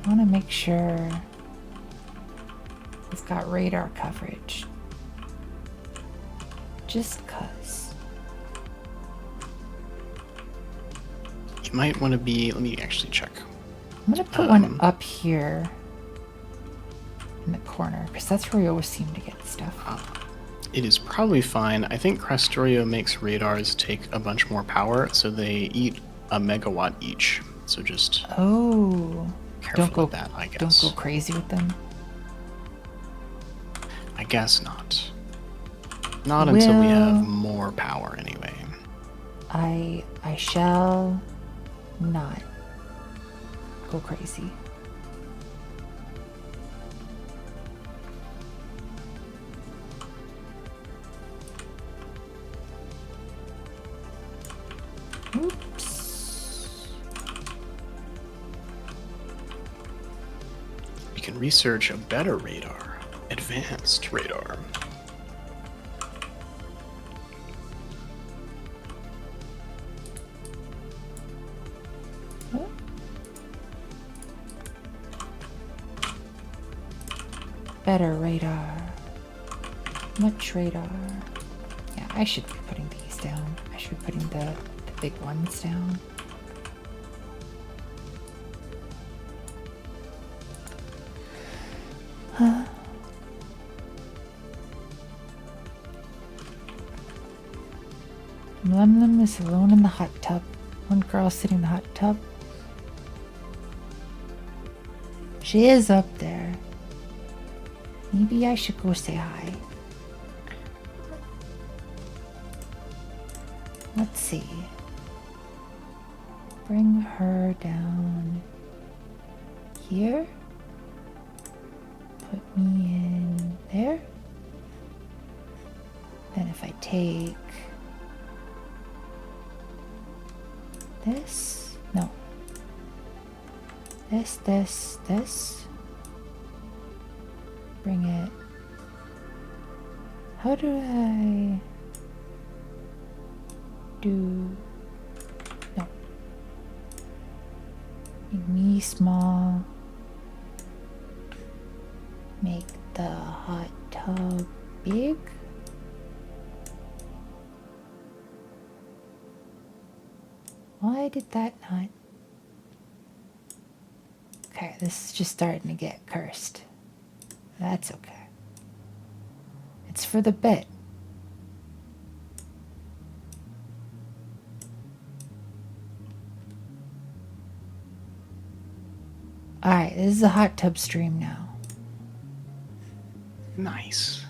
I want to make sure it's got radar coverage. Just cause. You might want to be, let me actually check. I'm gonna put one up here in the corner because that's where we always seem to get stuff. It is probably fine. I think Crestorio makes radars take a bunch more power, so they eat a megawatt each. So just careful with that, I guess. Don't go crazy with them. I guess not. Not until we have more power, anyway. I shall not go crazy. Oops. We can research a better radar. Advanced radar. Better radar. Much radar. Yeah, I should be putting these down. I should be putting the big ones down. Lum is alone in the hot tub. One girl sitting in the hot tub. She is up there. Maybe I should go say hi. Let's see. Bring her down here. Put me in there. Then if I take this, no. This. Bring it. How do I do? No. Make me small. Make the hot tub big. Why did that not? Okay, this is just starting to get cursed. That's okay. It's for the bit. Alright, this is a hot tub stream now. Nice.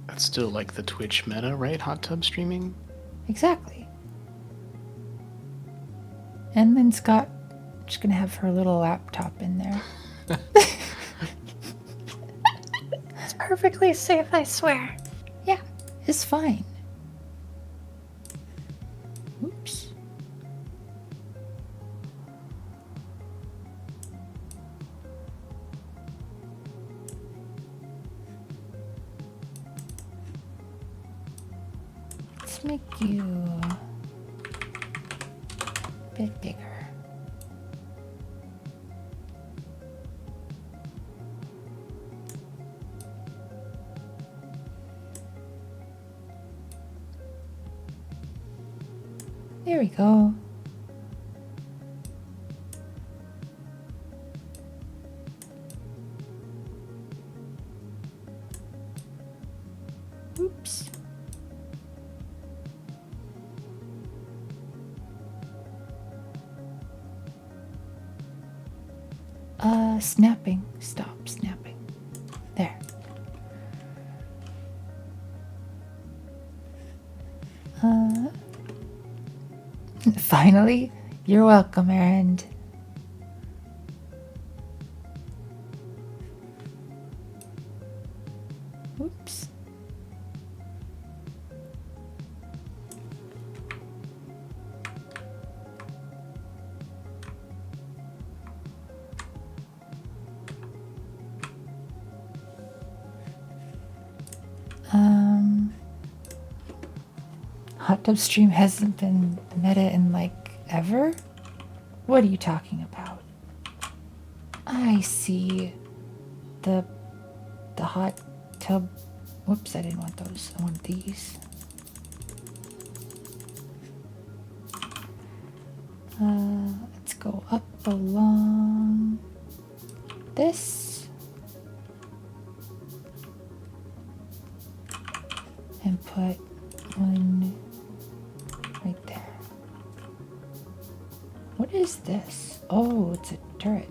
That's still like the Twitch meta, right? Hot tub streaming? Exactly. And then Scott She's gonna have her little laptop in there. It's perfectly safe, I swear. Yeah, it's fine. Oops. Let's make you a bit bigger. There we go. Oops. Snapping. Stop snapping. There. Finally, you're welcome, Errand. Oops. Hot tub stream hasn't been meta in like ever? What are you talking about? I see. The hot tub. Whoops, I didn't want those. I want these. Let's go up along this and put one right there. What is this? Oh, it's a turret.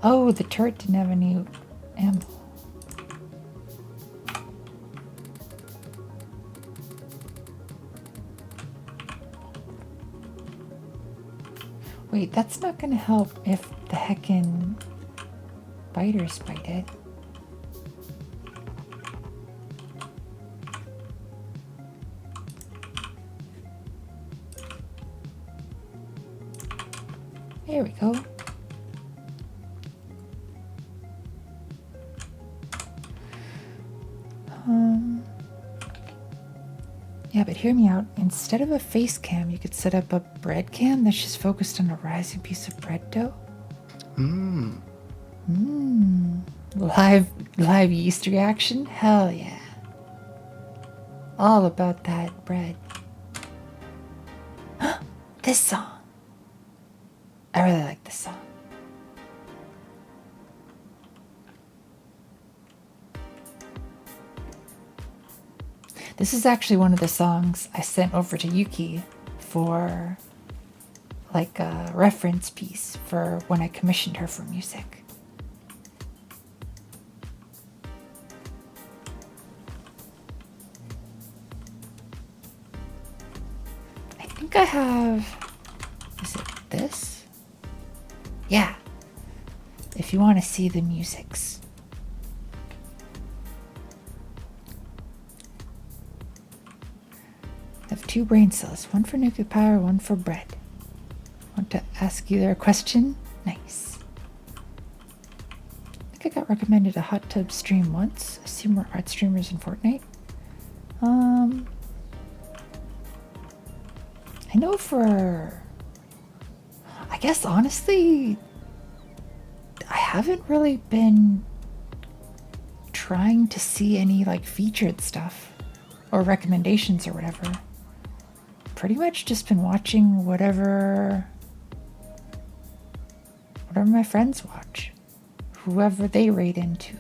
Oh, the turret didn't have any ammo. Wait, that's not gonna help if the heckin' biters bite it. There we go. Yeah, but hear me out. Instead of a face cam, you could set up a bread cam that's just focused on a rising piece of bread dough. Live yeast reaction? Hell yeah. All about that bread. This song. I really like this song. This is actually one of the songs I sent over to Yuki for like a reference piece for when I commissioned her for music. I think I have, is it this? Yeah. If you want to see the musics. I have 2 brain cells, one for nuclear power, one for bread. Want to ask you their question? Nice. I think I got recommended a hot tub stream once. I see more art streamers in Fortnite. I know for, I guess honestly, I haven't really been trying to see any like featured stuff or recommendations or whatever. Pretty much just been watching whatever my friends watch, whoever they rate into.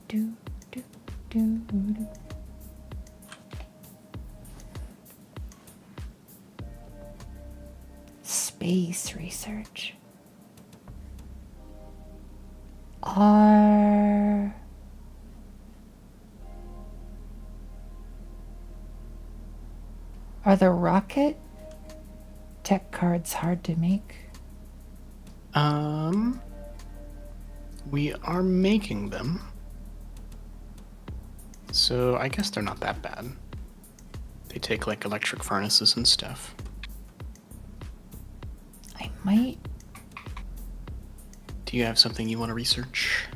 Do. Space research. Are the rocket tech cards hard to make? We are making them. So I guess they're not that bad. They take like electric furnaces and stuff. I might Do you have something you want to research?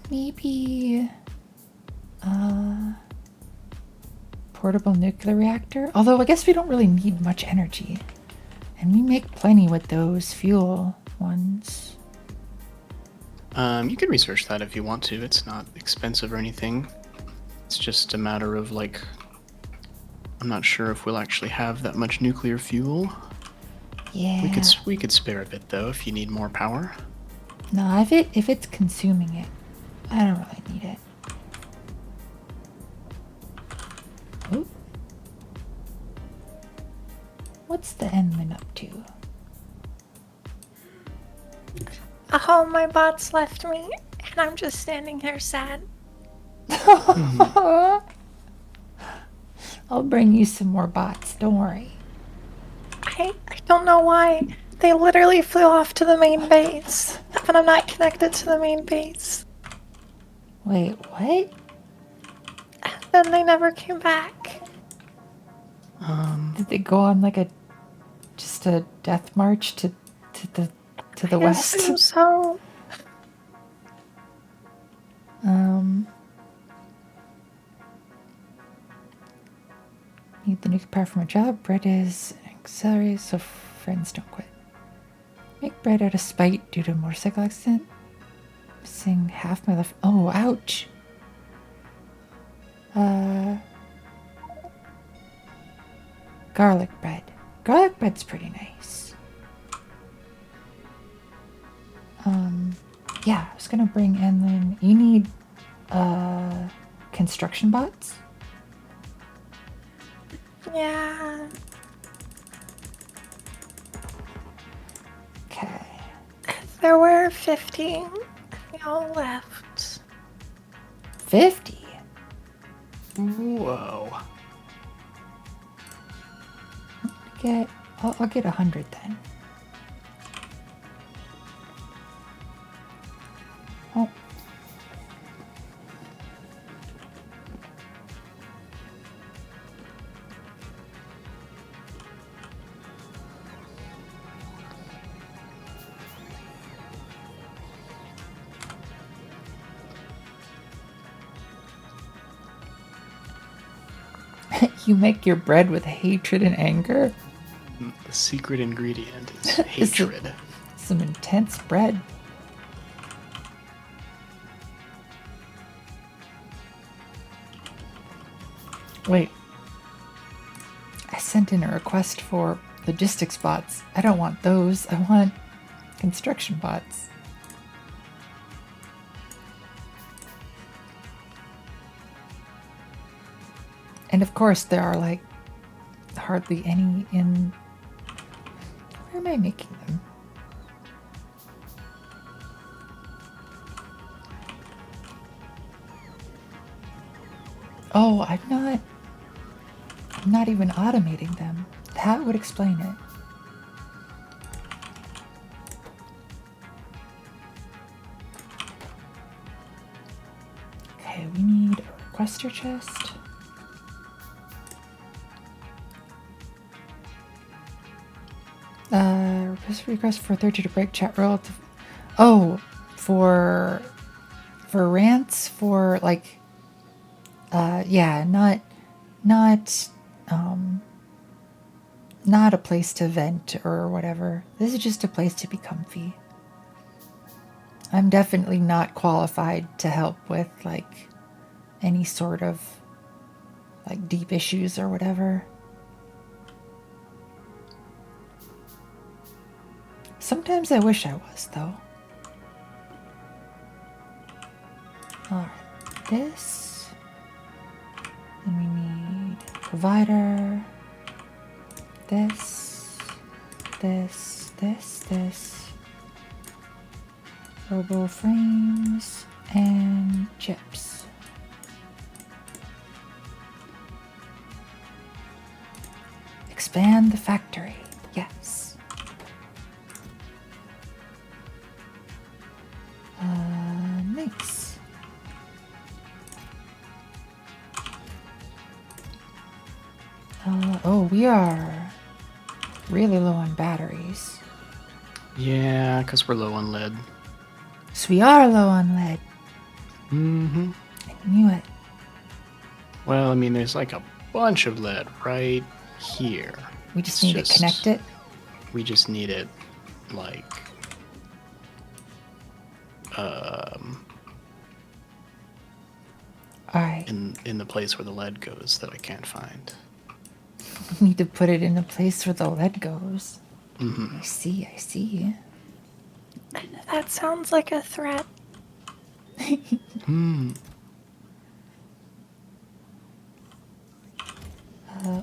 maybe portable nuclear reactor. Although I guess we don't really need much energy. And we make plenty with those fuel ones. You can research that if you want to. It's not expensive or anything. It's just a matter of like, I'm not sure if we'll actually have that much nuclear fuel. Yeah. We could spare a bit though if you need more power. No, if it's consuming it, I don't really need it. Oop. What's the Enman up to? Oh, my bots left me, and I'm just standing here sad. I'll bring you some more bots, don't worry. I don't know why. They literally flew off to the main base, but I'm not connected to the main base. Wait, what? Then they never came back. Did they go on like just a death march to the I west? assume so. Need the nuclear power from a job. Bread is accelerated so friends don't quit. Make bread out of spite due to a motorcycle accident. Missing half my left. Oh, ouch. Garlic bread. Garlic bread's pretty nice. Yeah, I was gonna bring Enlin. You need construction bots? Yeah. Okay. There were 50. They all left. 50? Whoa. I'll get 100 then. Oh. You make your bread with hatred and anger? The secret ingredient is Is it- hatred. Some intense bread. Wait. I sent in a request for logistics bots. I don't want those. I want construction bots. And of course, there are like hardly any in. Where am I making them? Oh, I'm not even automating them. That would explain it. Okay, we need a requester chest. Request for Third to break chat roll. Oh, for rants for like. Yeah, not a place to vent or whatever. This is just a place to be comfy. I'm definitely not qualified to help with like any sort of like deep issues or whatever. Sometimes I wish I was, though. Alright, this. Then we need provider. This. Robo frames and chips. Expand the factory. Yes. Nice. Oh, we are really low on batteries. Yeah, because we're low on lead. So we are low on lead. Mm-hmm. I knew it. Well, I mean, there's like a bunch of lead right here. We just need to connect it. We just need it, like, Alright. in the place where the lead goes that I can't find. We need to put it in a place where the lead goes. Mm-hmm. I see. That sounds like a threat.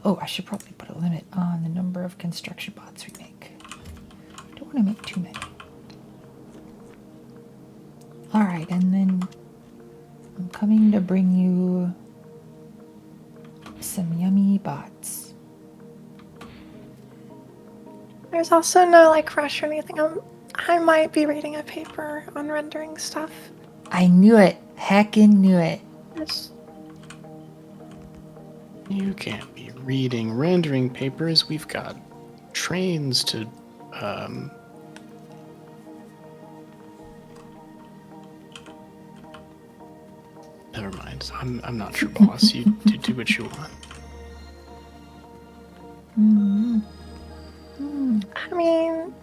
Oh, I should probably put a limit on the number of construction bots we make. Don't want to make too many. Alright, and then I'm coming to bring you some yummy bots. There's also no like rush or anything. I might be reading a paper on rendering stuff. I knew it. Heckin' knew it. Just, You can't be reading rendering papers. We've got trains to, Never mind. I'm not your boss. You do what you want. I mean,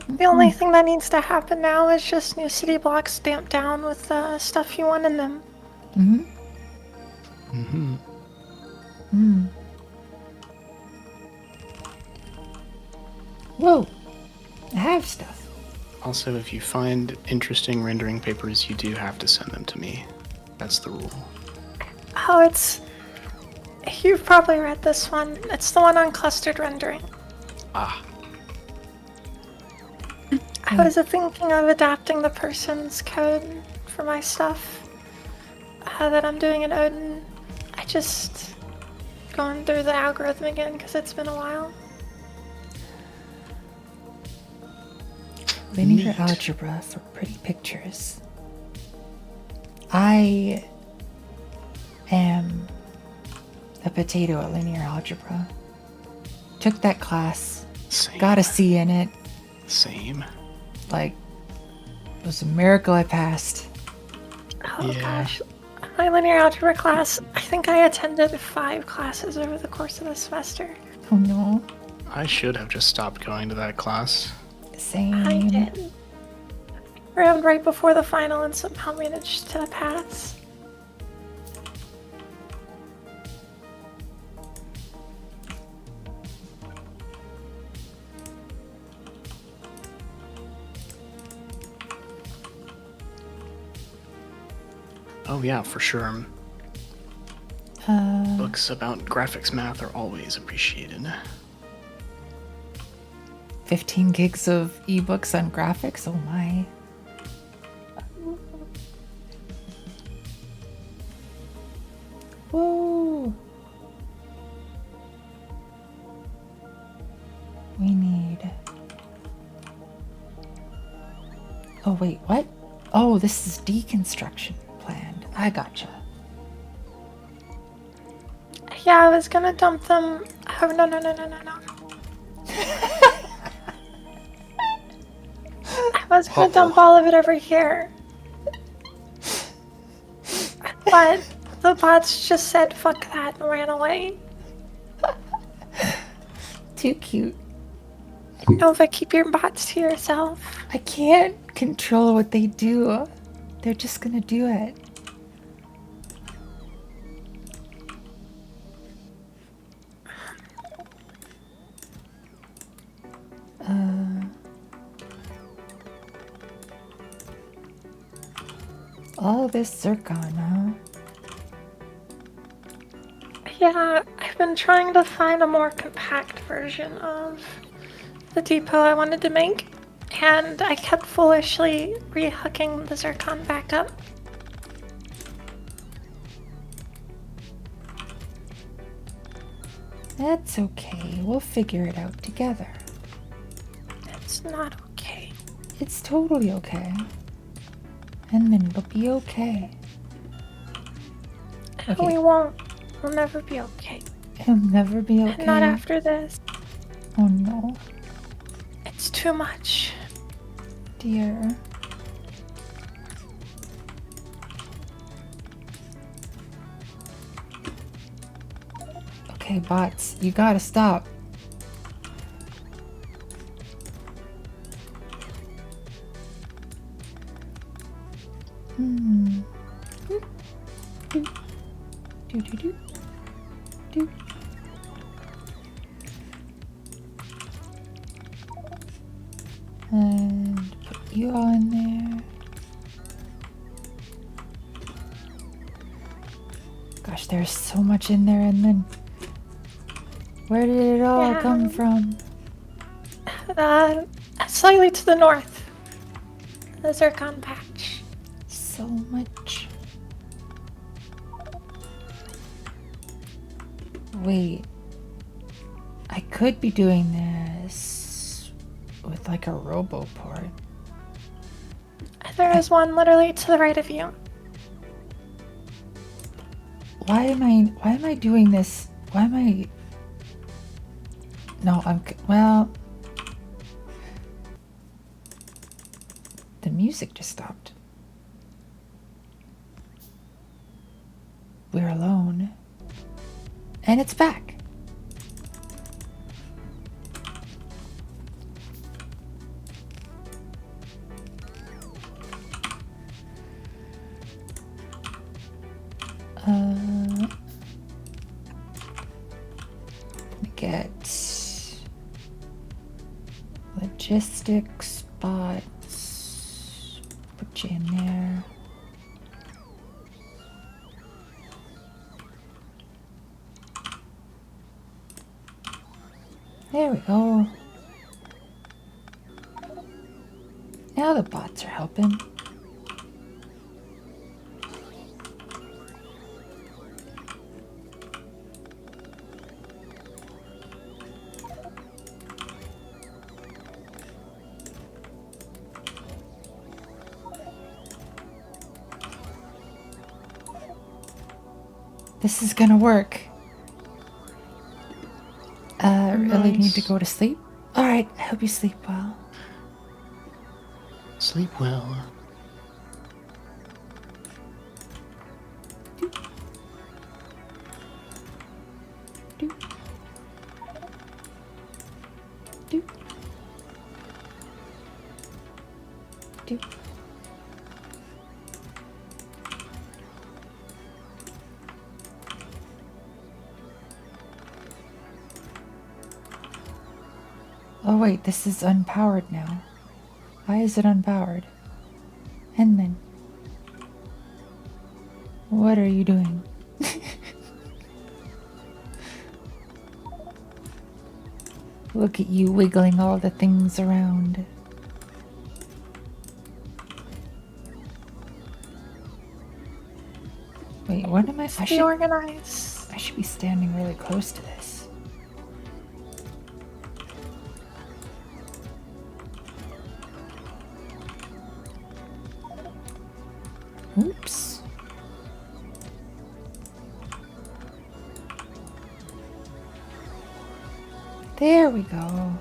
the only thing that needs to happen now is just new city blocks stamped down with the stuff you want in them. Whoa. I have stuff. Also, if you find interesting rendering papers, you do have to send them to me. That's the rule. Oh, you've probably read this one. It's the one on clustered rendering. Ah. I was thinking of adapting the person's code for my stuff that I'm doing in Odin. I just going through the algorithm again because it's been a while. Linear Neat. algebra for pretty pictures. I am a potato at linear algebra. Took that class. Same. Got a C in it. Same. Like, it was a miracle I passed. Oh Yeah. gosh. My linear algebra class, I think I attended 5 classes over the course of the semester. Oh no. I should have just stopped going to that class. Same. I did. Around right before the final and somehow managed to pass. Oh yeah, for sure. Books about graphics math are always appreciated. 15 gigs of ebooks on graphics? Oh my. Whoa. We need... Oh wait, what? Oh, this is deconstruction planned. I gotcha. Yeah, I was gonna dump them. Oh, no. I was gonna dump all of it over here. But the bots just said fuck that and ran away. Too cute. Nova, keep your bots to yourself. I can't control what they do. They're just gonna do it. All this zircon, huh? Yeah, I've been trying to find a more compact version of the depot I wanted to make. and I kept foolishly rehooking the zircon back up. That's okay. We'll figure it out together. It's not okay. It's totally okay. And then it'll be okay. Okay. We won't. We'll never be okay. It'll never be okay. And not after this. Oh no. It's too much. Dear. Okay, bots, you gotta stop. Hmm. Do, do, do, do, do. And put you on there. Gosh, there's so much in there, and then where did it all come from? Slightly to the north. The zircon patch. So much. Wait. I could be doing this with like a roboport. There is one literally to the right of you. Why am I doing this? Why am I... No, well... The music just stopped. We're alone. And it's back. Get logistics spots. Put you in there. There we go. Now the bots are helping. This is gonna work. Really need to go to sleep? Alright, I hope you sleep well. Sleep well. Do. Do. Do. Oh wait, this is unpowered now. Why is it unpowered? And then... What are you doing? Look at you wiggling all the things around. Wait, what am I? Be organized. I should be standing really close to this. Oops. There we go.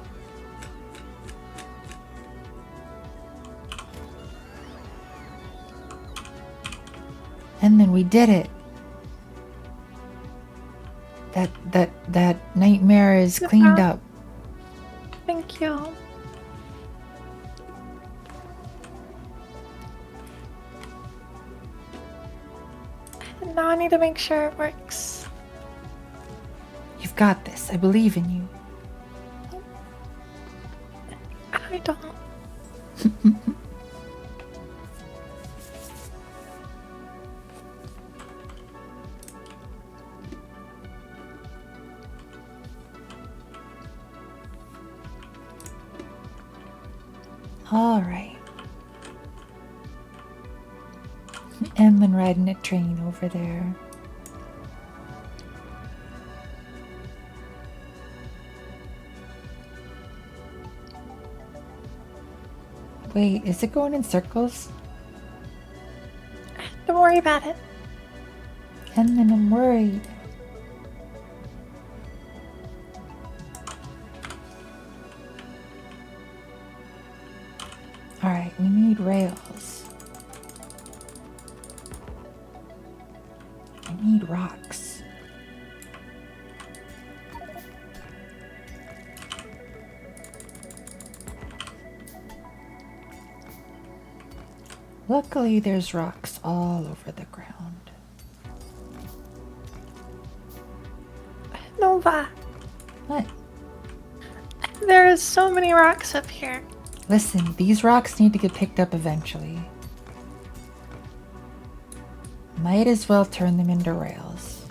And then we did it. That nightmare is cleaned up. Thank you. Now I need to make sure it works. You've got this. I believe in you. I don't. All right. Emlyn riding a train over there. Wait, is it going in circles? Don't worry about it. Emlyn, I'm worried. Alright, we need rails. I need rocks. Luckily, there's rocks all over the ground. Nova, What? there is so many rocks up here. Listen, these rocks need to get picked up eventually. Might as well turn them into rails.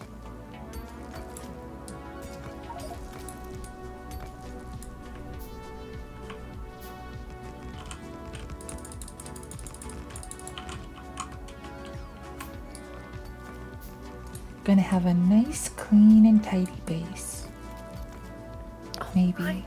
Gonna have a nice, clean, and tidy base. Maybe. my.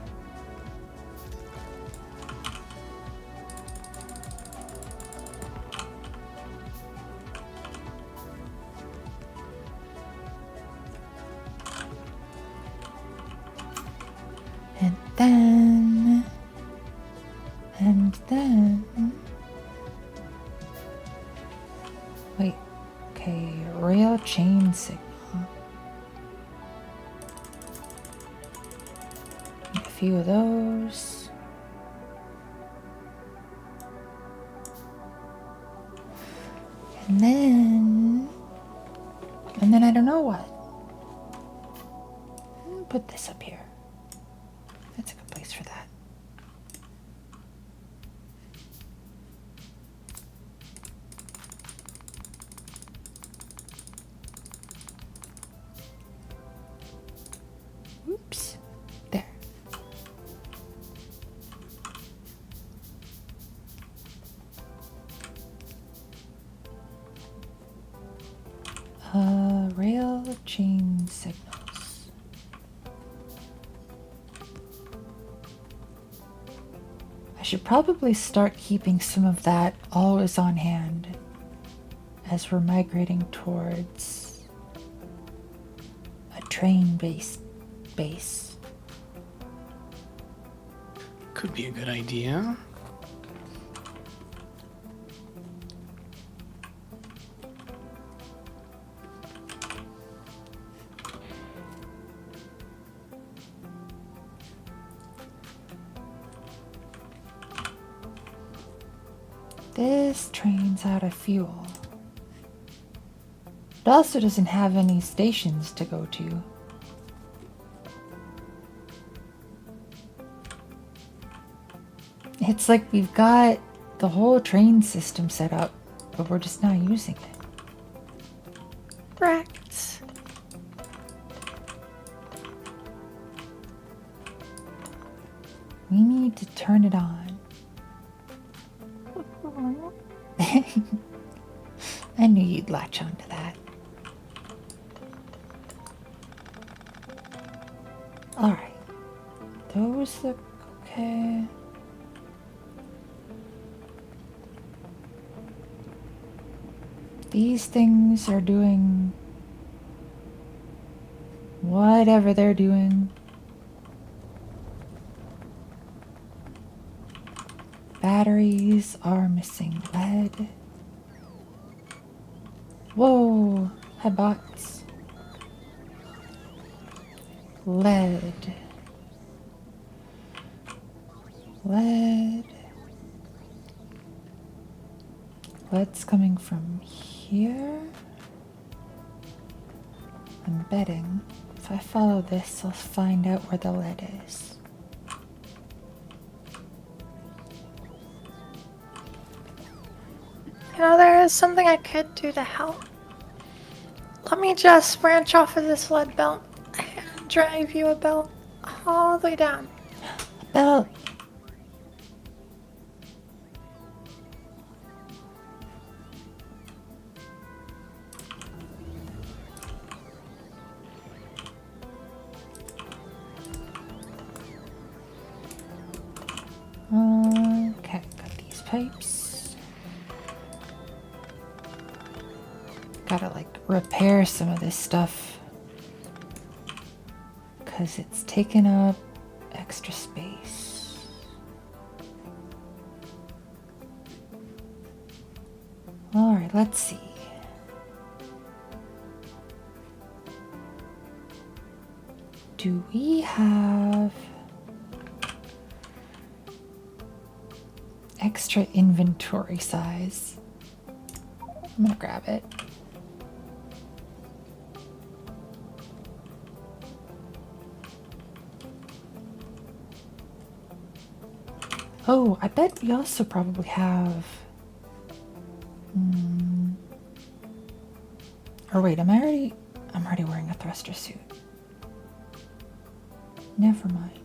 And then, wait, okay, rail chain signal. Need a few of those. And then I don't know what. Put this up here. That's a good place for that. Oops. There. Rail chain signals. I should probably start keeping some of that always on hand as we're migrating towards a train-based base. Could be a good idea. This train's out of fuel. It also doesn't have any stations to go to. It's like we've got the whole train system set up, but we're just not using it. Correct. We need to turn it on. I knew you'd latch onto that. Alright. Those look okay. These things are doing whatever they're doing. Batteries are missing lead. Whoa, hi bots. Lead. Lead. Lead's coming from here. I'm betting if I follow this, I'll find out where the lead is. You know, there is something I could do to help. Let me just branch off of this lead belt and drive you a belt all the way down. Belt. pipes. Gotta like repair some of this stuff because it's taking up extra space. All right, let's see. Do we have extra inventory size? I'm gonna grab it. Oh, I bet we also probably have... Or wait, I'm already wearing a thruster suit. Never mind.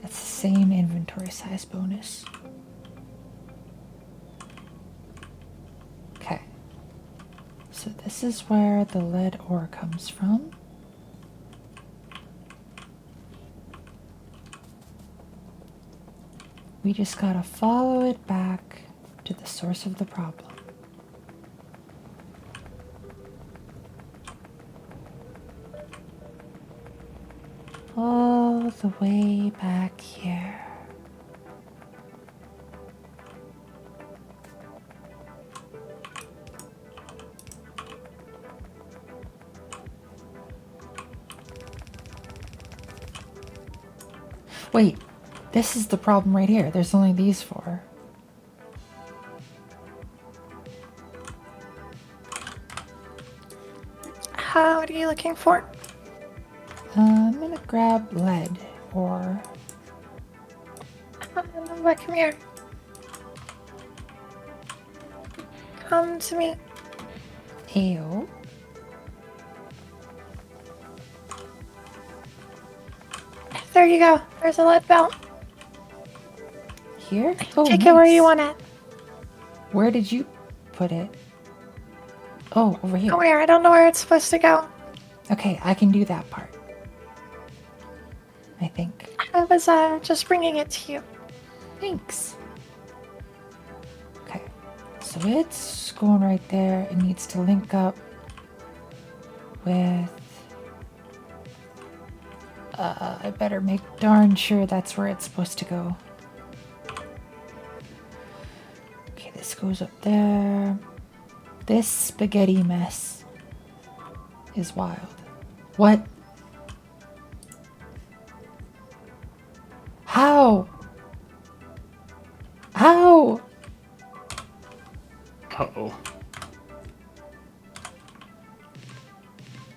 That's the same inventory size bonus. Okay. So this is where the lead ore comes from. We just gotta follow it back to the source of the problem. All the way back here. Wait, this is the problem right here. There's only these four. What are you looking for? I'm gonna grab lead or... But come here. Come to me. Ale. There you go. There's a lead belt. Here? Oh, Take it where you want it. Where did you put it? Oh, over here. Oh, where? I don't know where it's supposed to go. Okay, I can do that part. I think. I was just bringing it to you. Thanks. Okay, so it's going right there. It needs to link up with... I better make darn sure that's where it's supposed to go. Okay, this goes up there. This spaghetti mess is wild. What? How? How? Uh-oh.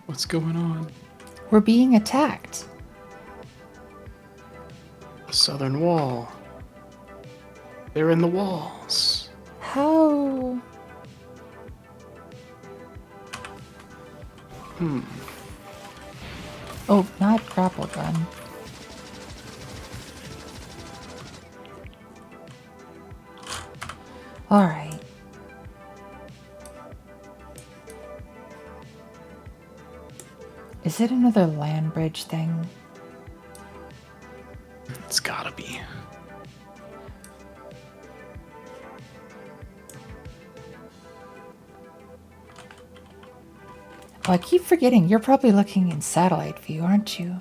What's going on? We're being attacked. The southern wall. They're in the walls. How? Oh, not grapple gun. All right. Is it another land bridge thing? It's gotta be. Oh, I keep forgetting. You're probably looking in satellite view, aren't you?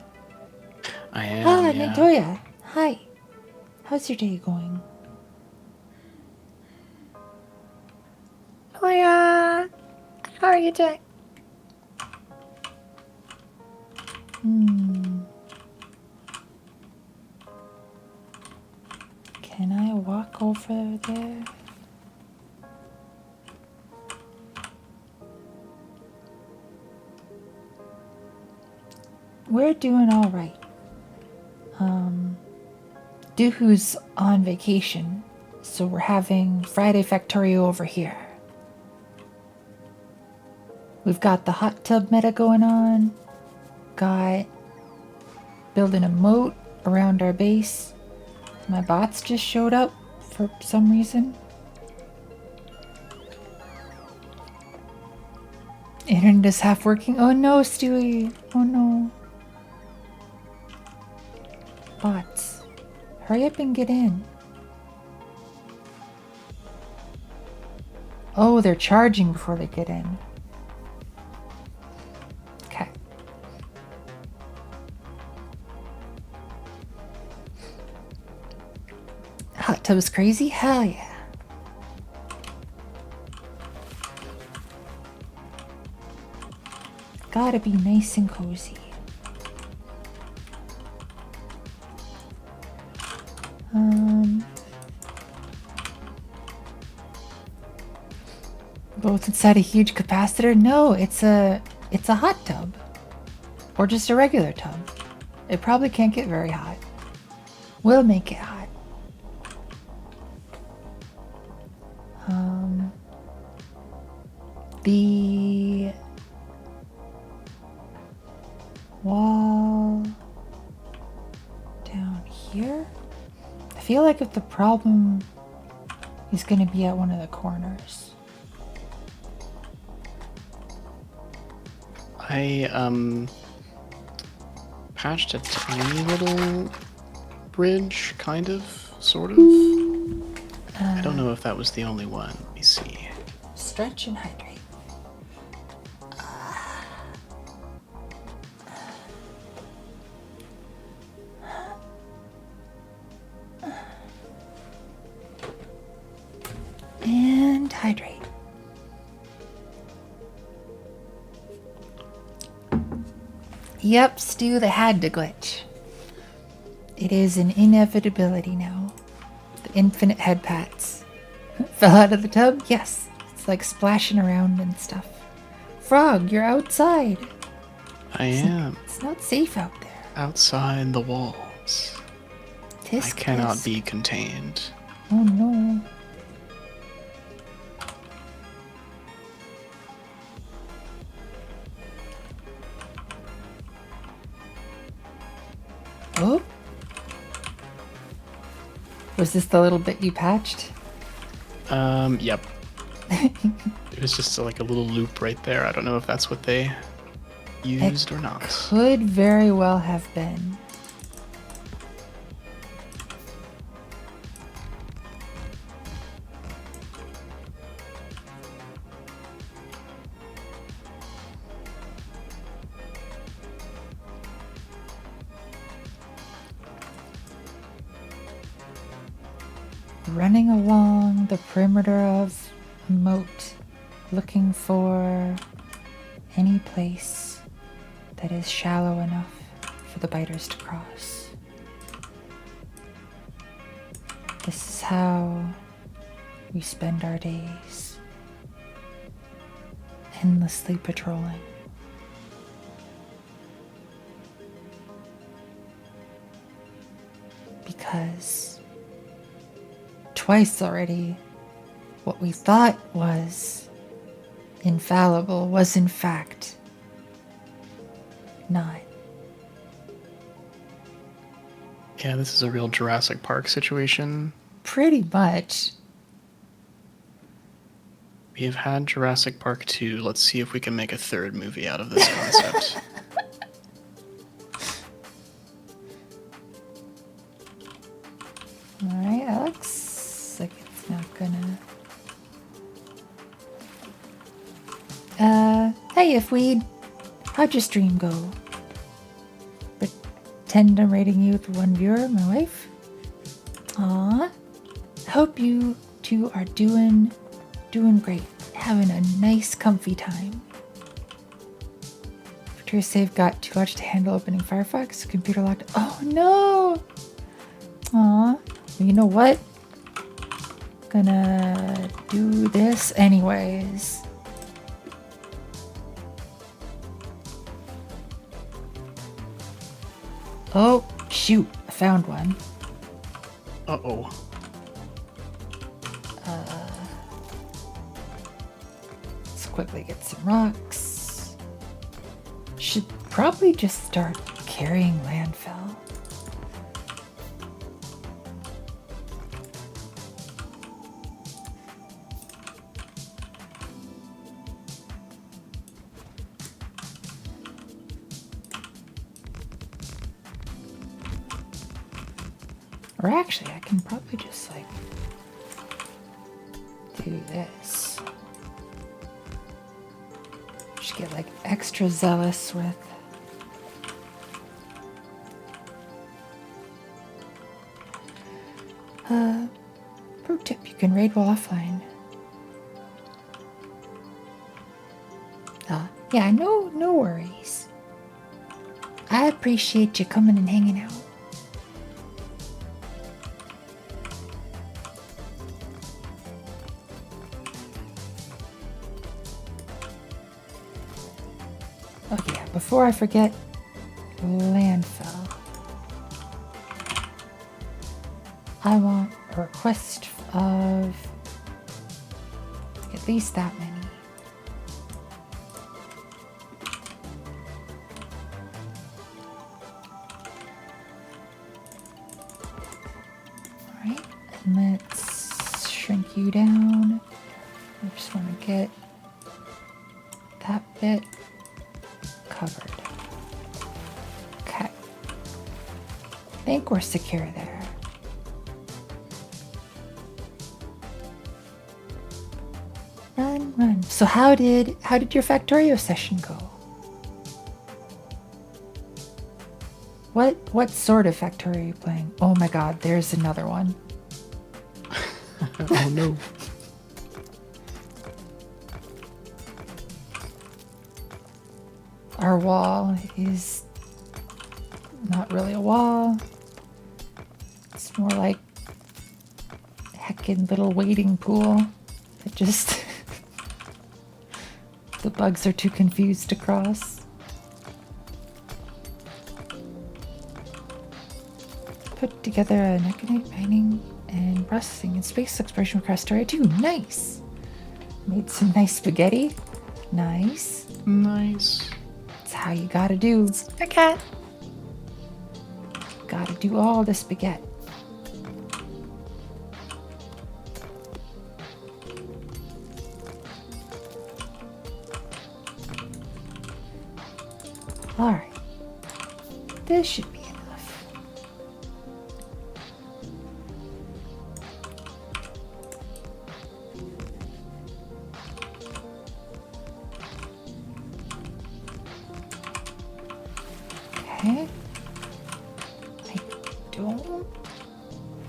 I am, Ah, yeah. Natoya. Hi. How's your day going? Oh, yeah. How are you doing? Can I walk over there? We're doing all right. Duhu's on vacation, so we're having Friday Factorio over here. We've got the hot tub meta going on. Got building a moat around our base. My bots just showed up for some reason. Internet is half working. Oh no, Stewie. Oh no. Bots. Hurry up and get in. Oh, they're charging before they get in. Okay. Hot tub's crazy? Hell yeah. Gotta be nice and cozy. Both inside a huge capacitor? No, it's a hot tub. Or just a regular tub. It probably can't get very hot. We'll make it hot. The wall down here? I feel like if the problem is going to be at one of the corners. I patched a tiny little bridge, kind of, sort of. I don't know if that was the only one. Let me see. Stretch and hydrate. And hydrate. Yep, Stu, they had to glitch. It is an inevitability now. The infinite head pats. Fell out of the tub? Yes. It's like splashing around and stuff. Frog, you're outside. I am. It's not safe out there. Outside the walls. Tisk, I cannot tisk. be contained. Oh no. Oh. Was this the little bit you patched? Yep. It was just like a little loop right there. I don't know if that's what they used or not. Could very well have been. Running along the perimeter of a moat, looking for any place that is shallow enough for the biters to cross. This is how we spend our days, endlessly patrolling. Because twice already, what we thought was infallible was in fact not. Yeah, this is a real Jurassic Park situation. Pretty much. We have had Jurassic Park 2. Let's see if we can make a third movie out of this concept. Alright, Alex. Like it's not gonna. Hey, if we'd. How'd your stream go? Pretend I'm rating you with one viewer, my wife. Aw. I hope you two are doing great. Having a nice, comfy time. Victoria Save got too much to handle opening Firefox. Computer locked. Oh no! Aw. Well, you know what? Gonna do this anyways. Oh, shoot. I found one. Uh-oh. Let's quickly get some rocks. Should probably just start carrying landfill. Or actually, I can probably just, like, do this. Should get like extra zealous with. Pro tip, you can raid while offline. Yeah, no worries. I appreciate you coming and hanging out. Oh yeah, before I forget, landfill. I want a request of at least that many. Alright, and let's shrink you down. I just want to get that bit covered. Okay. I think we're secure there. Run. So how did your Factorio session go? What sort of Factorio are you playing? Oh my god, there's another one. Oh no. Our wall is not really a wall. It's more like a heckin' little wading pool. It just the bugs are too confused to cross. Put together a Necronite mining and processing and space exploration with Craftoria too. Nice! Made some nice spaghetti. Nice. Nice. That's how you gotta do. Spaghetti. Gotta do all the spaghetti. Alright. This should be enough. Okay. I don't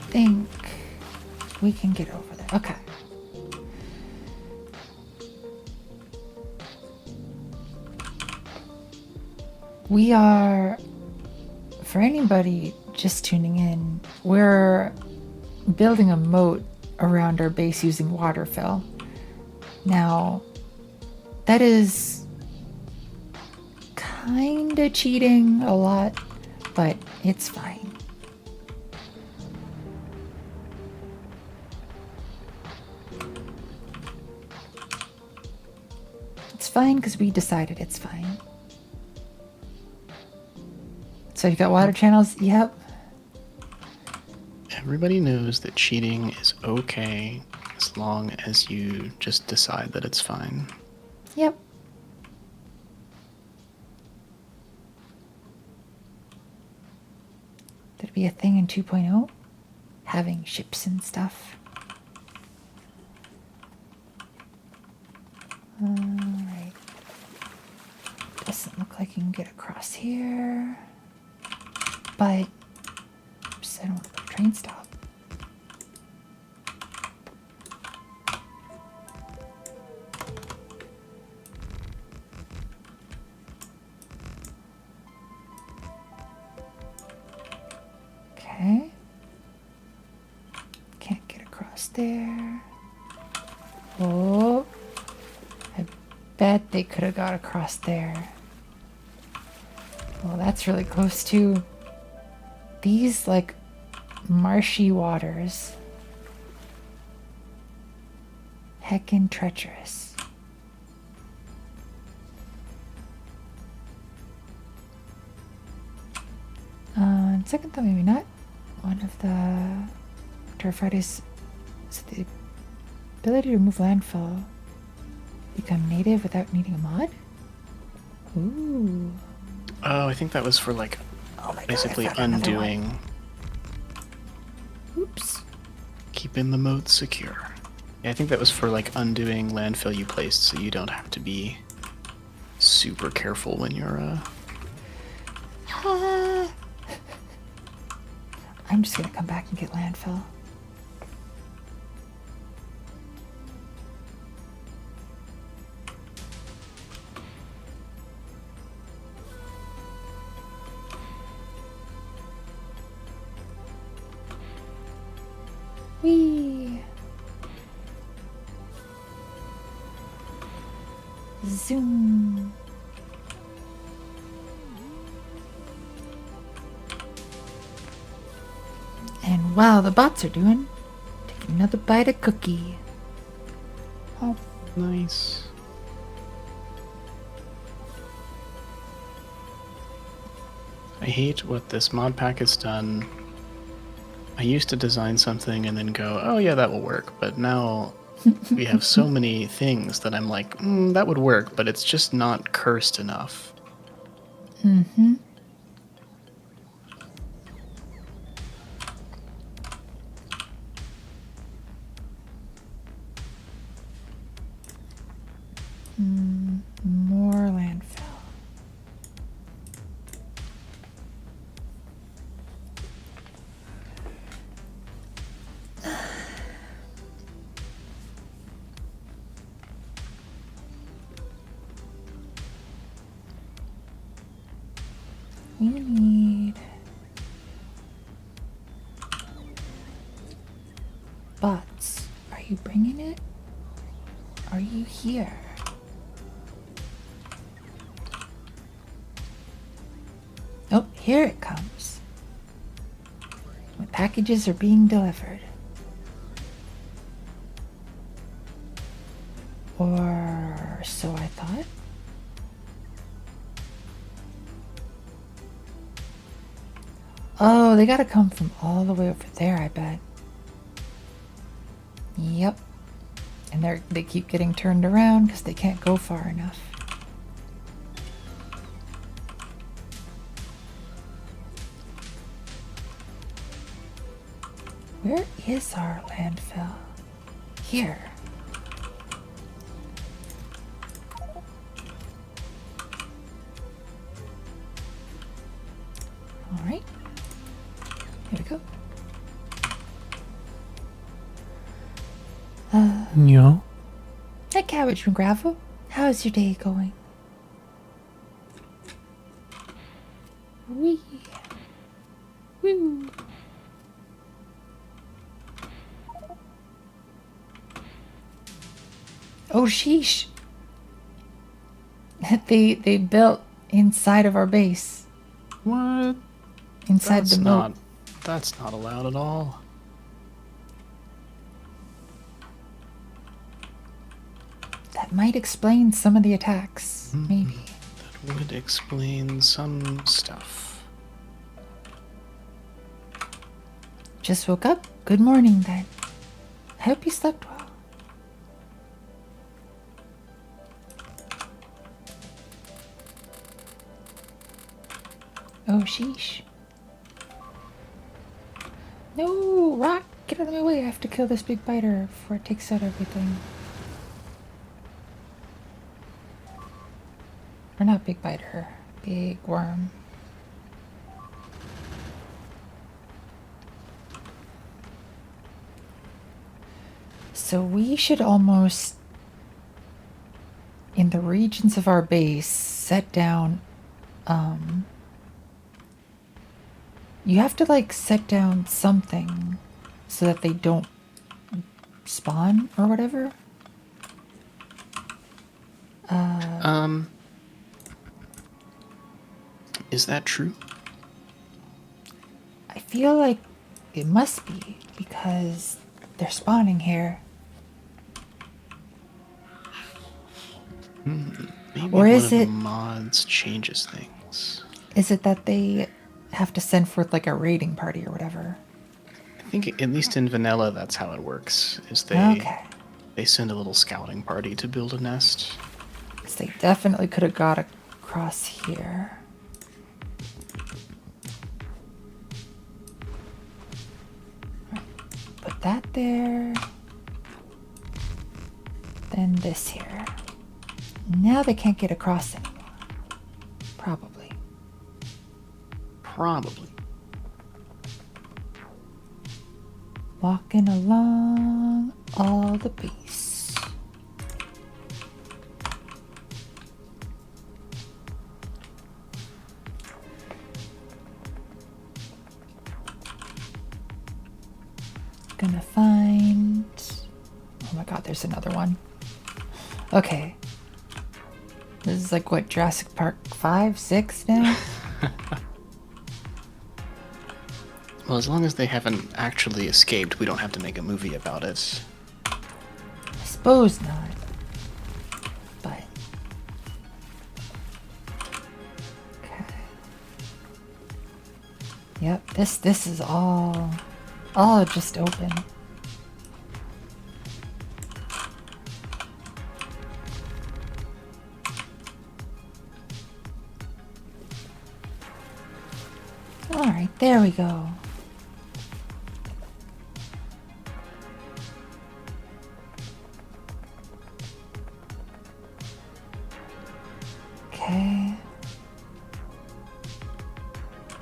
think we can get over there. Okay. We are, for anybody just tuning in, we're building a moat around our base using water fill. Now, that is kinda cheating a lot, but it's fine. It's fine because we decided it's fine. So you got water channels? Yep. Everybody knows that cheating is okay as long as you just decide that it's fine. Yep. There'd be a thing in 2.0? Having ships and stuff. Alright. Doesn't look like you can get across here. But, oops, I don't want to put a train stop. Okay. Can't get across there. Oh. I bet they could have got across there. Well, that's really close too. These, like, marshy waters. Heckin' treacherous. On second thought, maybe not. One of the after Fridays is the ability to remove landfill. Become native without needing a mod? Ooh. Oh, I think that was for like Oh my basically God, I found another one. undoing, Oops. keeping the moat secure. Yeah, I think that was for like undoing landfill you placed so you don't have to be super careful when you're I'm just gonna come back and get landfill. Whee! Zoom! And while the bots are doing, take another bite of cookie. oh, nice. I hate what this mod pack has done. I used to design something and then go, oh yeah, that will work. But now we have so many things that I'm like, that would work, but it's just not cursed enough. Mm-hmm. More landfill. We need bots. Are you bringing it? Are you here? Oh, here it comes. My packages are being delivered. Or so I thought. Oh, they gotta come from all the way over there, I bet. Yep. And they keep getting turned around because they can't go far enough. Where is our landfill? Here. All right. Here we go. Yeah. Hi, Cabbage from Gravel. How's your day going? Wee. Woo. Oh, sheesh. They built inside of our base. What? Inside the moat. That's not allowed at all. That might explain some of the attacks, maybe. That would explain some stuff. Just woke up? Good morning, then. I hope you slept well. Oh, sheesh. No, Rock! Get out of my way. I have to kill this big biter before it takes out everything. Or not big biter. Big worm. So we should almost, in the regions of our base, set down, you have to like set down something so that they don't spawn or whatever. Is that true? I feel like it must be because they're spawning here. Maybe Or one is of the it- mods changes things. Is it that they have to send forth like a raiding party or whatever? I think at least in vanilla, that's how it works. Is they Okay. they send a little scouting party to build a nest. Because they definitely could have got across here. Right. Put that there. Then this here. Now they can't get across anymore. Probably. Probably. Walking along all the base. Gonna find... Oh my god, there's another one. Okay. This is like, what, Jurassic Park 5, 6 now? Well, as long as they haven't actually escaped, we don't have to make a movie about it. I suppose not. But... Okay. Yep, this is all just open. Alright, there we go. Okay.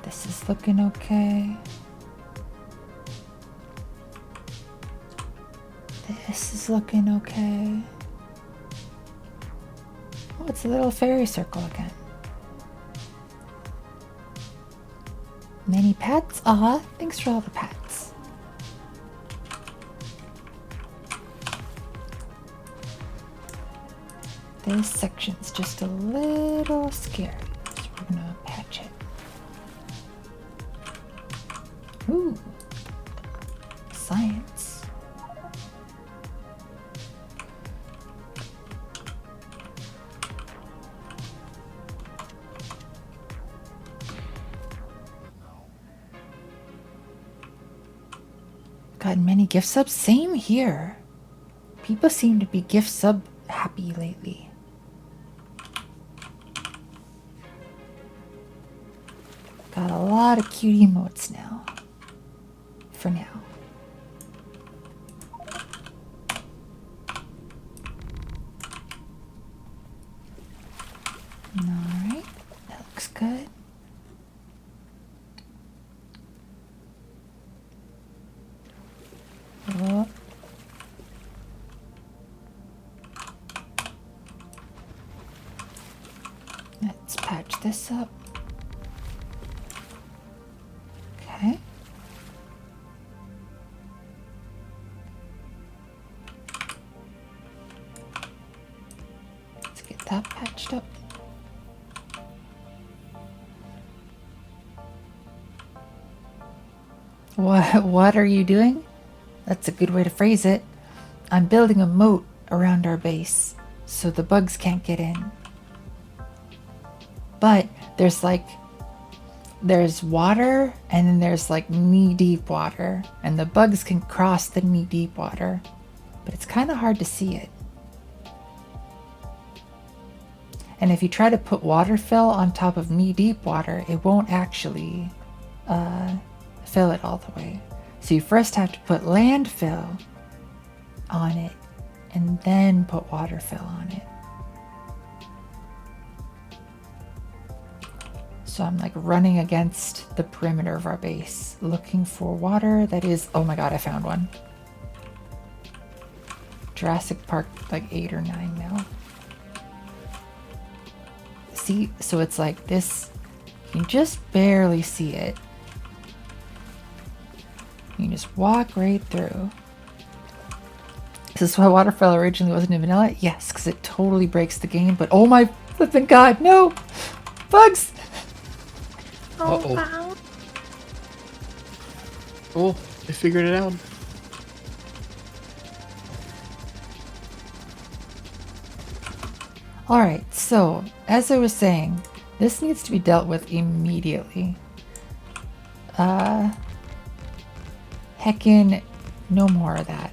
This is looking okay. This is looking okay. Oh, it's a little fairy circle again. Many pets? Aw, thanks for all the pets. This section's just a little scary, so we're gonna patch it. Ooh, science. Got many gift subs? Same here. People seem to be gift sub happy lately. Got a lot of cute emotes now. For now. Alright, that looks good. Oh. Let's patch this up. Okay. Let's get that patched up. What are you doing? That's a good way to phrase it. I'm building a moat around our base so the bugs can't get in. But there's water and then there's like knee-deep water, and the bugs can cross the knee-deep water, but it's kind of hard to see it. And if you try to put water fill on top of knee-deep water, it won't actually fill it all the way. So you first have to put landfill on it and then put water fill on it. So I'm like running against the perimeter of our base, looking for water that is, oh my god, I found one. Jurassic Park like 8 or 9 now. See, so it's like this, you can just barely see it. You can just walk right through. Is this why waterfall originally wasn't in vanilla? Yes, because it totally breaks the game, but oh my flipping god, no! Bugs! Oh, Uh-oh. wow. Oh, I figured it out. Alright, so, as I was saying, this needs to be dealt with immediately. Heckin', no more of that.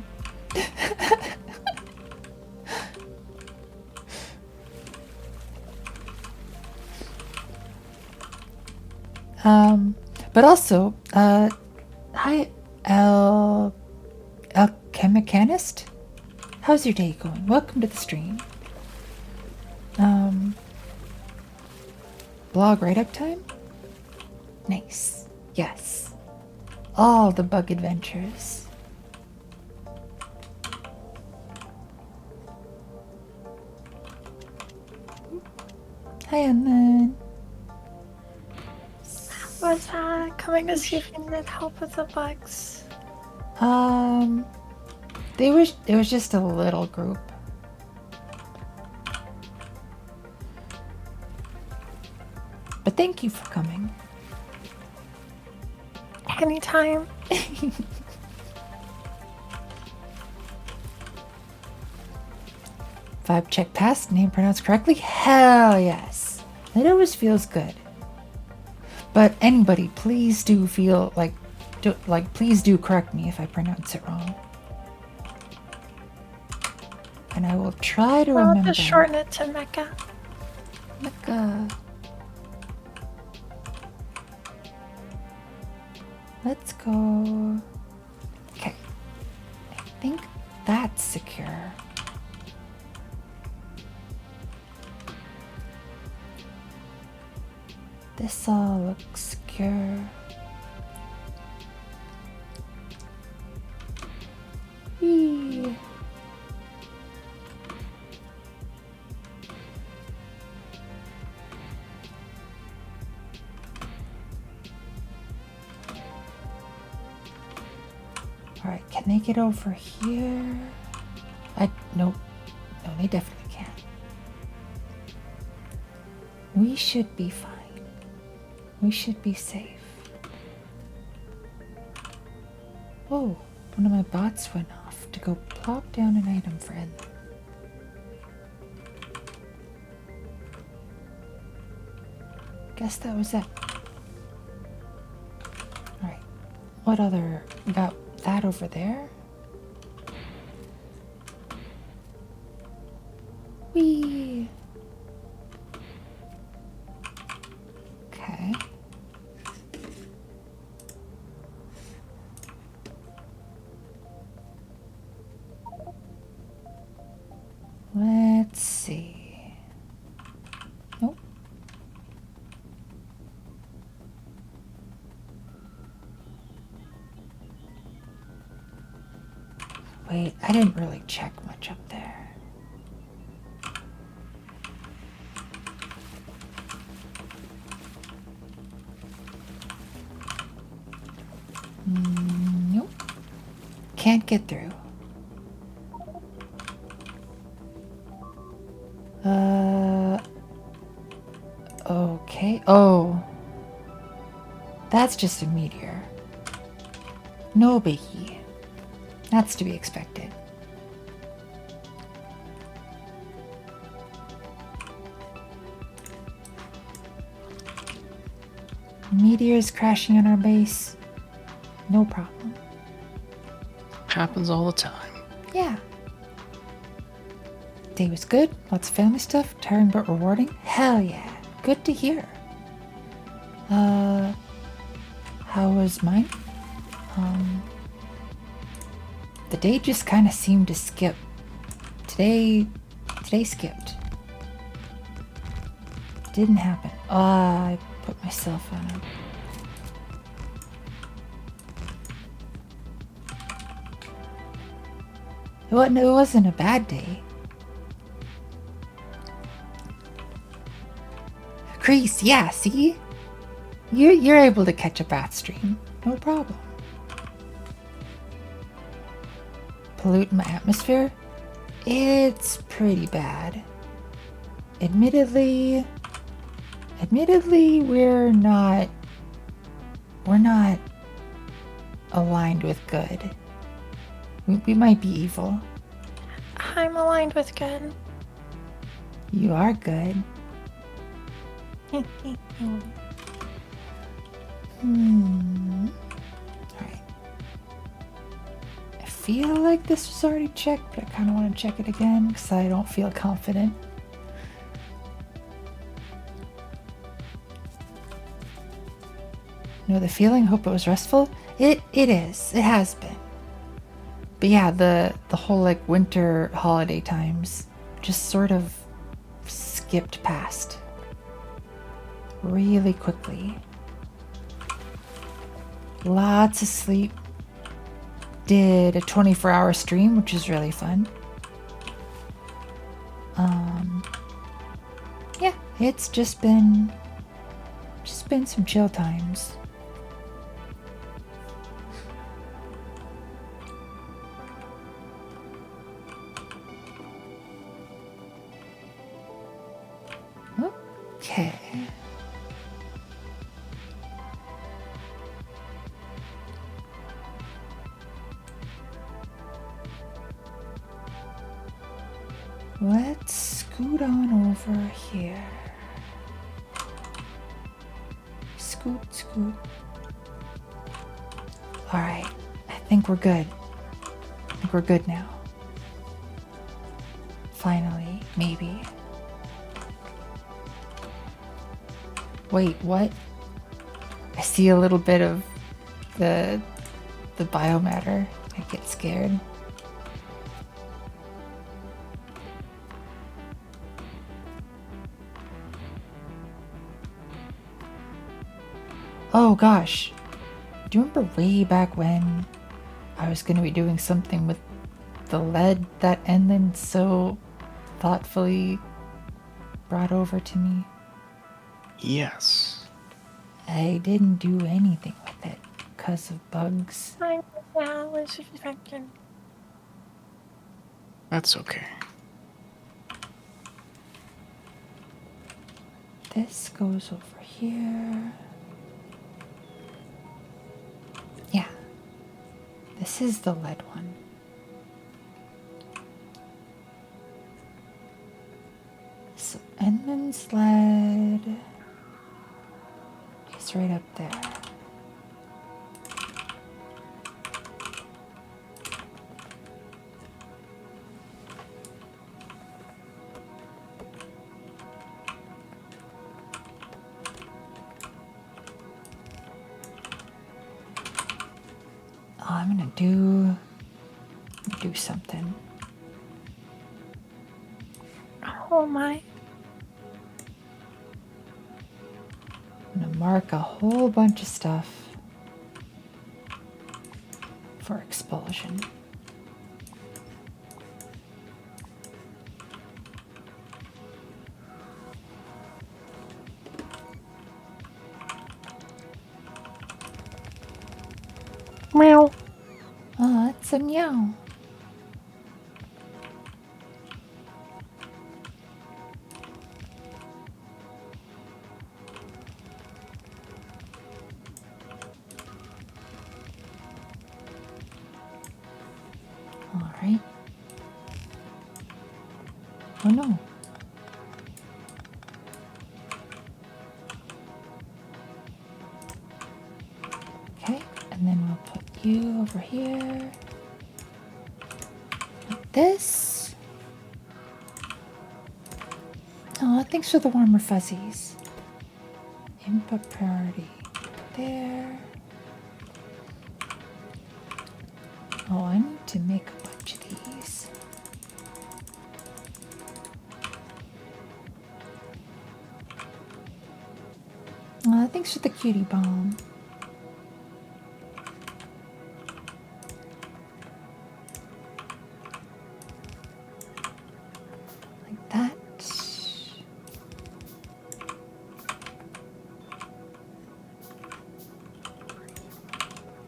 But also, hi, Alchemicanist? How's your day going? Welcome to the stream. blog write-up time? Nice. Yes. All the bug adventures. Hi, Unlen. Was coming to see if you needed help with the bugs. It was just a little group. But thank you for coming. Anytime. Vibe check passed, name pronounced correctly? Hell yes. It always feels good. But anybody, please do feel please do correct me if I pronounce it wrong. And I will try to I'll remember. just shorten it to Mecca. Mecca. Let's go. Okay. I think that's secure. This all looks secure. Whee. Alright, can they get over here? Nope. No, they definitely can't. We should be fine. We should be safe. Oh, one of my bots went off to go plop down an item for Ed. Guess that was it. Alright. What other... We got that over there? Whee! Okay. Let's see. Nope. Wait, I didn't really check much up there. Nope. Can't get through. Okay. Oh. That's just a meteor. No biggie. That's to be expected. Meteors crashing on our base. No problem. Happens all the time. Yeah. Day was good. Lots of family stuff. Tiring but rewarding. Hell yeah. Good to hear. How was mine? The day just kind of seemed to skip. Today skipped. Didn't happen. I put myself on a... It wasn't a bad day. Crease, yeah, see? You're able to catch a bat stream. No problem. Pollute my atmosphere? It's pretty bad. Admittedly, we're not aligned with good. We might be evil. I'm aligned with good. You are good. Alright. I feel like this was already checked, but I kind of want to check it again because I don't feel confident. Know the feeling? Hope it was restful? It is. It has been. But yeah, the whole like winter holiday times just sort of skipped past. really quickly. Lots of sleep. Did a 24-hour stream, which is really fun. Yeah, it's just been some chill times. Okay. Let's scoot on over here. Scoot, scoot. All right, I think we're good. I think we're good now. Finally, maybe. Wait, what? I see a little bit of the biomatter. I get scared. Oh gosh. Do you remember way back when I was going to be doing something with the lead that Enlin so thoughtfully brought over to me? Yes. I didn't do anything with it because of bugs. That's okay. This goes over here. Yeah. This is the lead one. So Edmund's lead is right up there. I'm gonna do something. Oh my. I'm gonna mark a whole bunch of stuff for expulsion. Meow. Oh, that's a meow. All right. Oh no. Okay, and then we'll put you over here. Like this. Oh, thanks for the warmer fuzzies. Input priority there. Oh, I need to make a bunch of these. Thanks for the cutie bomb. Like that.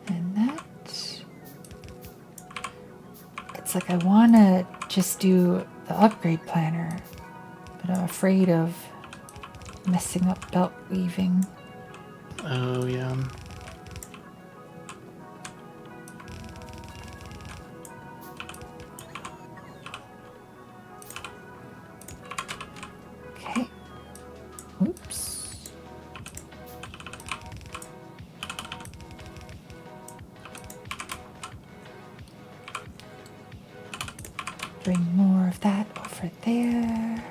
And that. It's like I want to just do the upgrade planner, but I'm afraid of messing up belt weaving. Oh, yeah. Okay. Oops. Bring more of that over there.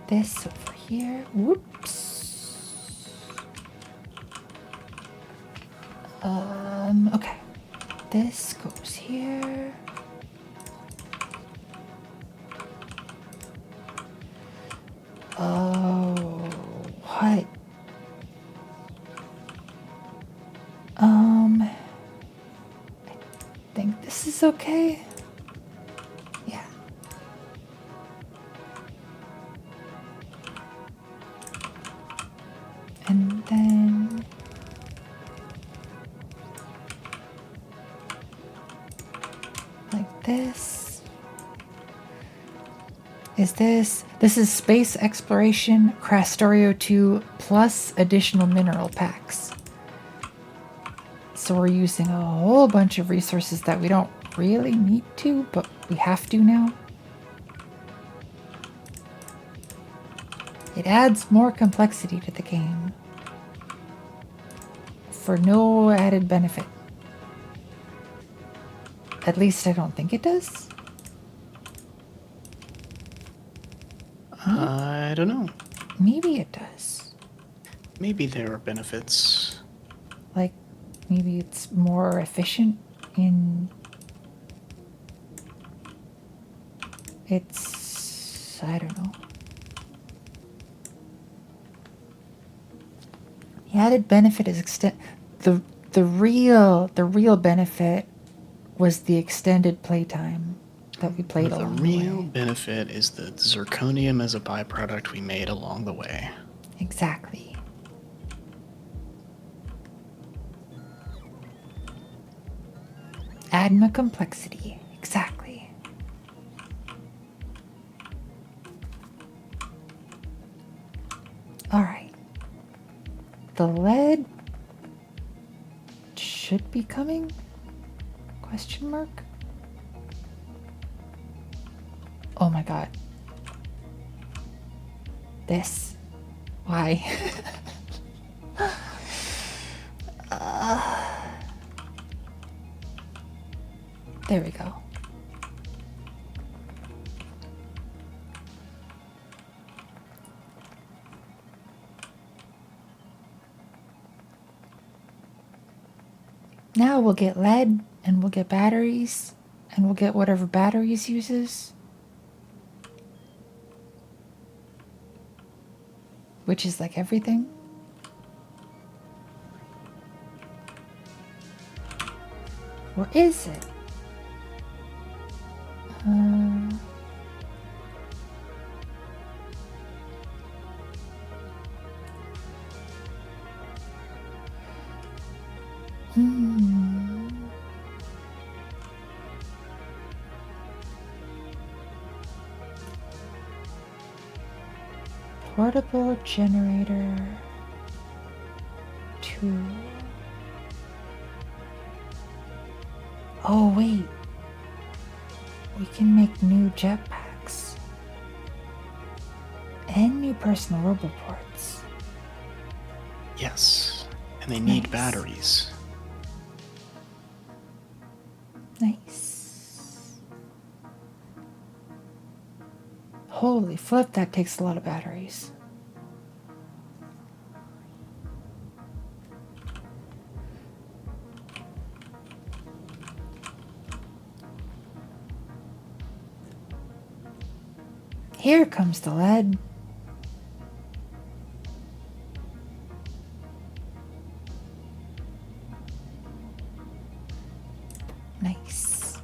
This over here. Whoops. Okay. This goes here. And then like this. This is Space Exploration Crastorio 2 plus additional mineral packs. So we're using a whole bunch of resources that we don't really need to, but we have to now. It adds more complexity to the game for no added benefit. At least I don't think it does. I don't know. Maybe it does. Maybe there are benefits. Like, maybe it's more efficient in its, I don't know. The added benefit is the real benefit was the extended playtime that we played The along the real way. benefit is the zirconium as a byproduct we made along the way. Exactly. Add complexity. Exactly. All right. The lead should be coming? Question mark? Oh my god. This. Why? There we go. Now we'll get lead, and we'll get batteries, and we'll get whatever batteries uses. Which is like everything. Or is it? Portable generator 2. Oh wait, we can make new jetpacks and new personal roboports. Yes, and they need Nice. batteries. Nice. Holy flip, that takes a lot of batteries. Here comes the lead. Nice.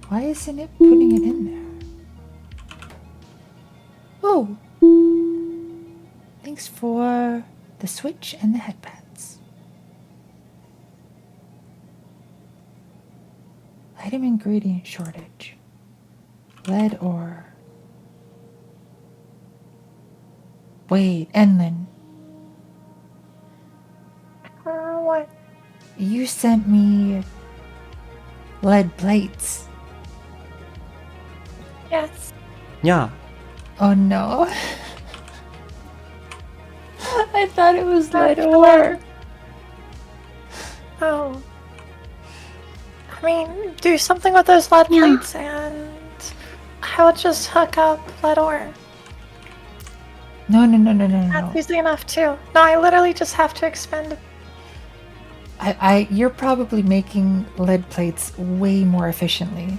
Why isn't it putting it in there? Oh! Thanks for the switch and the headpads. Item ingredient shortage. Lead ore. Wait, Enlin. What? You sent me lead plates. Yes. Yeah. Oh no. I thought it was lead That's ore. Oh. I mean, do something with those lead plates and I will just hook up lead ore. No. That's easy enough too. No, I literally just have to expend. You're probably making lead plates way more efficiently.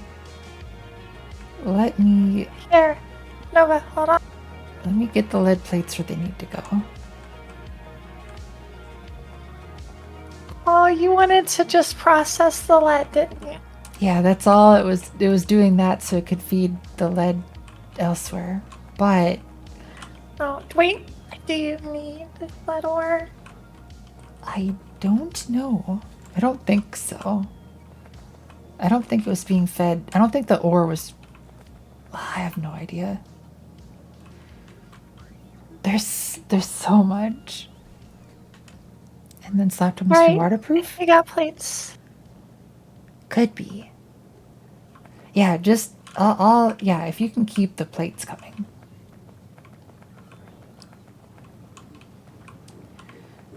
Let me Here. Nova, hold on. get the lead plates where they need to go. Oh, you wanted to just process the lead, didn't you? Yeah, that's all it was doing that so it could feed the lead elsewhere. But Oh, wait. Do you need the lead ore? I don't know. I don't think so. I don't think it was being fed. I don't think the ore was. I have no idea. There's so much. And then slapped almost Right. waterproof? You got plates. Could be. Yeah, just yeah, if you can keep the plates coming.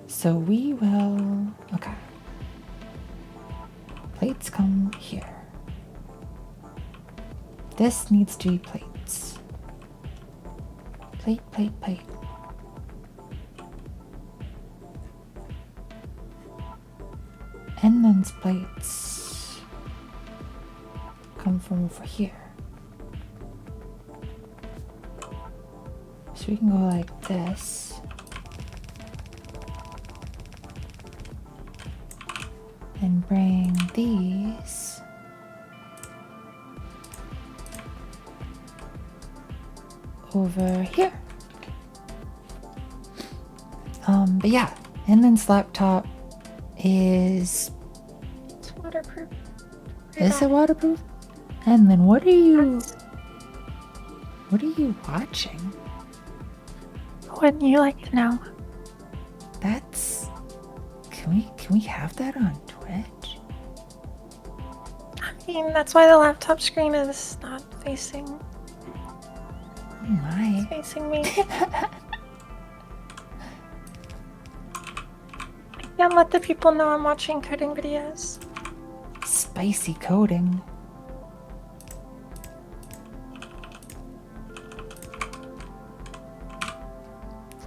So we will. Okay. Plates come here. This needs to be plates. Plate, plate, plate. And then plates come from over here. So we can go like this. And bring these over here. But yeah, and then slap top is It's waterproof. it waterproof? And then what are you watching? Wouldn't you like to know? That's can we have that on Twitch? I mean, that's why the laptop screen is not facing Oh my. facing me. Yeah, let the people know I'm watching coding videos. Spicy coding.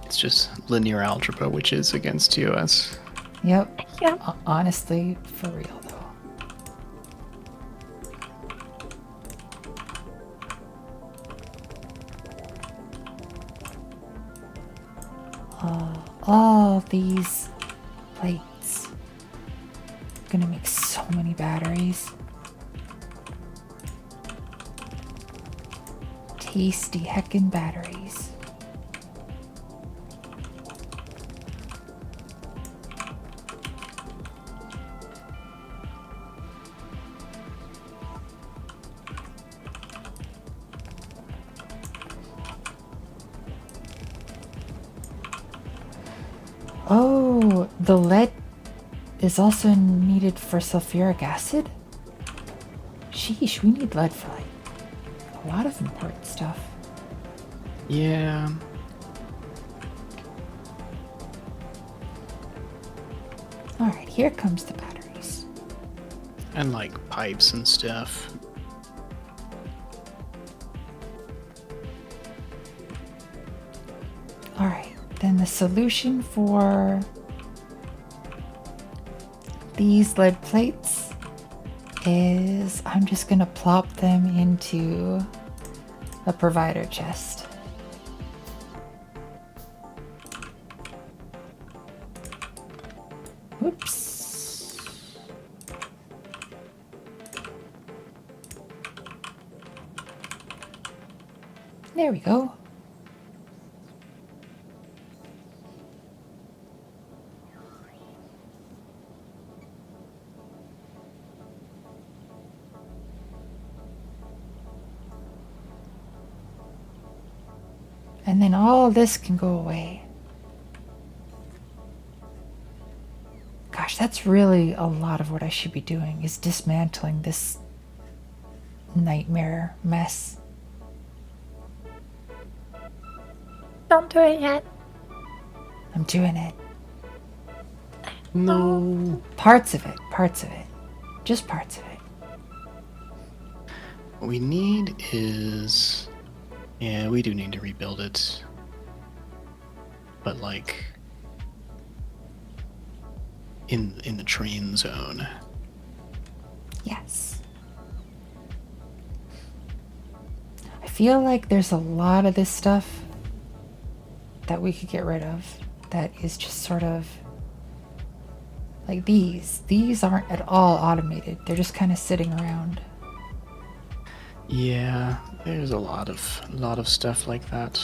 It's just linear algebra, which is against TOS. Yep. Yep. Honestly, for real though. All these plates. Gonna make so many batteries. Tasty heckin' batteries. Oh, the lead is also needed for sulfuric acid? Sheesh, we need lead for like a lot of important stuff. Yeah. Alright, here comes the batteries. And like pipes and stuff. Alright, then the solution for these lead plates is I'm just gonna plop them into a provider chest. Whoops. There we go. And then all this can go away. Gosh, that's really a lot of what I should be doing, is dismantling this nightmare mess. Don't do it yet. I'm doing it. No. Parts of it. Just parts of it. What we need is... Yeah, we do need to rebuild it. But like... in the train zone. Yes. I feel like there's a lot of this stuff that we could get rid of that is just sort of Like these. These aren't at all automated. They're just kind of sitting around. Yeah, there's a lot of stuff like that.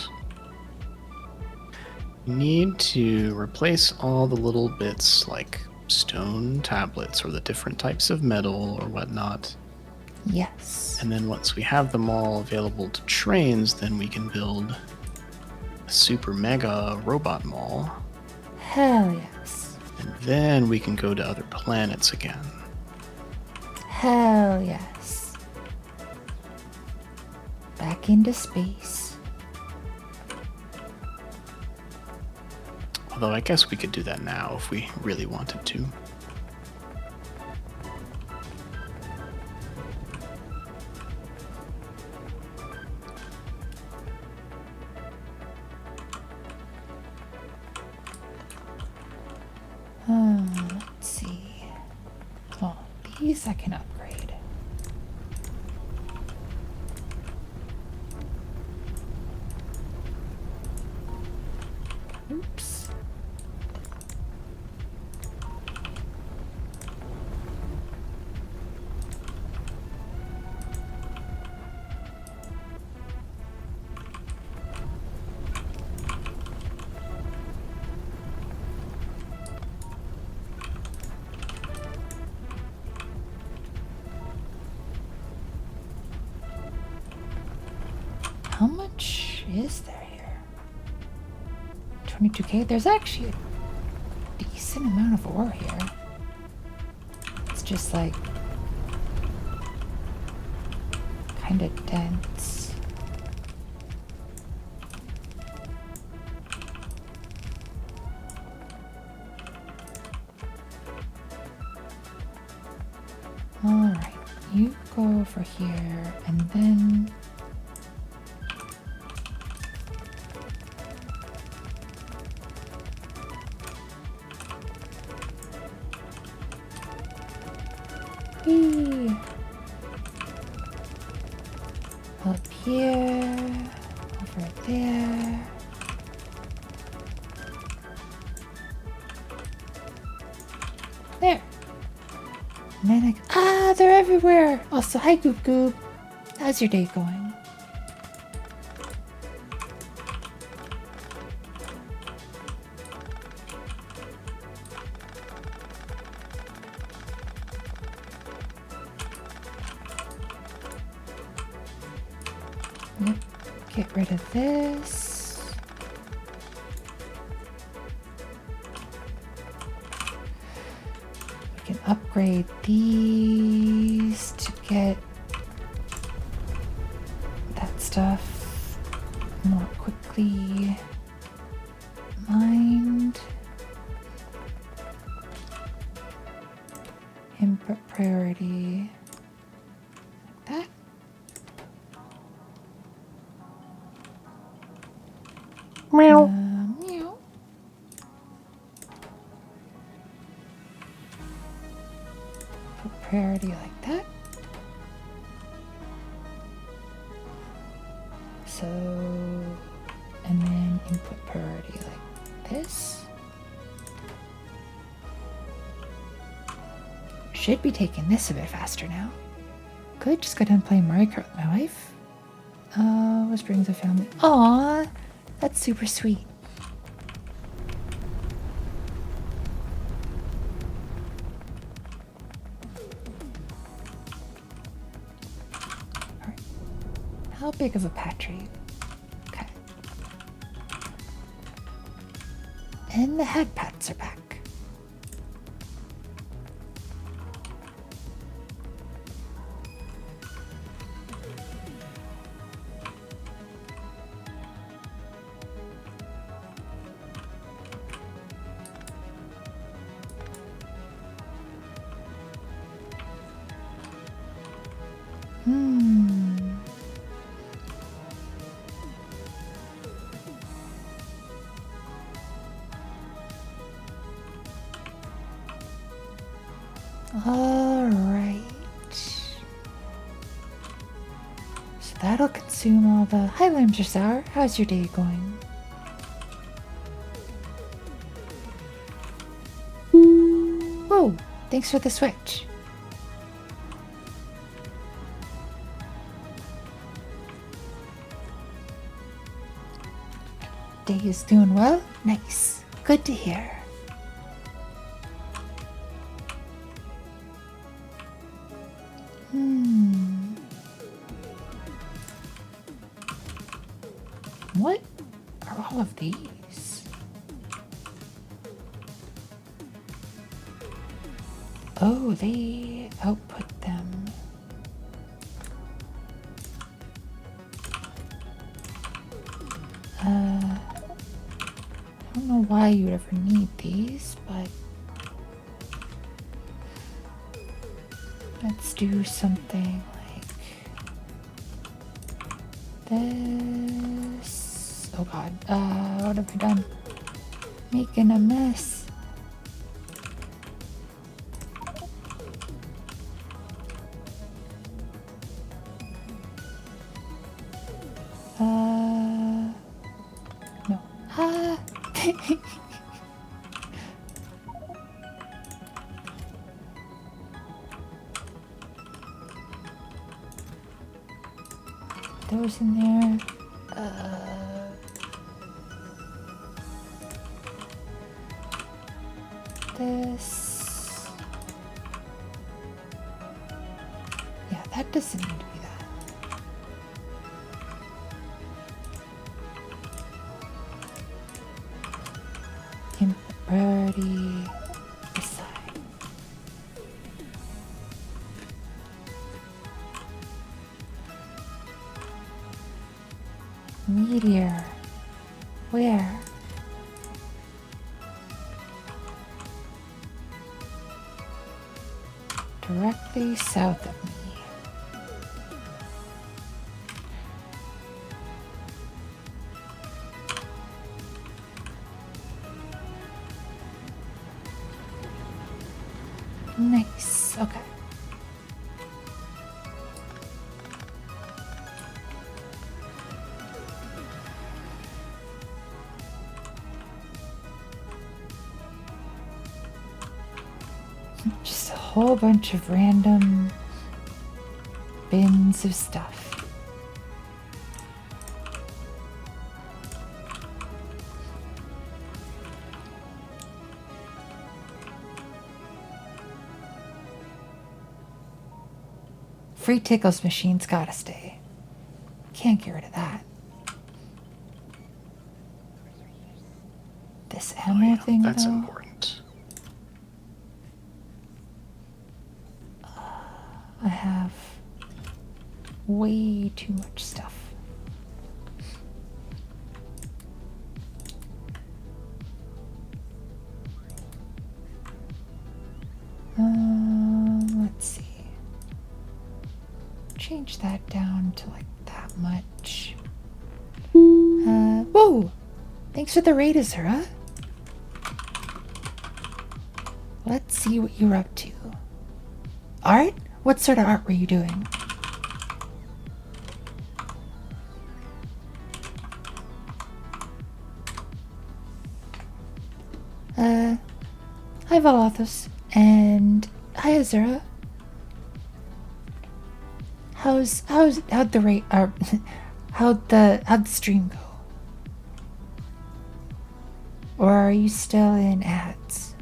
You need to replace all the little bits like stone tablets or the different types of metal or whatnot. Yes. And then once we have them all available to trains, then we can build a super mega robot mall. Hell yes. And then we can go to other planets again. Hell yes. Back into space. Although I guess we could do that now if we really wanted to. Let's see. Oh, these I can upgrade. Oops. How much is there here? 22k? There's actually a decent amount of ore here. It's just like kind of dense. Alright, you go over here and then up here, over there. There. And then they're everywhere. Also, hi Goop Goop. How's your day going? Yep. Get rid of this. We can upgrade these to get that stuff more quickly mined. Input priority. Like that. Meow. Meow. Put priority like that. So, and then input priority like this. Should be taking this a bit faster now. Could just go down and play Mario Kart with my wife. Which brings a family. Aww. That's super sweet. Alright. How big of a patch are you? Okay. And the head pats are back. All right. So that'll consume all the... Hi, Lamser Sour. How's your day going? Whoa, Whoa! Thanks for the switch. Day is doing well? Nice. Good to hear. What are all of these? Oh, they output them. I don't know why you would ever need these, but let's do something like this. Oh god, what have I done? Making a mess. No. Ah. Those in there. This. Yeah, that doesn't need to be that. Priority aside. Meteor. Where? Directly south of me. Nice. Okay. Just a whole bunch of random bins of stuff. Free tickles machine's gotta stay. Can't get rid of that. This ammo thing, that's though. important. I have way too much stuff. Let's see. Change that down to like that much. Whoa! Thanks for the raid, Azura. Let's see what you're up to. Art? What sort of art were you doing? Hi Valathos, and hi Azura. How'd the rate how'd the stream go? Or are you still in ads?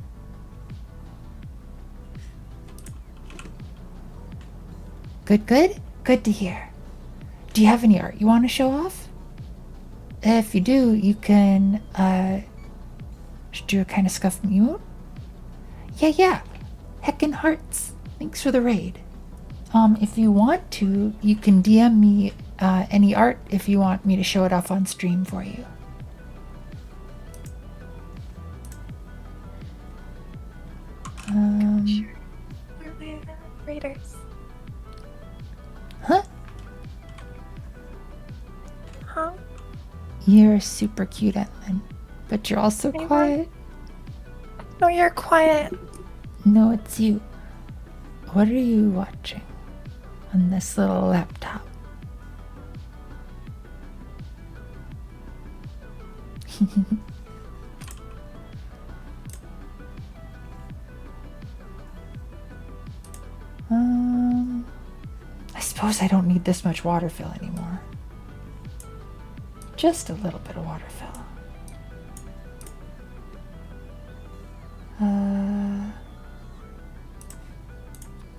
Good, good? Good to hear. Do you have any art you want to show off? If you do, you can do a kind of scuff mute. Yeah. Heckin' hearts. Thanks for the raid. If you want to, you can DM me any art if you want me to show it off on stream for you. Where are my raiders? Huh? Huh? You're super cute, Etlin, but you're also quiet. No, you're quiet. No, it's you. What are you watching on this little laptop? I suppose I don't need this much water fill anymore. Just a little bit of water fill.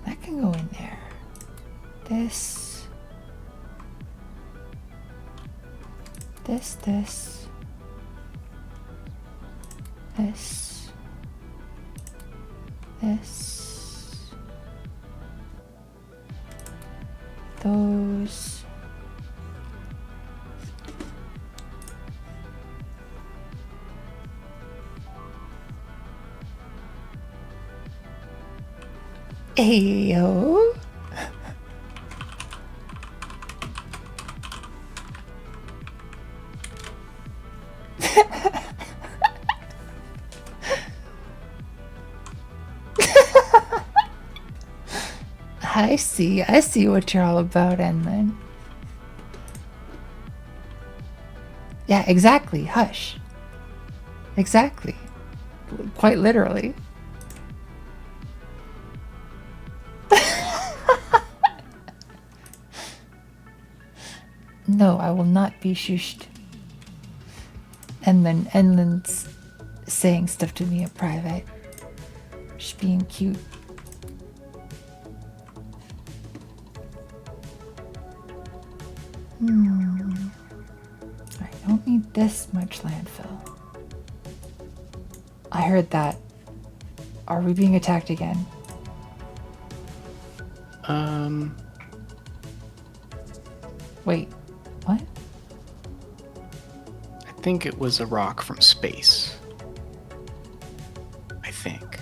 That can go in there. This. This. This. Those. Ayo. I see what you're all about, Enlin. Yeah, exactly. Hush. Exactly. Quite literally. No, I will not be shushed. And then Enlin's saying stuff to me in private. Just being cute. I don't need this much landfill. I heard that. Are we being attacked again? Wait, what? I think it was a rock from space. I think.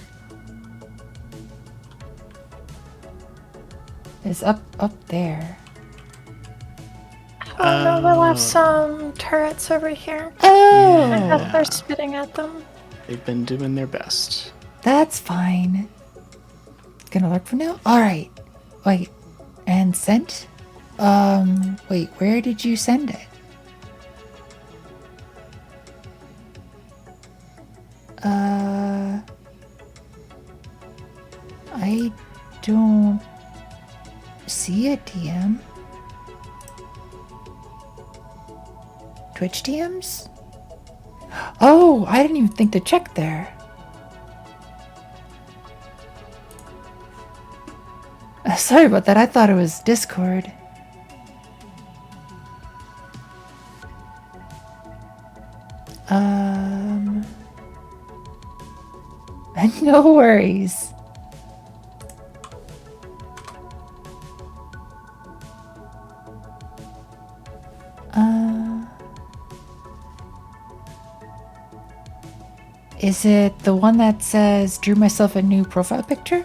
It's up there. Oh no, we left some turrets over here. Oh! I guess they're spitting at them. They've been doing their best. That's fine. Gonna lurk for now? Alright. Wait. And sent? Wait, where did you send it? I don't see a DM. Twitch DMs? Oh, I didn't even think to check there. Sorry about that. I thought it was Discord. No worries. Is it the one that says drew myself a new profile picture?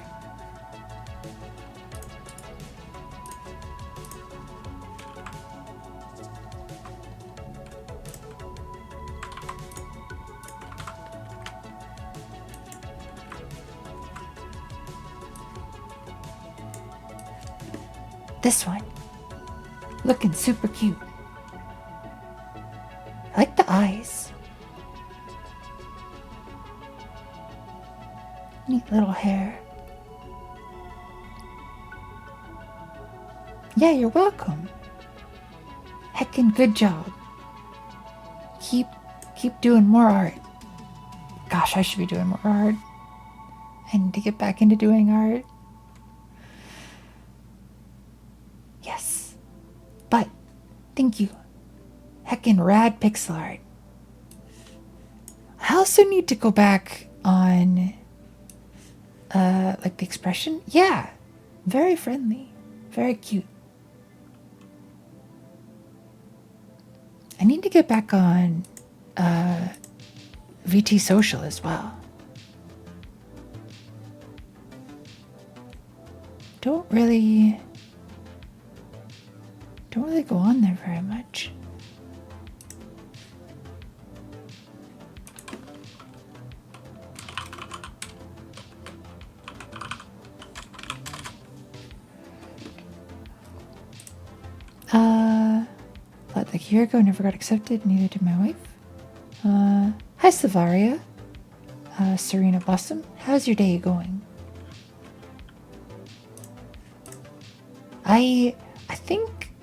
This one. Looking super cute. I like the eyes. Neat little hair. Yeah, you're welcome. Heckin' good job. Keep doing more art. Gosh, I should be doing more art. I need to get back into doing art. Yes. But, thank you. Heckin' rad pixel art. I also need to go back on, like the expression. Yeah. Very friendly. Very cute. I need to get back on, VT Social as well. Don't really go on there very much. Like a year ago, never got accepted, neither did my wife. Hi Savaria. Serena Blossom, how's your day going? I think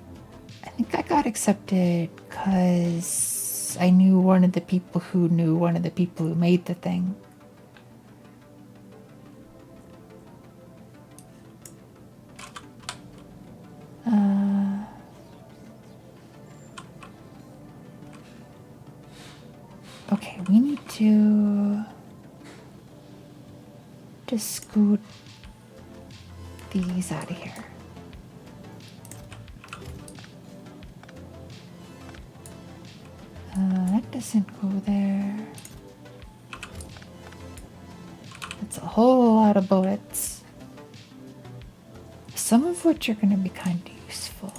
I got accepted because I knew one of the people who knew one of the people who made the thing. Okay, we need to just scoot these out of here. That doesn't go there. That's a whole lot of bullets. Some of which are going to be kind of useful.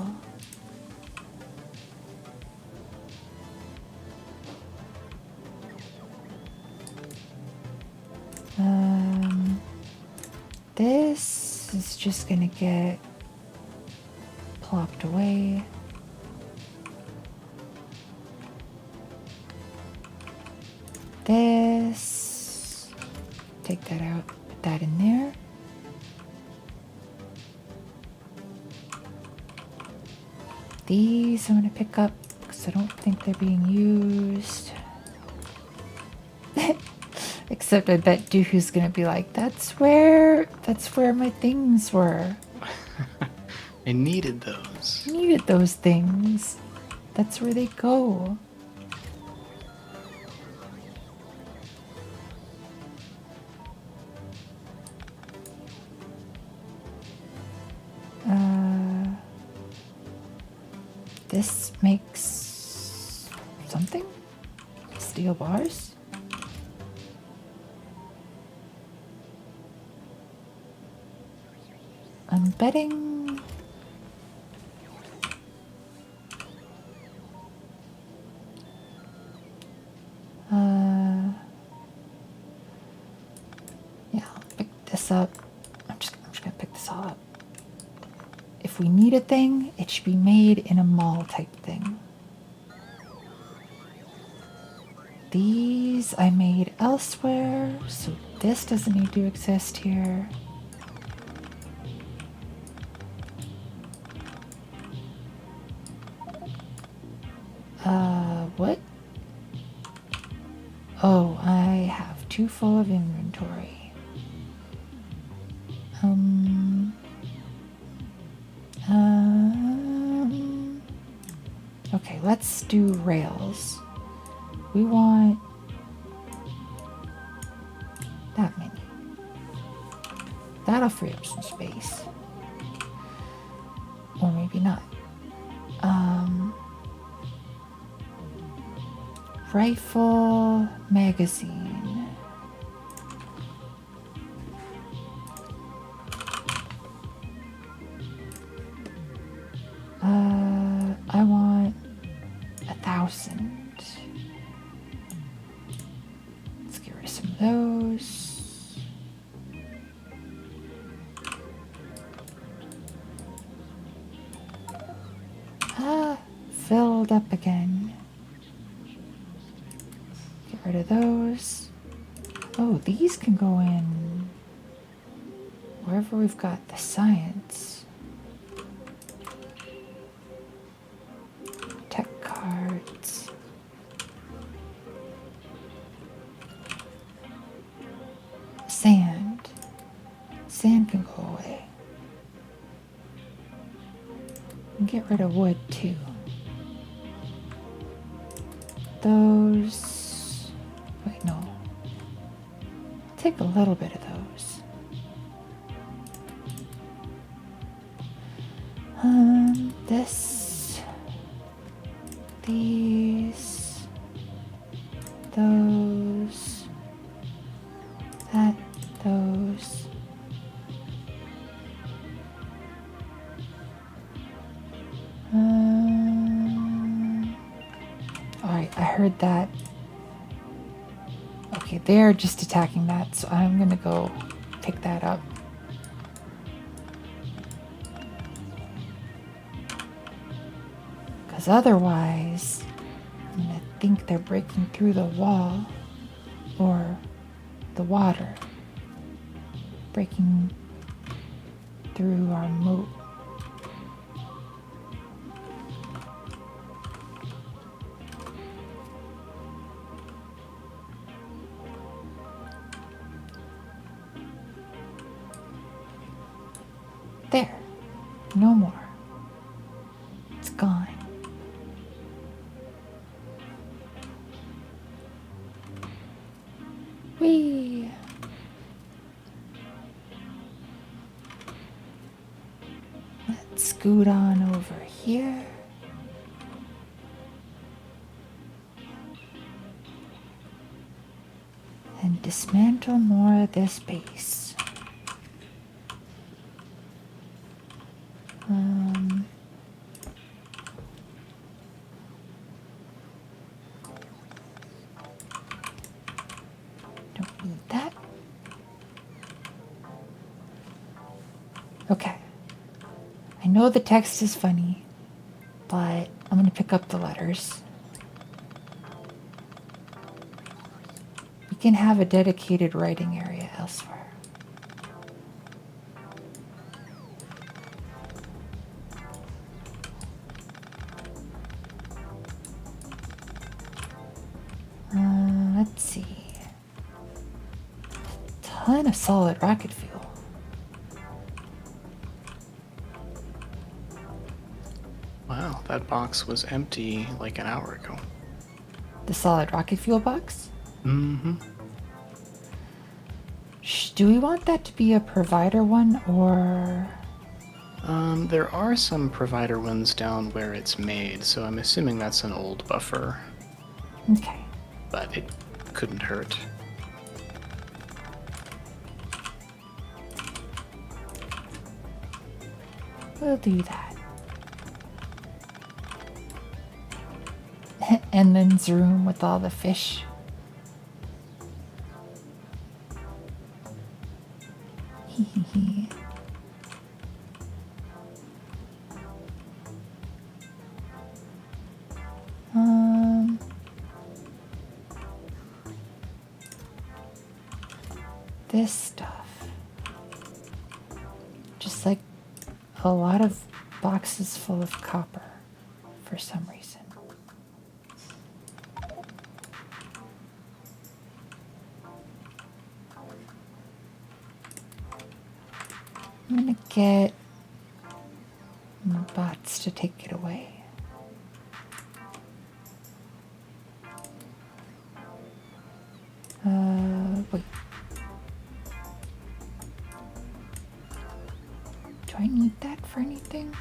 This is just going to get plopped away. This, take that out, put that in there. These I'm going to pick up because I don't think they're being used. Except I bet Duhu's going to be like, that's where my things were. I needed those. I needed those things. That's where they go. This makes something? Steel bars? I'm betting... yeah, I'll pick this up. I'm just gonna pick this all up. If we need a thing, it should be made in a mall type thing. These I made elsewhere, so this doesn't need to exist here. What? Oh, I have too full of inventory. Okay, let's do rails. We want that many. That'll free up some space. Or maybe not. Rifle magazine. I want 1,000. Let's get rid of some of those. Filled up again. Get rid of those. Oh, these can go in wherever we've got the science. Tech cards. Sand. Sand can go away. And get rid of wood too. Those. Wait, no. Take a little bit of those. This. These. Those. That. Those. Alright, I heard that. Okay, they're just attacking that, so I'm gonna go pick that up. Because otherwise, I'm gonna think they're breaking through the wall or the water. Breaking through our moat. There. No more. It's gone. Whee! Let's scoot on over here. And dismantle more of this base. Don't need that. Okay. I know the text is funny, but I'm going to pick up the letters. We can have a dedicated writing area elsewhere. Let's see. Ton of solid rocket fuel. Wow, that box was empty like an hour ago. The solid rocket fuel box? Mm-hmm. Do we want that to be a provider one or... There are some provider ones down where it's made, so I'm assuming that's an old buffer, Okay. but it couldn't hurt. We'll do that. And then room with all the fish. This stuff. Just like a lot of boxes full of copper for some reason. I'm gonna get the bots to take it away. Wait. Do I need that for anything?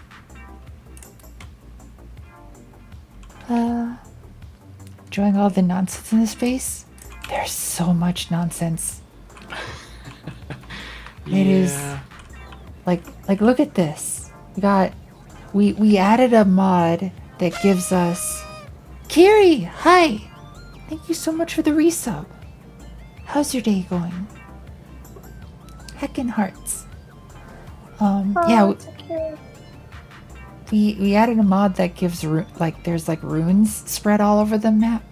Enjoying all the nonsense in this space? There's so much nonsense. It is like look at this. We added a mod that gives us Kiri, hi! Thank you so much for the resub. How's your day going? Heckin' hearts. Yeah, we added a mod that gives there's like runes spread all over the map,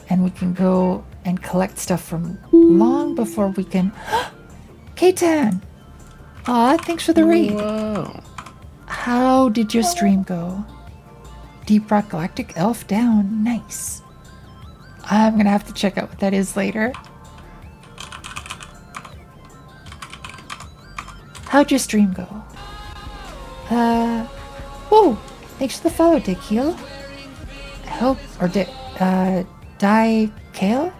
and we can go and collect stuff from long before we can. K-Tan! Aw, thanks for the raid. Whoa. How did your stream go? Deep Rock Galactic Elf down. Nice. I'm gonna have to check out what that is later. How'd your stream go? Whoa! Thanks for the follow, Dick Heel. I hope, or Die Kale?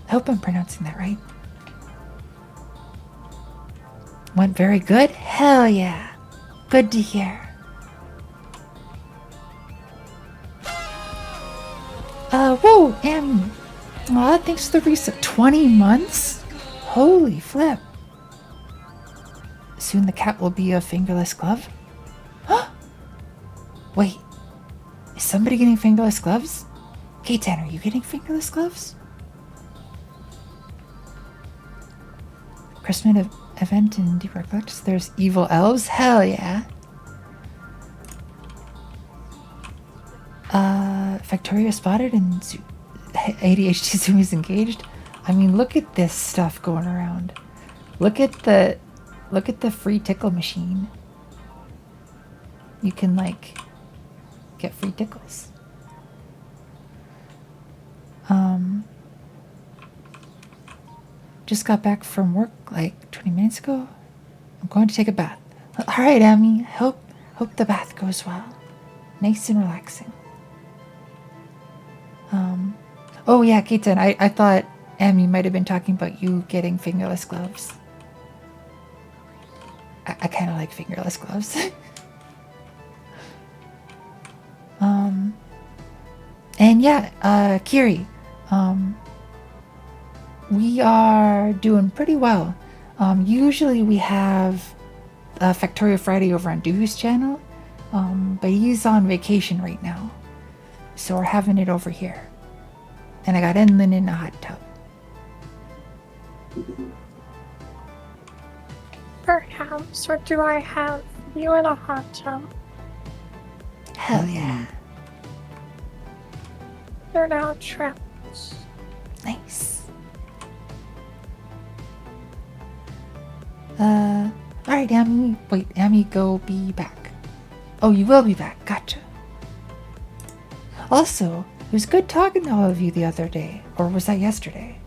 I hope I'm pronouncing that right. Went very good? Hell yeah. Good to hear. Whoa, aw, thanks for the reset. 20 months? Holy flip. Soon the cat will be a fingerless glove? Wait, is somebody getting fingerless gloves? K-Tan, are you getting fingerless gloves? Christmas event in Deep Rock Galactic, there's evil elves? Hell yeah. Factorio spotted and ADHD Zoom is engaged. I mean, look at this stuff going around. Look at the free tickle machine. You can like get free tickles. Just got back from work like 20 minutes ago. I'm going to take a bath. All right, Emmy. Hope the bath goes well. Nice and relaxing. Oh yeah, Keaton, I thought Emmy might have been talking about you getting fingerless gloves. I kind of like fingerless gloves. And yeah, Kiri, we are doing pretty well. Usually we have Factorio Friday over on Duhu's channel, but he's on vacation right now, so we're having it over here. And I got Enlin in a hot tub. Perhaps, or do I have you in a hot tub? Hell yeah. They're now trapped. Nice. Alright, Amy. Wait, Amy, go be back. Oh, you will be back. Gotcha. Also, it was good talking to all of you the other day. Or was that yesterday?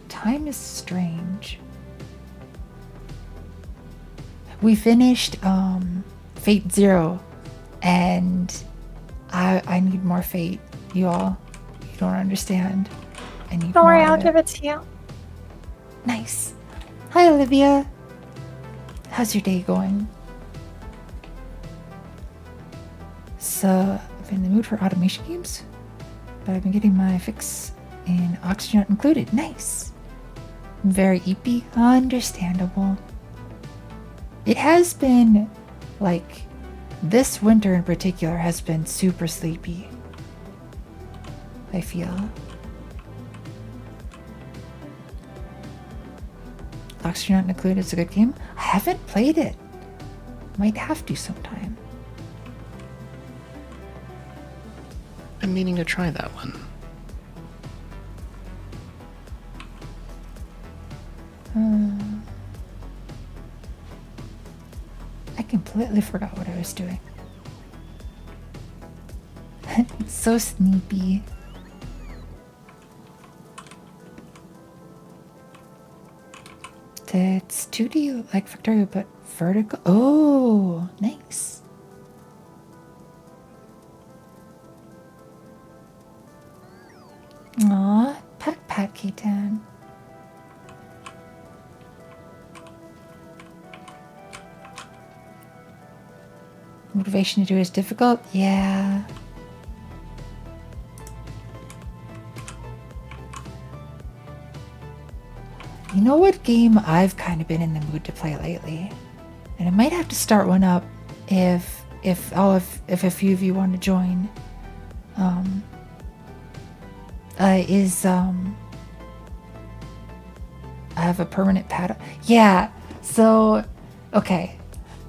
Time is strange. We finished Fate Zero, and I need more Fate, you all. You don't understand. I need Don't more worry, of I'll it. give it to you. Nice. Hi, Olivia. How's your day going? So, I've been in the mood for automation games, but I've been getting my fix in Oxygen Not Included. Nice. Very eepy. Understandable. It has been, like, this winter in particular has been super sleepy, I feel. Oxygen Not Included is a good game. I haven't played it. Might have to sometime. I'm meaning to try that one. I completely forgot what I was doing. It's so sneaky. It's 2D like Factorio, but vertical. Oh, nice. Aw, pat K-Tan. Motivation to do is difficult? Yeah. You know what game I've kind of been in the mood to play lately? And I might have to start one up if a few of you want to join. I have a permanent pad. Yeah. So, okay.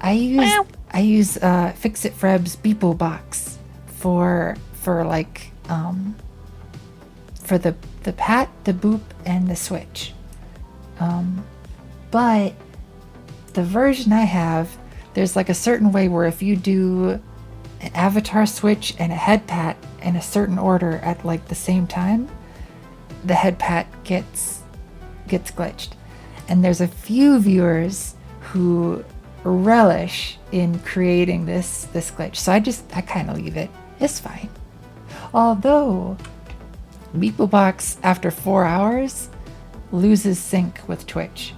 I use Fix It Freb's Beeple box for like for the pat, the boop, and the switch. But the version I have, there's like a certain way where if you do an avatar switch and a head pat in a certain order at like the same time, the head pat gets glitched. And there's a few viewers who relish in creating this glitch. So I kind of leave it. It's fine. Although Beeplebox after 4 hours loses sync with Twitch.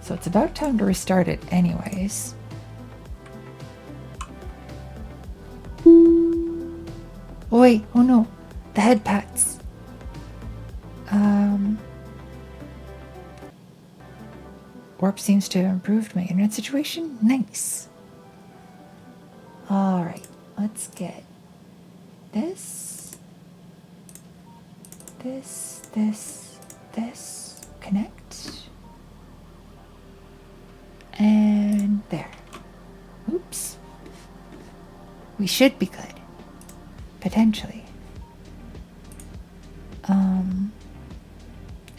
So it's about time to restart it anyways. Oh wait, oh no. The head pats. Warp seems to have improved my internet situation. Nice. Alright, let's get this. Connect. And there. Oops. We should be good. Potentially.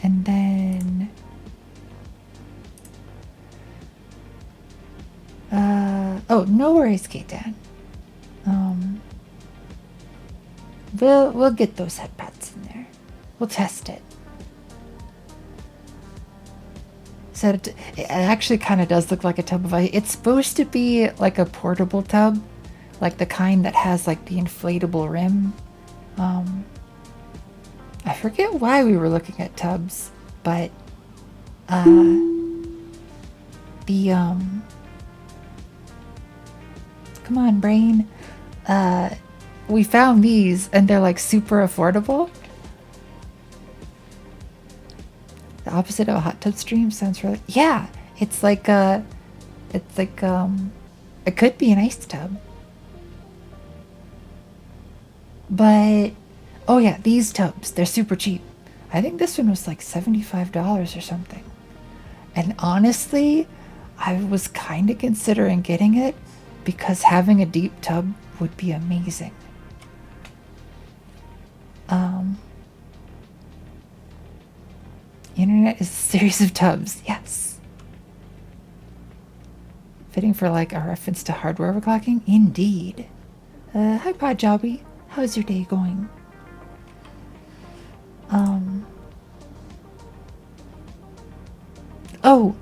And then oh, no worries, K-Dan. We'll get those head pads in there. We'll test it. said it actually kind of does look like a tub of ice. It's supposed to be like a portable tub, like the kind that has like the inflatable rim. I forget why we were looking at tubs, but come on, brain. We found these and they're like super affordable. The opposite of a hot tub stream sounds really, yeah, it could be an ice tub. But oh yeah, these tubs, they're super cheap. I think this one was like $75 or something. And honestly, I was kind of considering getting it because having a deep tub would be amazing. Internet is a series of tubs, yes. Fitting for like a reference to hardware overclocking? Indeed. Hi Pod Jobby, how's your day going? Oh,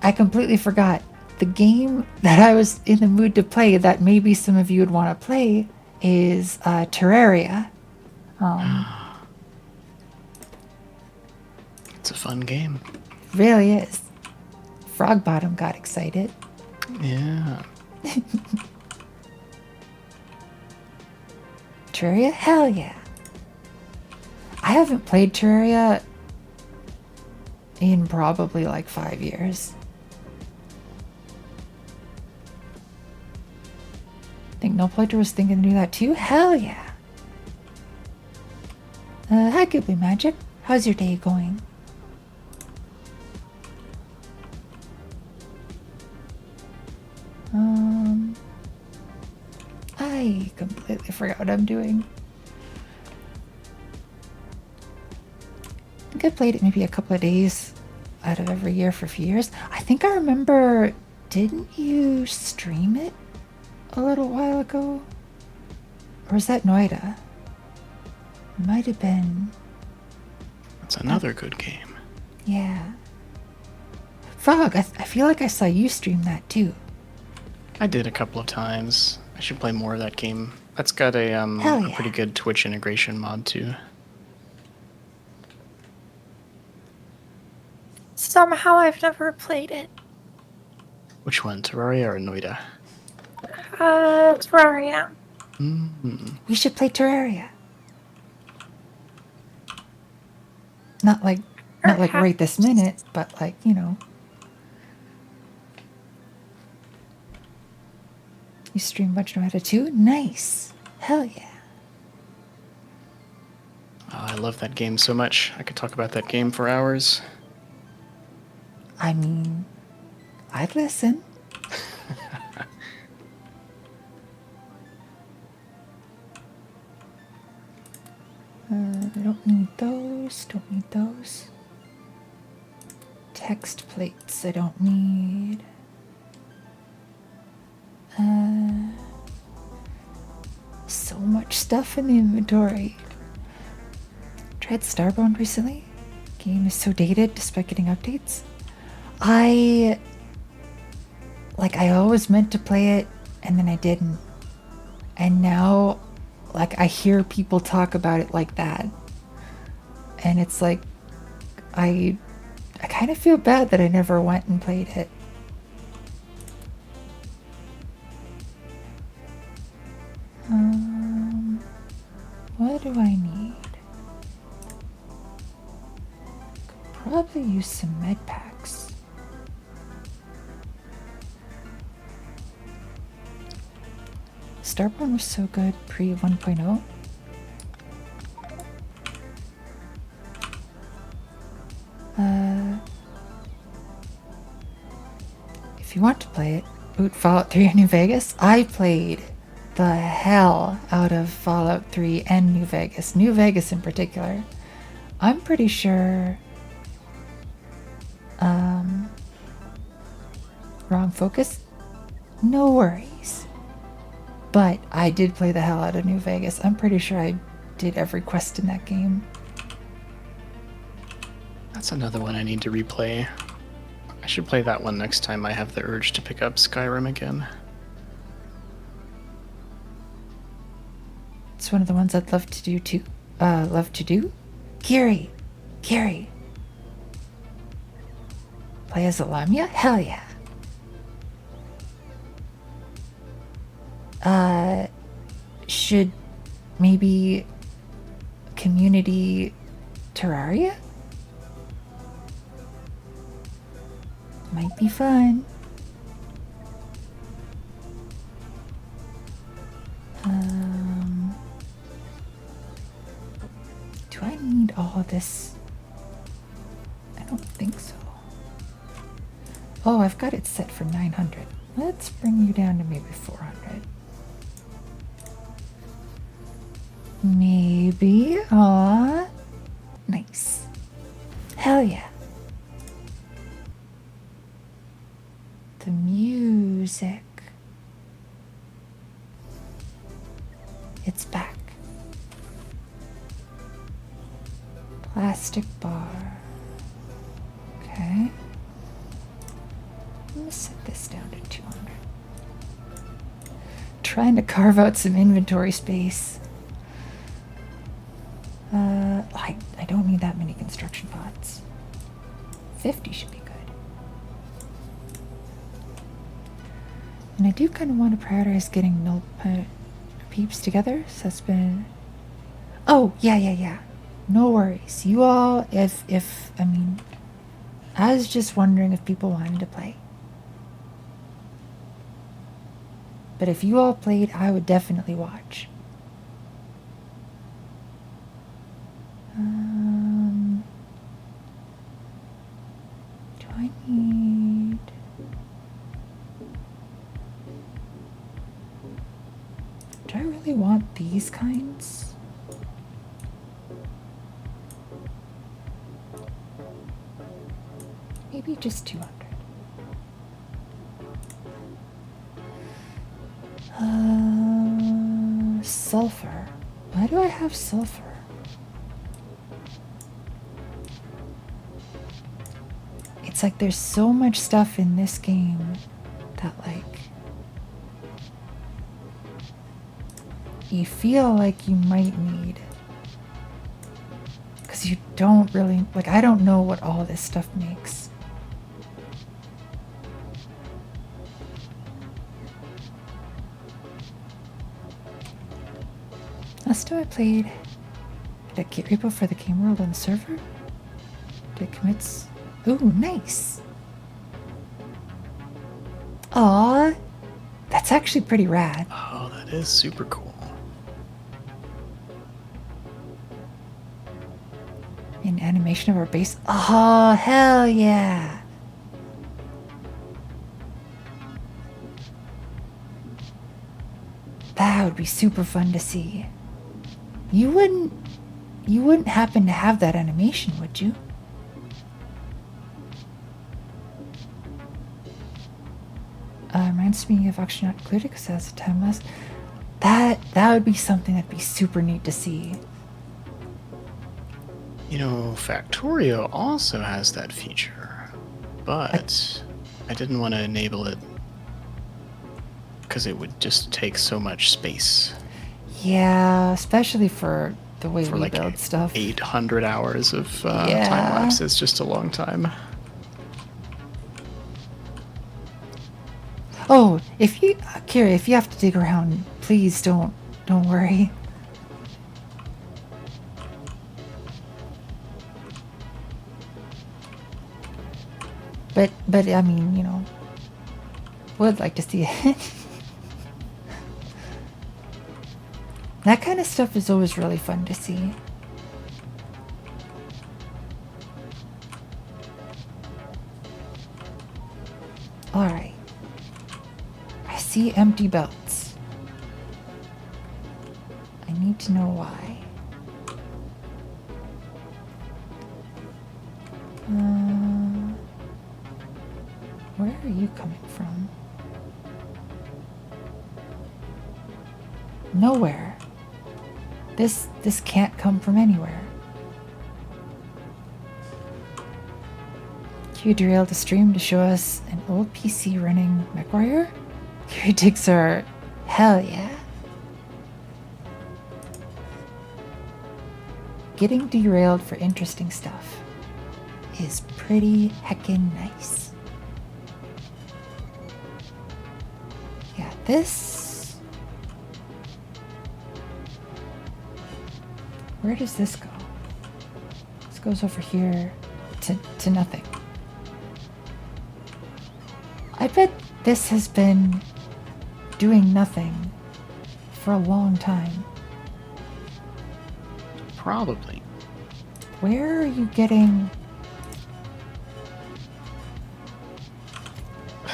I completely forgot. The game that I was in the mood to play that maybe some of you would want to play is Terraria. It's a fun game. Really is. Frogbottom got excited. Yeah. Terraria? Hell yeah. I haven't played Terraria in probably like 5 years. Think No Playter was thinking to do that too? Hell yeah. Hi Goopy Magic. How's your day going? I completely forgot what I'm doing. I think I played it maybe a couple of days out of every year for a few years. I think I remember, didn't you stream it a little while ago? Or was that Noida? Might have been. That's another good game. Yeah. Frog, I feel like I saw you stream that too. I did a couple of times. I should play more of that game. That's got a yeah. pretty good Twitch integration mod too. Somehow I've never played it. Which one, Terraria or Noida? Terraria. We should play Terraria. Not like right this minute, but like, you know. You stream much Noida too? Nice. Hell yeah. Oh, I love that game so much. I could talk about that game for hours. I mean, I'd listen. Don't need those. Don't need those. Text plates I don't need. So much stuff in the inventory. Tried Starbound recently. Game is so dated despite getting updates. I always meant to play it and then I didn't. And now like I hear people talk about it like that. And it's like I kind of feel bad that I never went and played it. What do I need? Could probably use some med packs. Starborn was so good pre 1.0. If you want to play it, boot Fallout 3 in New Vegas. I played the hell out of Fallout 3 and New Vegas. New Vegas in particular. I'm pretty sure... wrong focus? No worries. But I did play the hell out of New Vegas. I'm pretty sure I did every quest in that game. That's another one I need to replay. I should play that one next time I have the urge to pick up Skyrim again. It's one of the ones I'd love to do too. Love to do? Kiri! Play as a Lamia? Hell yeah. Should maybe community Terraria? Might be fun. Do I need all this? I don't think so. Oh, I've got it set for 900. Let's bring you down to maybe 400. Maybe. Aw. Nice. Hell yeah. The music. It's back. Plastic bar. Okay. I'm gonna set this down to 200. Trying to carve out some inventory space. I don't need that many construction pots. 50 should be good. And I do kind of want to prioritize getting null peeps together. So that's been... Oh, yeah. No worries. You all, I mean, I was just wondering if people wanted to play. But if you all played, I would definitely watch. Do I need... Do I really want these kinds? Maybe just 200. Sulfur. Why do I have sulfur? It's like there's so much stuff in this game that like you feel like you might need, because you don't really, like, I don't know what all this stuff makes. Last time I played, did I get repo for the game world on the server? Did it commits? Ooh, nice. Aw, that's actually pretty rad. Oh, that is super cool. An animation of our base. Oh, hell yeah. That would be super fun to see. You wouldn't happen to have that animation, would you? Reminds me of Auction Not Included because it has a time less. That would be something that'd be super neat to see. You know, Factorio also has that feature, but I didn't want to enable it because it would just take so much space. Yeah, especially for the way we like build stuff. 800 hours of time lapse is just a long time. Oh, if you, Kira, if you have to dig around, please don't worry. But I mean, you know, would like to see it. That kind of stuff is always really fun to see. All right. I see empty belts. I need to know why. Where are you coming from? Nowhere. This can't come from anywhere. You derailed the stream to show us an old PC running MechWarrior? Your digs are hell yeah. Getting derailed for interesting stuff is pretty heckin' nice. Yeah, this... Where does this go? This goes over here to nothing. I bet this has been doing nothing for a long time. Probably. Where are you getting...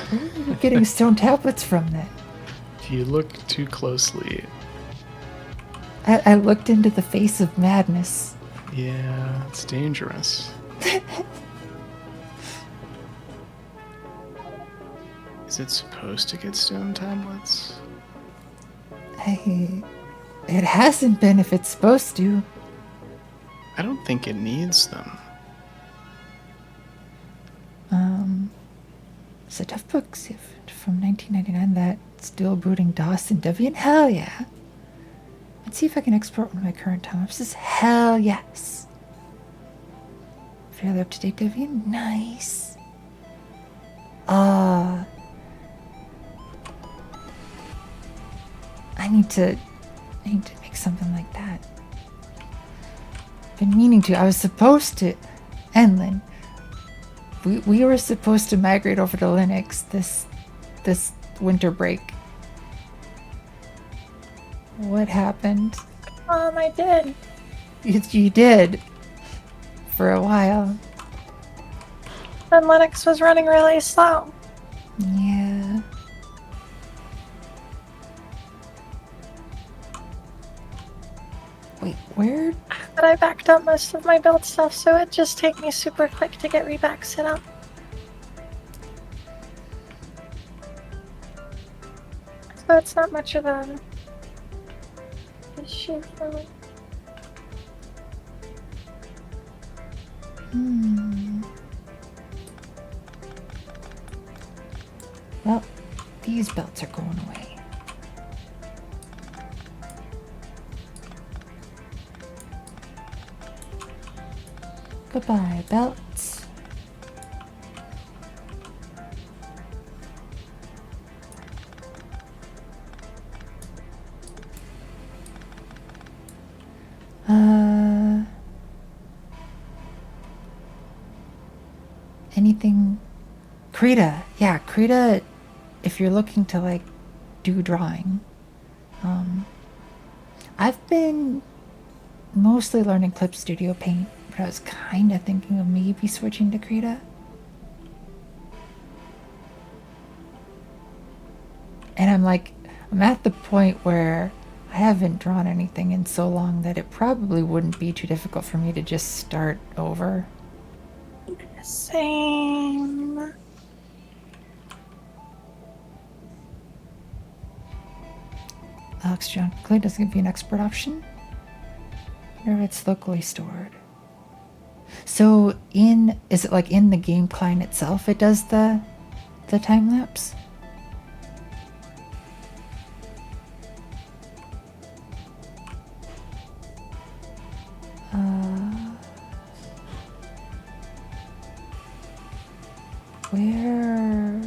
Where are you getting stone tablets from then? If you look too closely, I looked into the face of madness. yeah, it's dangerous. Is it supposed to get stone tablets? It hasn't been if it's supposed to. I don't think it needs them. It's a tough book from 1999 that still booting DOS and Debian. Hell yeah. Let's see if I can export one of my current time-lapses. Hell yes. Fairly up-to-date Debian. Nice. I need to make something like that. Been meaning to. I was supposed to. Enlin. We were supposed to migrate over to Linux this winter break. What happened? I did. You did. For a while. And Linux was running really slow. Yeah. Wait, where? But I backed up most of my build stuff, so it just take me super quick to get reback set up. So it's not much of a issue for me. Well, these belts are going away. Goodbye, belts. Anything? Krita. Yeah, Krita, if you're looking to, like, do drawing. I've been mostly learning Clip Studio Paint, but I was kind of thinking of maybe switching to Krita. And I'm at the point where I haven't drawn anything in so long that it probably wouldn't be too difficult for me to just start over. Same. Alex John Clay doesn't give you an export option. Or if it's locally stored. So is it like in the game client itself it does the time lapse? Where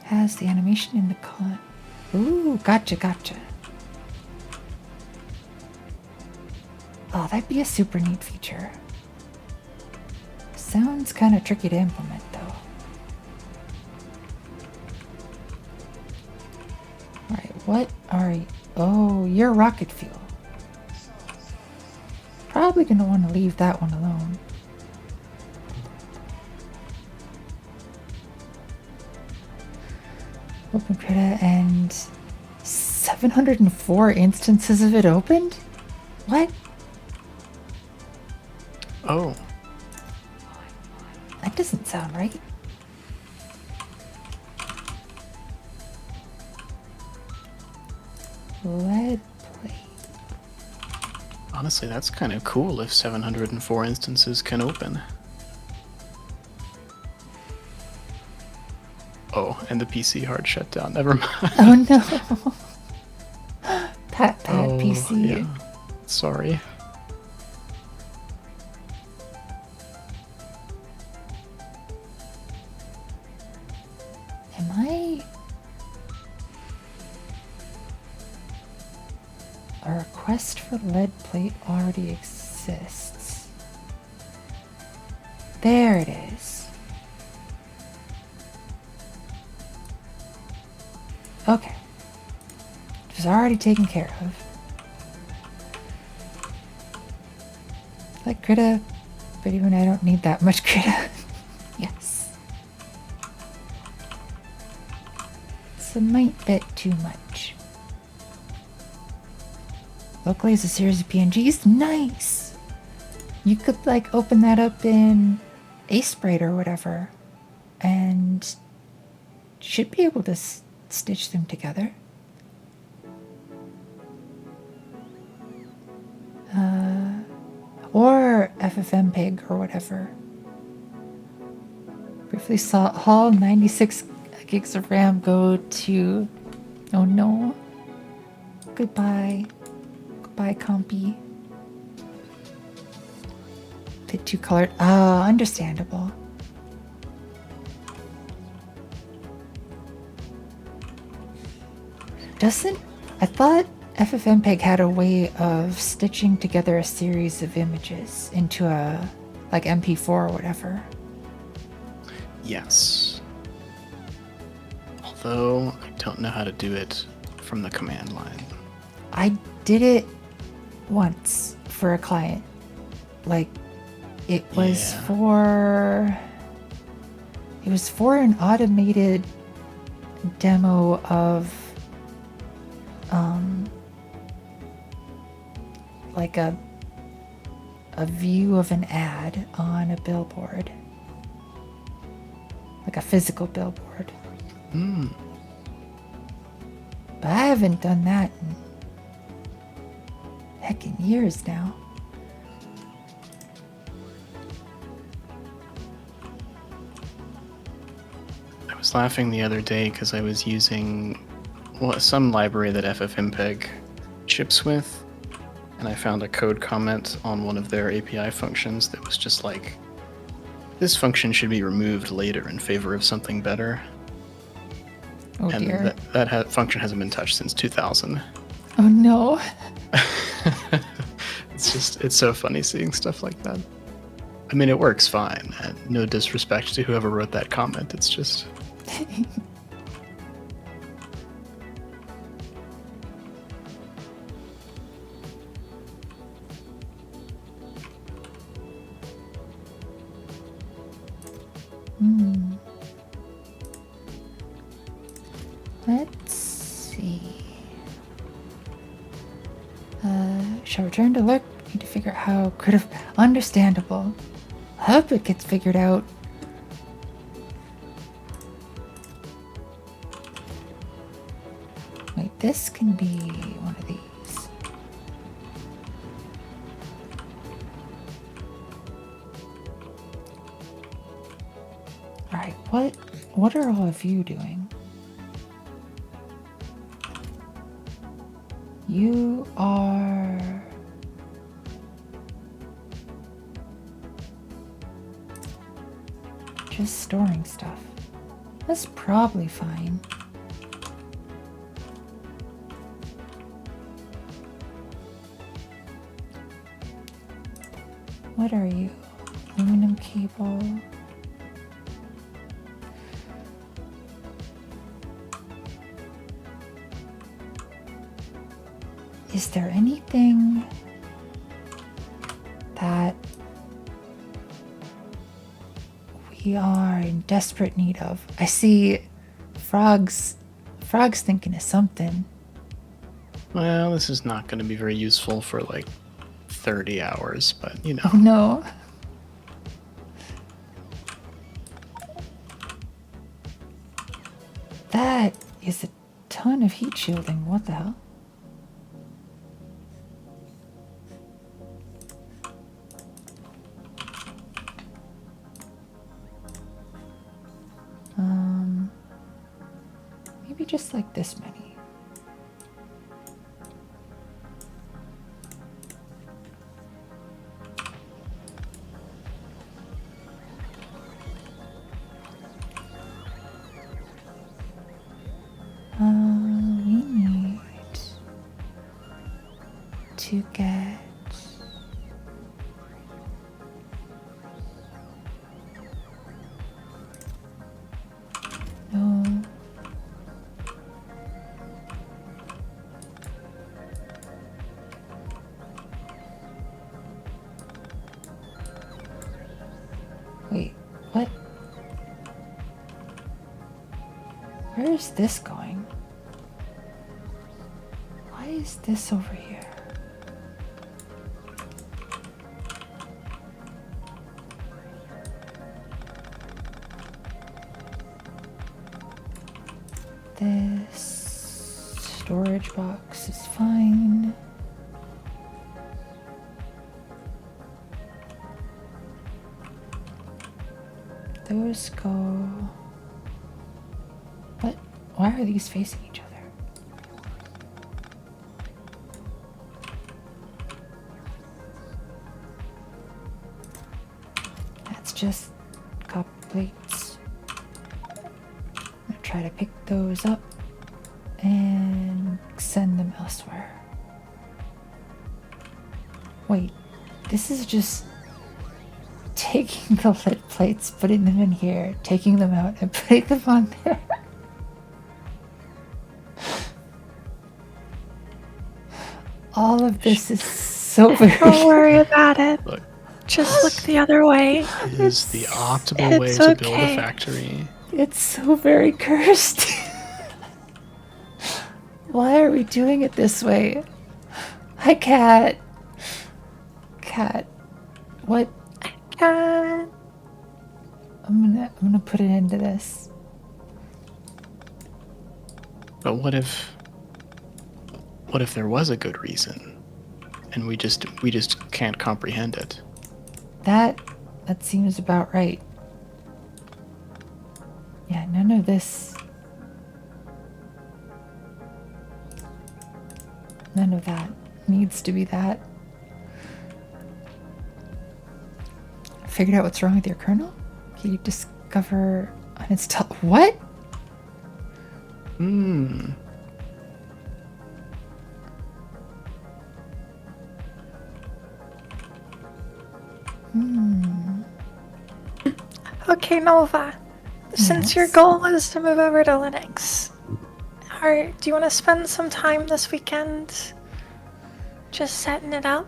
has the animation in the con? Ooh, gotcha. Oh, that'd be a super neat feature. Sounds kind of tricky to implement, though. Alright, what are you? Oh, you're rocket fuel. Probably gonna want to leave that one alone. Open Krita and 704 instances of it opened? What? Oh, That doesn't sound right. Lead plate. Honestly, that's kind of cool if 704 instances can open. Oh, and the PC hard shut down. Never mind. Oh no. Pat Oh, PC. yeah. Sorry. Am I... A request for lead plate already exists. There it is. Okay. It was already taken care of. Like Krita, but even I don't need that much Krita. Yes. It's a mite bit too much. Locally is a series of PNGs. Nice! You could like open that up in Sprite or whatever and should be able to stitch them together. Or FFmpeg or whatever. Briefly saw all 96 gigs of RAM go to... Oh no. Goodbye. Goodbye, compy. Bit too colored. Ah, understandable. I thought FFmpeg had a way of stitching together a series of images into a, like MP4 or whatever. Yes. Although, I don't know how to do it from the command line. I did it once for a client. Like, it was for an automated demo of like a view of an ad on a billboard, like a physical billboard. But I haven't done that in heckin' years now. I was laughing the other day because I was using some library that FFmpeg ships with, and I found a code comment on one of their API functions that was just like, this function should be removed later in favor of something better. Oh and dear. that function hasn't been touched since 2000. Oh no. It's so funny seeing stuff like that. I mean, it works fine, and no disrespect to whoever wrote that comment, it's just... Let's see. Shall return to lurk. Need to figure out how could have understandable. I hope it gets figured out. Wait, this can be one of these. Alright, what are all of you doing? You are... just storing stuff. That's probably fine. What are you? Aluminum cable. Is there anything that we are in desperate need of? I see Frog's thinking of something. Well, this is not going to be very useful for like 30 hours, but you know. Oh no. That is a ton of heat shielding. What the hell? maybe just like this many. We need to get no. Wait, what? Where is this going? Why is this over here? This storage box is fine. Those go. What? Why are these facing each other? That's just cup plates. I'm gonna try to pick those up and send them elsewhere. Wait, this is just taking the lid plates, putting them in here, taking them out, and putting them on there. All of this is so very. Don't worry about it. Look, Just look the other way. it is the optimal way it's to build okay. a factory. It's so very cursed. Why are we doing it this way? Hi, cat. Cat. What? Cat. I'm gonna put an end to this. But what if there was a good reason, and we just can't comprehend it? That seems about right. Yeah, none of this. None of that needs to be that. Figured out what's wrong with your kernel? You discover uninstall. What? Hmm. Okay, Nova. Since your Yes? goal is to move over to Linux, do you want to spend some time this weekend just setting it up?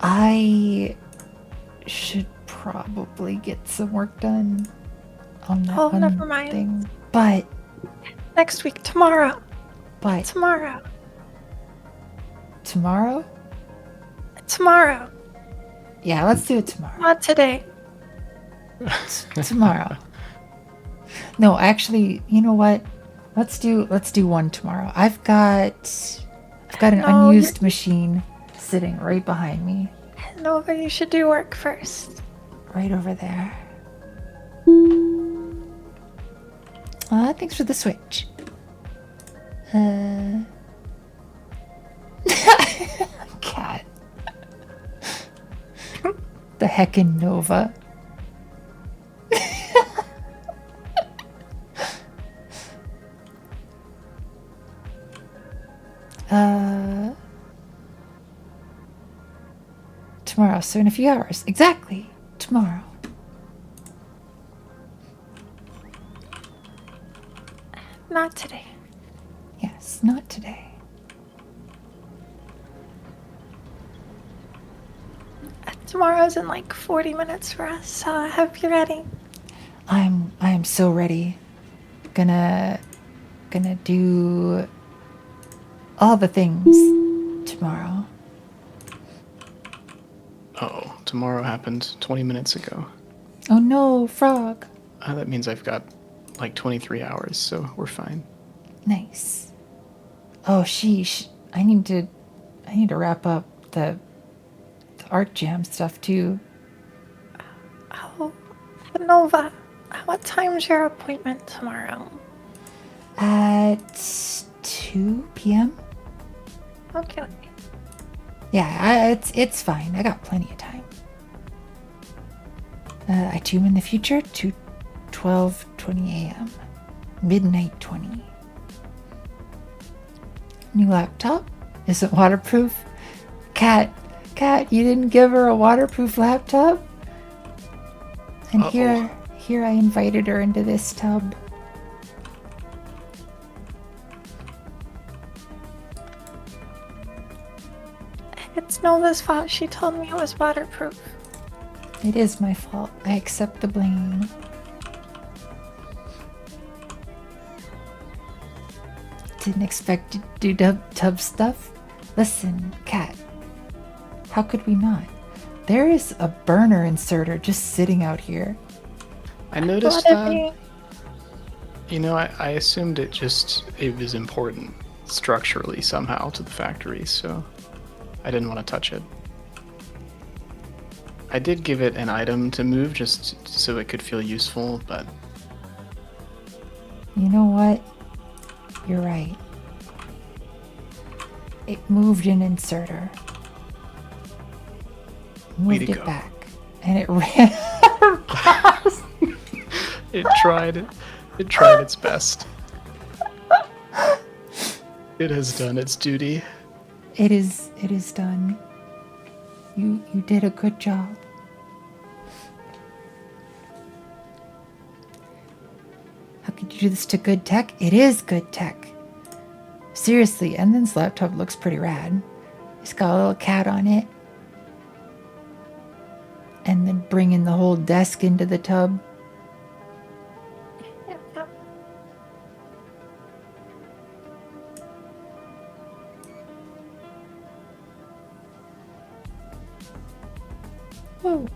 I should probably get some work done on that Oh, one never mind. thing. But Next week, tomorrow. but Tomorrow. tomorrow? Tomorrow. Yeah, let's do it tomorrow. Not today. Tomorrow. No, actually, you know what? Let's do one tomorrow. I've got an No, unused machine sitting right behind me, Nova, you should do work first. right over there. Thanks for the switch. Cat. The heckin' Nova. Tomorrow, so in a few hours. Exactly. Tomorrow. Not today. Yes, not today. Tomorrow's in like 40 minutes for us, so I hope you're ready. I am so ready. Gonna do all the things tomorrow. Oh, tomorrow happened 20 minutes ago. Oh no, frog. That means I've got like 23 hours, so we're fine. Nice. Oh sheesh. I need to wrap up the art jam stuff too. Oh, Nova, what time's your appointment tomorrow? At 2 p.m.? Okay. Yeah, it's fine. I got plenty of time. I tune in the future to 12:20 a.m. Midnight 20. New laptop? Isn't waterproof? Cat, you didn't give her a waterproof laptop? And here I invited her into this tub. It's Nova's fault. She told me it was waterproof. It is my fault. I accept the blame. Didn't expect to do tub stuff. Listen, Cat. How could we not? There is a burner inserter just sitting out here. I noticed Let it that. be. You know, I assumed it was important structurally somehow to the factory, so I didn't want to touch it. I did give it an item to move just so it could feel useful, but You know what? You're right. It moved an inserter. Way Moved to it go. back. And it ran past. it tried its best. It has done its duty. It is done. You did a good job. How could you do this to good tech? It is good tech. Seriously, Endon's laptop looks pretty rad. It's got a little cat on it. And then bringing the whole desk into the tub. Yeah. Whoa.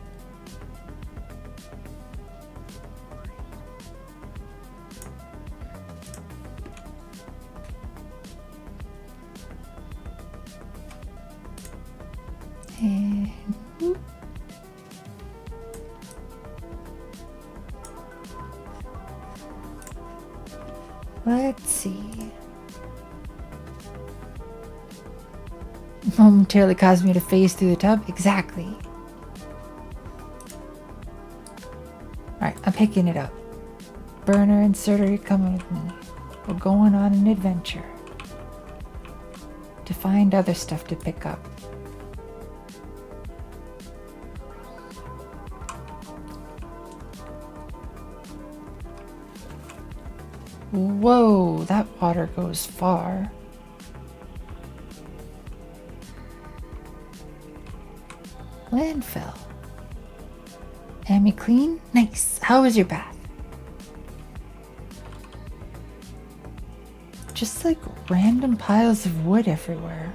And whoop. Let's see. Momentarily caused me to phase through the tub. Exactly. Alright, I'm picking it up. Burner inserter, you're coming with me. We're going on an adventure. To find other stuff to pick up. Whoa, that water goes far. Landfill. Amy clean? Nice. How was your bath? Just like random piles of wood everywhere.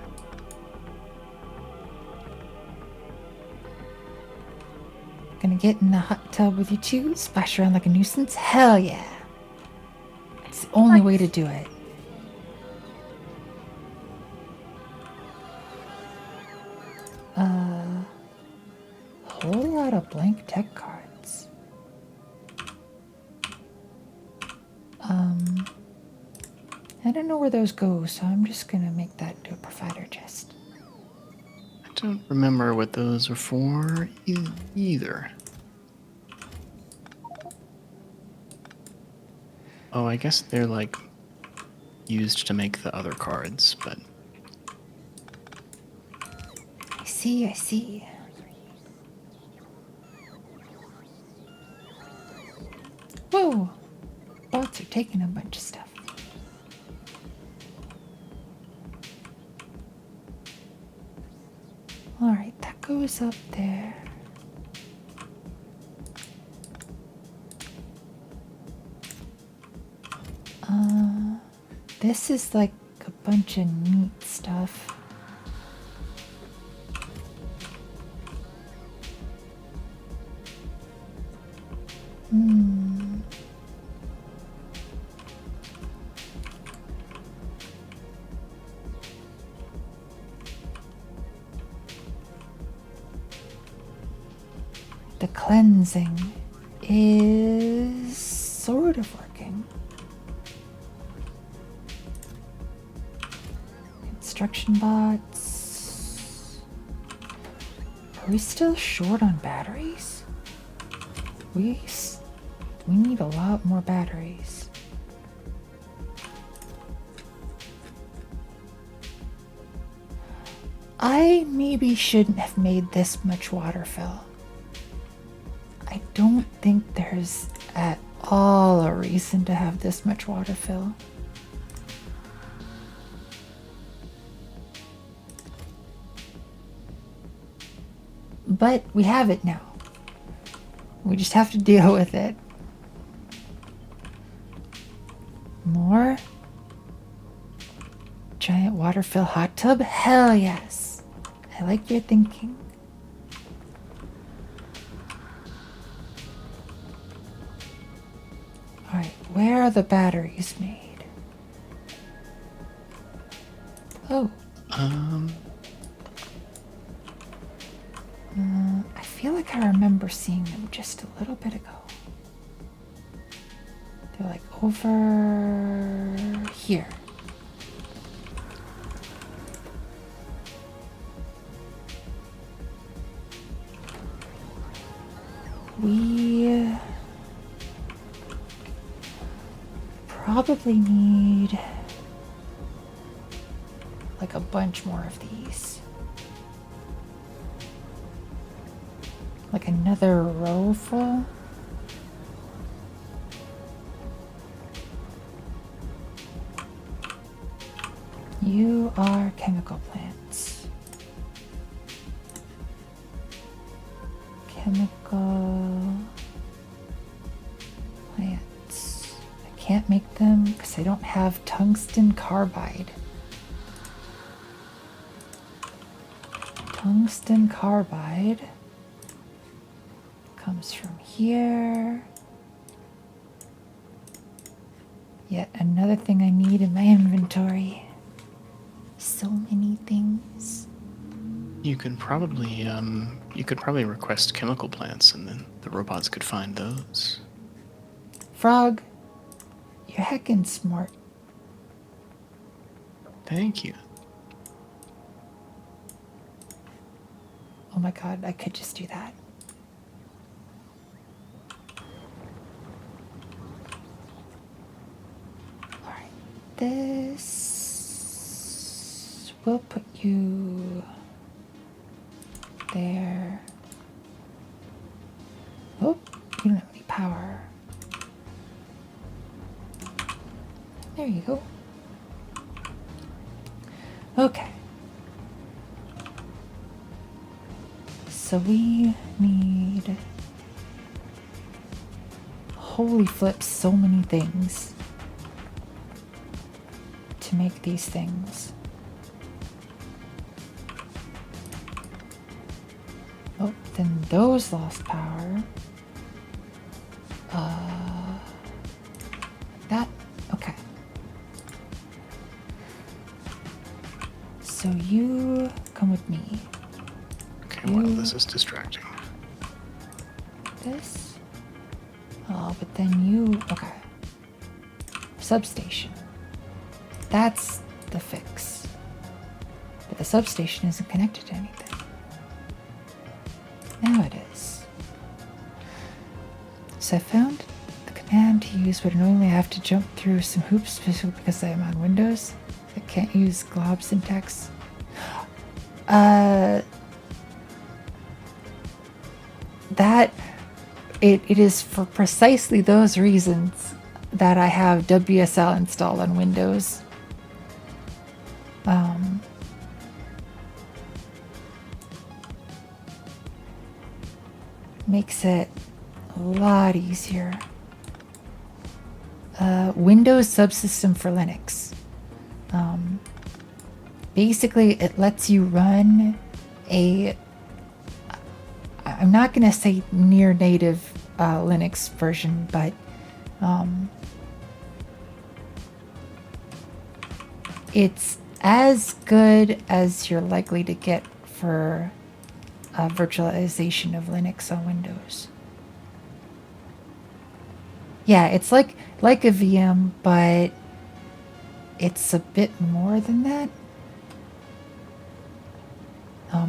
Gonna get in the hot tub with you too? Splash around like a nuisance? Hell yeah. It's the only way to do it. Whole lot of blank tech cards. I don't know where those go, so I'm just gonna make that into a provider chest. I don't remember what those are for either. Oh, I guess they're like used to make the other cards, but I see. Whoa! Bots are taking a bunch of stuff. Alright, that goes up there. This is like a bunch of neat stuff. The cleansing is sort of working. construction bots. Are we still short on batteries? We need a lot more batteries. I maybe shouldn't have made this much water fill. I don't think there's at all a reason to have this much water fill. But we have it now. We just have to deal with it. More? Giant water fill hot tub? Hell yes. I like your thinking. Alright, where are the batteries made? Oh. I feel like I remember seeing them just a little bit ago. They're like over here. We probably need like a bunch more of these. Like another row full. You are chemical plants. Chemical plants. I can't make them because I don't have tungsten carbide. Tungsten carbide comes from here. Yet another thing I need in my inventory. So many things. You could probably request chemical plants, and then the robots could find those. Frog, you're heckin' smart. Thank you. Oh my god, I could just do that. Alright, this... we'll put you there. Oh, you don't have any power. There you go. Okay. So we need... holy flips, so many things to make these things. Oh, then those lost power. That, okay. So you come with me. Okay, well, this is distracting. This? Oh, but then you, okay. Substation. That's the fix. But the substation isn't connected to anything. Now it is. So I found the command to use, but annoyingly I have to jump through some hoops, specifically because I am on Windows. I can't use glob syntax. It is for precisely those reasons that I have WSL installed on Windows. Makes it a lot easier. Windows subsystem for Linux. Basically, it lets you run a... I'm not going to say near native Linux version, but it's as good as you're likely to get for virtualization of Linux on Windows. Yeah, it's like a VM, but it's a bit more than that.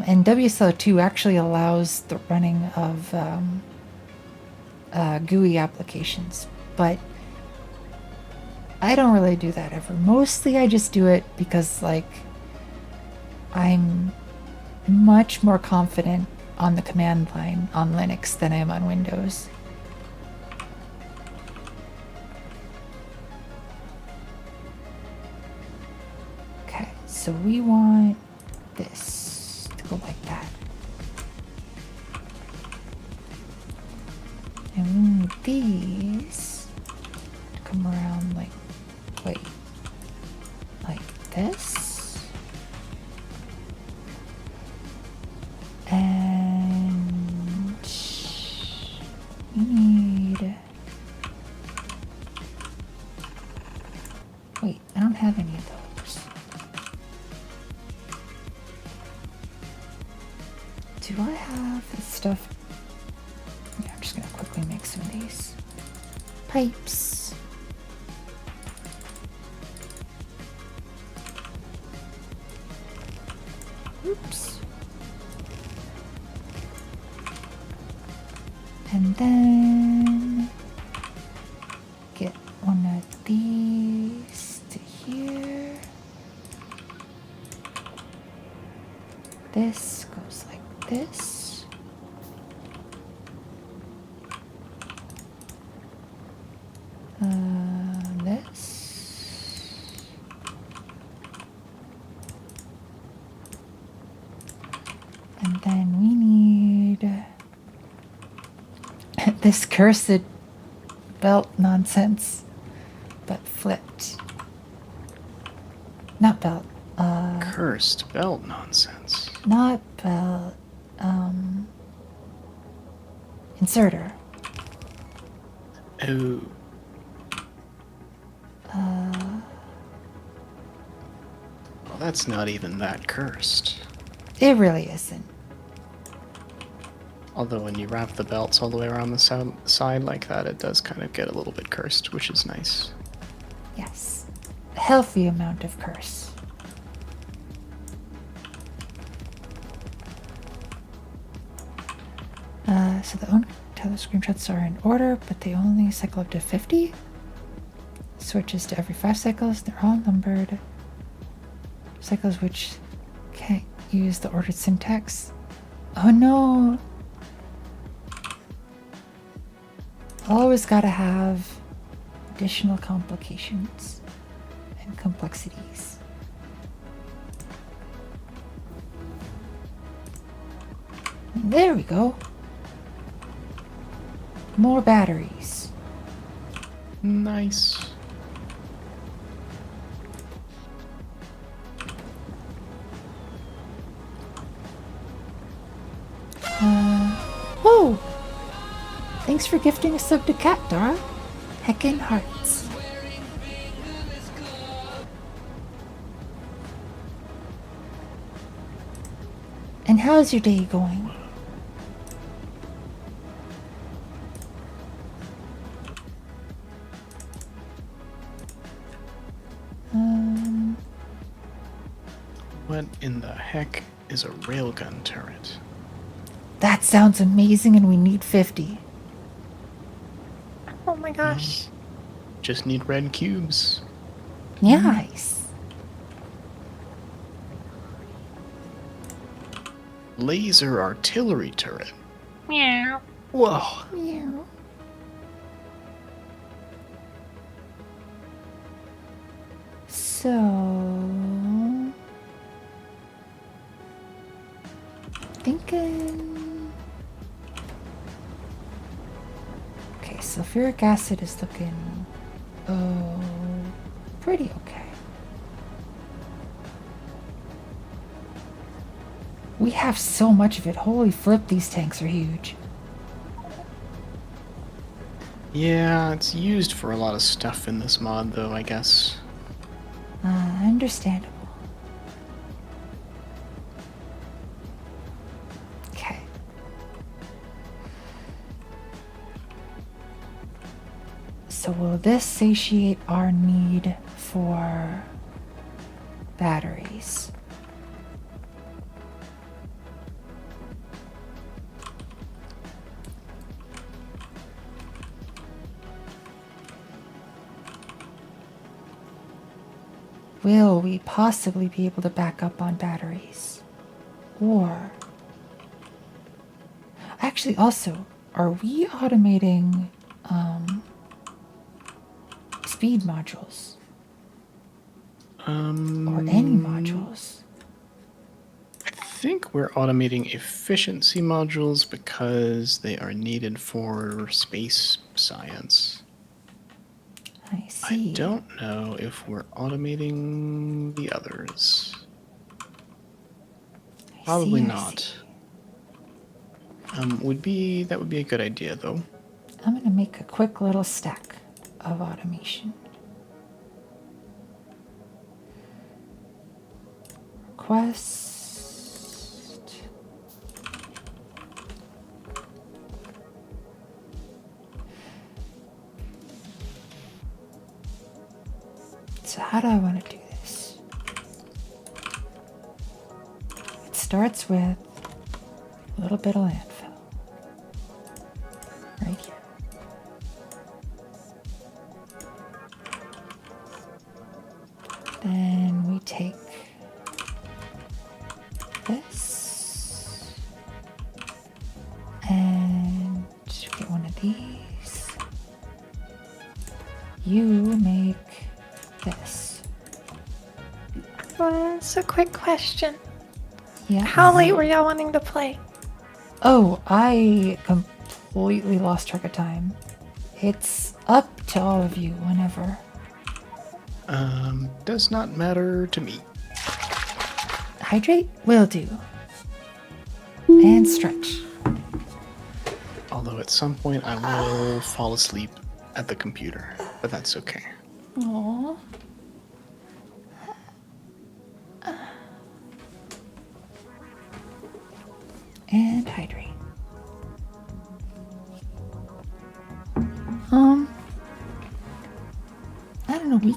And WSO2 actually allows the running of GUI applications, but I don't really do that ever. Mostly I just do it because, like, I'm much more confident on the command line on Linux than I am on Windows. Okay, so we want this to go like that. And we need these to come around like, wait, like this. And we need, wait, I don't have any of those. Do I have the stuff? Yeah, I'm just gonna quickly make some of these pipes. Oops. And then get one of these to here. This goes like this. This. And then we need this cursed belt nonsense, but flipped. Not belt. Cursed belt nonsense. Not belt. Inserter. Oh. Well, that's not even that cursed. It really isn't. Although when you wrap the belts all the way around the side like that, it does kind of get a little bit cursed, which is nice. Yes. A healthy amount of curse. So the teller screenshots are in order, but they only cycle up to 50. Switches to every 5 cycles. They're all numbered. Cycles which can't use the ordered syntax. Oh no! Always gotta have additional complications and complexities. And there we go. More batteries. Nice. Whoa! Thanks for gifting a sub to Cat, Dara. Heckin' hearts. And how's your day going? What in the heck is a railgun turret? That sounds amazing, and we need 50. Oh my gosh. Just need red cubes. Nice. Laser artillery turret. Meow. Whoa. Meow. So, thinking. Okay, sulfuric acid is looking pretty okay. We have so much of it. Holy flip, these tanks are huge. Yeah, it's used for a lot of stuff in this mod, though, I guess. Understandable. Okay. So will this satiate our need for batteries? will we possibly be able to back up on batteries? Or actually, also, are we automating speed modules or any modules? I think we're automating efficiency modules because they are needed for space science. I see. I don't know if we're automating the others. Probably not. That would be a good idea though. I'm going to make a quick little stack of automation. Request. So how do I want to do this? It starts with a little bit of landfill. Right here. Then we take this and get one of these. You make this. So quick question. Yeah. How late were y'all wanting to play? Oh, I completely lost track of time. It's up to all of you whenever. Does not matter to me. Hydrate will do. And stretch. Although at some point I will fall asleep at the computer, but that's okay. Aww. And hydrate. I don't know, we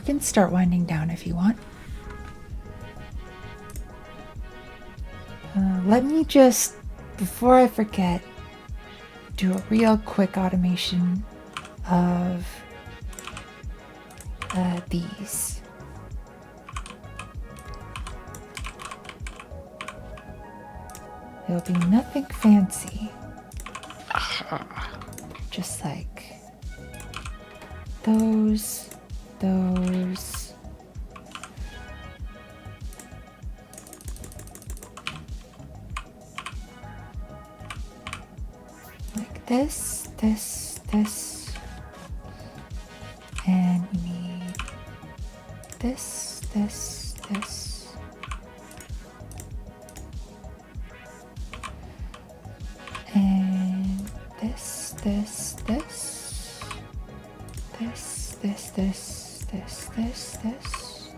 can start winding down if you want. Let me just, before I forget, do a real quick automation of these. It'll be nothing fancy. Just like those. Like this. And we need this. And this.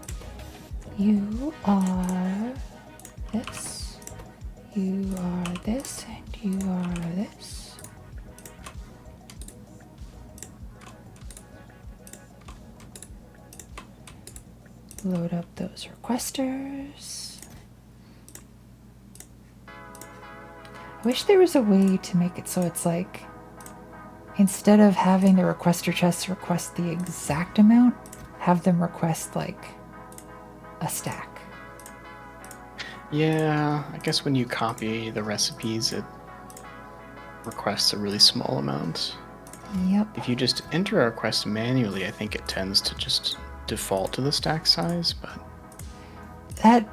You are this. You are this, and you are this. Load up those requesters. I wish there was a way to make it so it's like, instead of having the requester chests request the exact amount, have them request like a stack. Yeah, I guess when you copy the recipes, it requests a really small amount. Yep. If you just enter a request manually, I think it tends to just default to the stack size, but that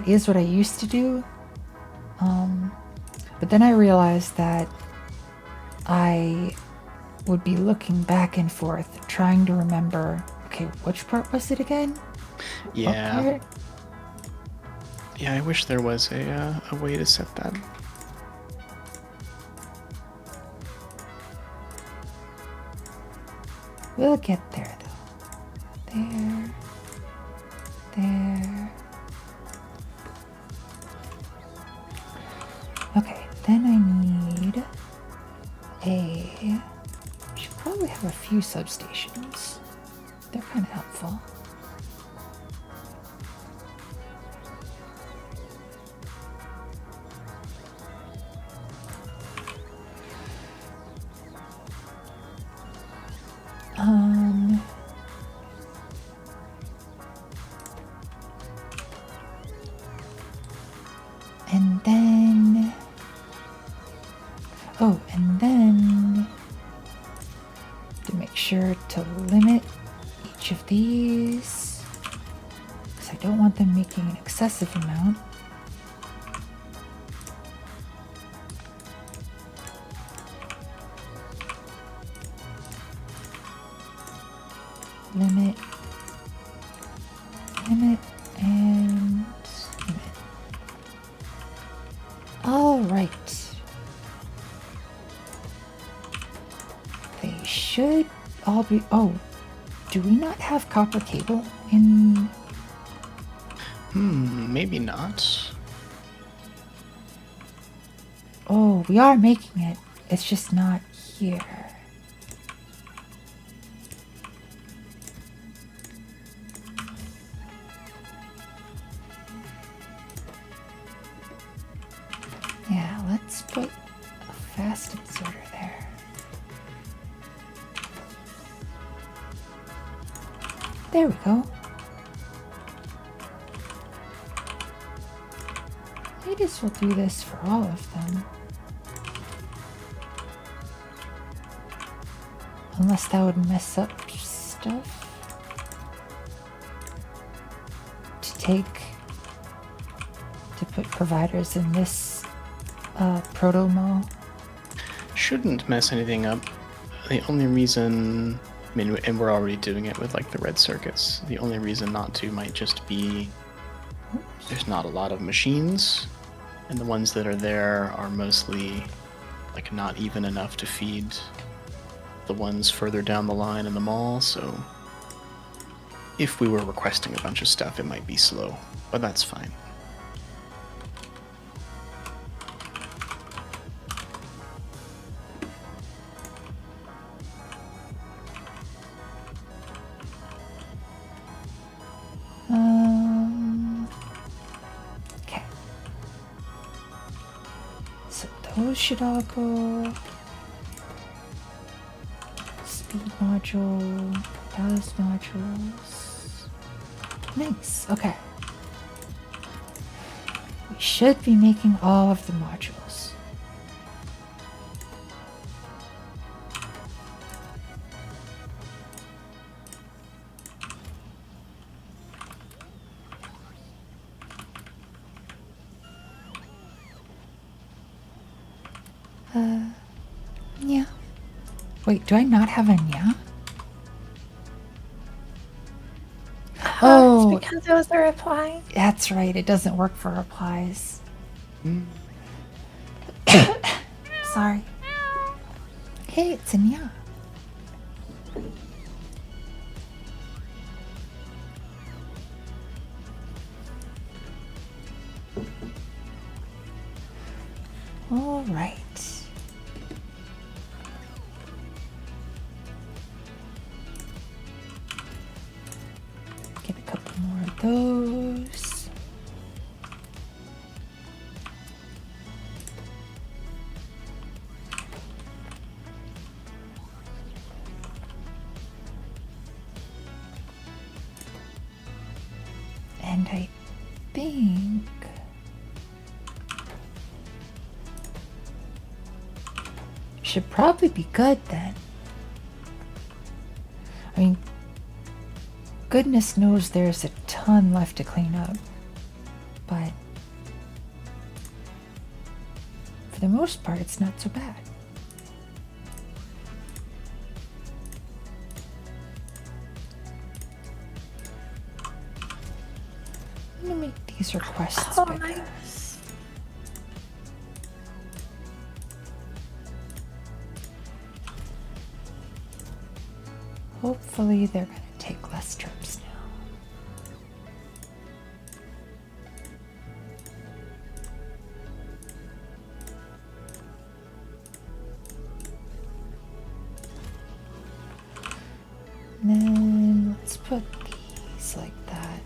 is what I used to do. But then I realized that I would be looking back and forth, trying to remember, okay, which part was it again? yeah. What part? Yeah, I wish there was a way to set that. We'll get there though. There. Okay, then I need we should probably have a few substations. They're kind of helpful. Oh, and then to make sure to limit each of these, because I don't want them making an excessive amount. Limit, limit, and limit. All right. They should all be. Oh, do we not have copper cable in? Maybe not. Oh, we are making it. It's just not here. Yeah, let's put a fast inserter there. There we go. I guess we'll do this for all of them. Unless that would mess up stuff. To put providers in this proto mall. Shouldn't mess anything up. The only reason, I mean, and we're already doing it with like the red circuits. The only reason not to might just be there's not a lot of machines, and the ones that are there are mostly like not even enough to feed the ones further down the line in the mall. So if we were requesting a bunch of stuff, it might be slow, but that's fine. Okay. So those should all go. Speed module, those modules. Nice. Okay. We should be making all of the modules. Yeah. Wait, do I not have a nya? Oh, It's because it was a reply. that's right. It doesn't work for replies. Sorry. Hey, it's a nya. All right. Get a couple more of those. And I think should probably be good then. I mean, goodness knows there's a ton left to clean up, but for the most part, it's not so bad. Let me make these requests. Oh, by the- nice. Hopefully, they're going to take less trips now. And then let's put these like that.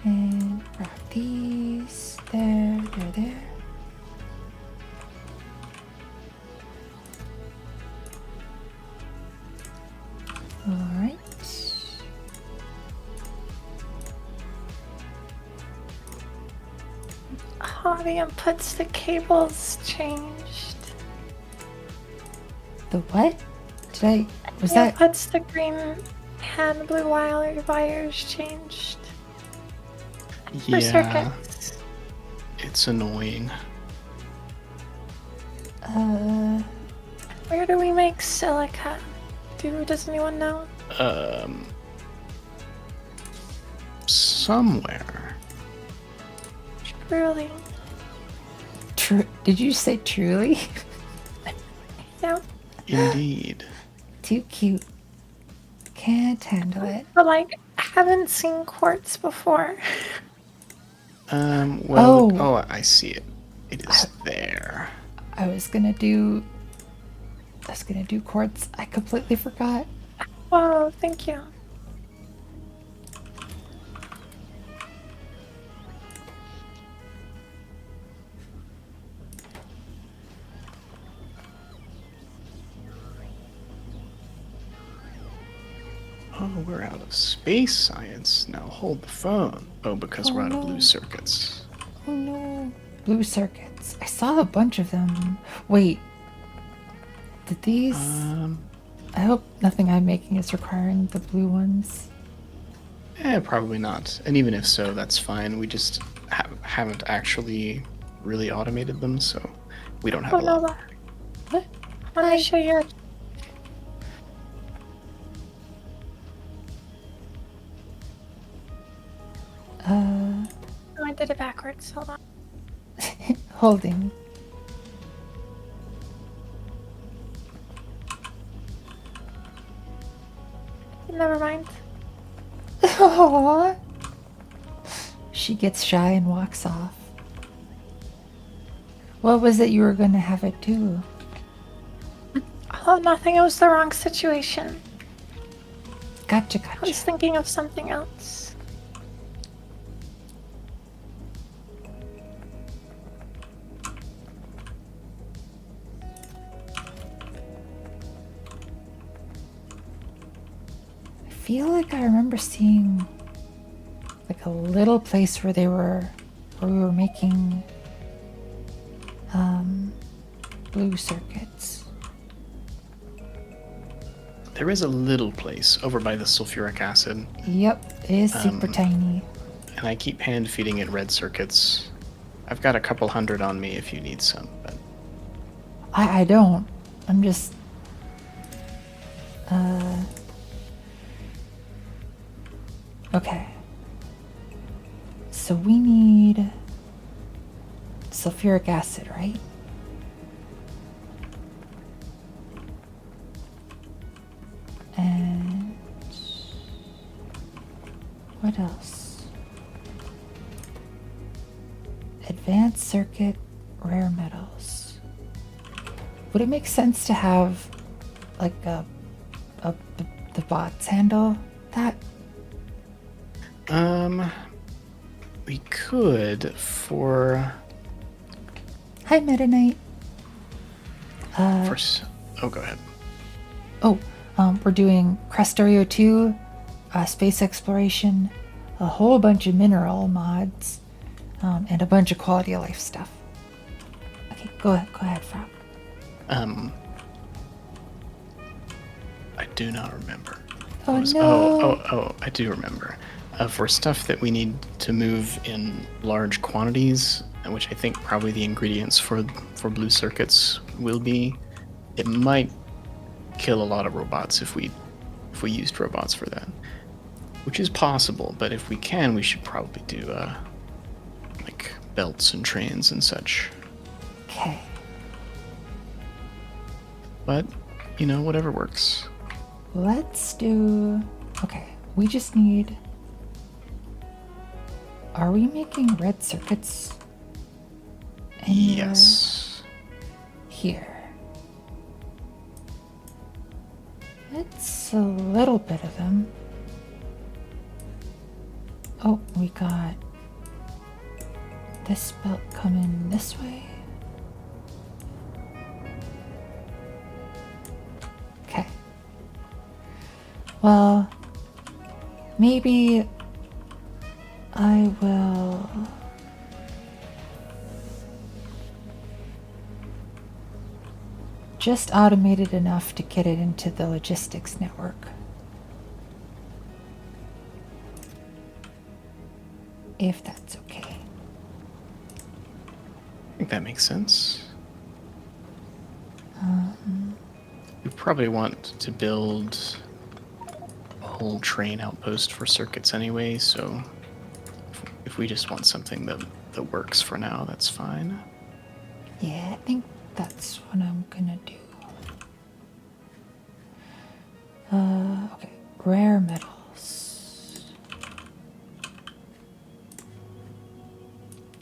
And wrap these there. All right. Oh, the inputs, the cables changed. The what? Did I? Was The that? inputs, the green and blue wires changed. For Yeah, circuits. it's annoying. Where do we make silica? Does anyone know? Somewhere. Truly. Did you say truly? Yeah. Indeed. Too cute. Can't handle it. But like, I haven't seen quartz before. Well, Oh. I see it. It is there. I was gonna do quartz. I completely forgot. Whoa, thank you. Oh, we're out of space science. Now hold the phone. Oh, because we're out of no. blue circuits. Oh no. Blue circuits. I saw a bunch of them. Wait. Did these? I hope nothing I'm making is requiring the blue ones. Probably not. And even if so, that's fine. We just haven't actually really automated them, so we don't have a lot. Lola, What? let me show you. Oh, I did it backwards. Hold on. Holding. Never mind. Aww. She gets shy and walks off. What was it you were going to have it do? Oh, nothing. It was the wrong situation. Gotcha, I gotcha. was thinking of something else. I feel like I remember seeing like a little place where we were making blue circuits. There is a little place over by the sulfuric acid, Yep, it is super tiny. and I keep hand feeding it red circuits. I've got a couple hundred on me if you need some, but I don't. I'm just okay. So we need sulfuric acid, right? And what else? Advanced circuit, rare metals. Would it make sense to have like the bots handle that? we could for Hi, Meta Knight. oh, go ahead. Oh, we're doing Crestorio 2, space exploration, a whole bunch of mineral mods, and a bunch of quality of life stuff. Okay, go ahead, Frog. I do not remember. Oh Was- no! I do remember. For stuff that we need to move in large quantities, which I think probably the ingredients for blue circuits will be, it might kill a lot of robots if we used robots for that, which is possible. But if we can, we should probably do like belts and trains and such. Okay. But whatever works. Let's do... Okay, we just need... Are we making red circuits? anywhere Yes. Here. It's a little bit of them. Oh, we got this belt coming this way. Okay. Well, maybe I will just automated enough to get it into the logistics network. If that's okay. I think that makes sense. We probably want to build a whole train outpost for circuits anyway, so if we just want something that works for now, that's fine. Yeah, I think that's what I'm gonna do. Okay, rare metals.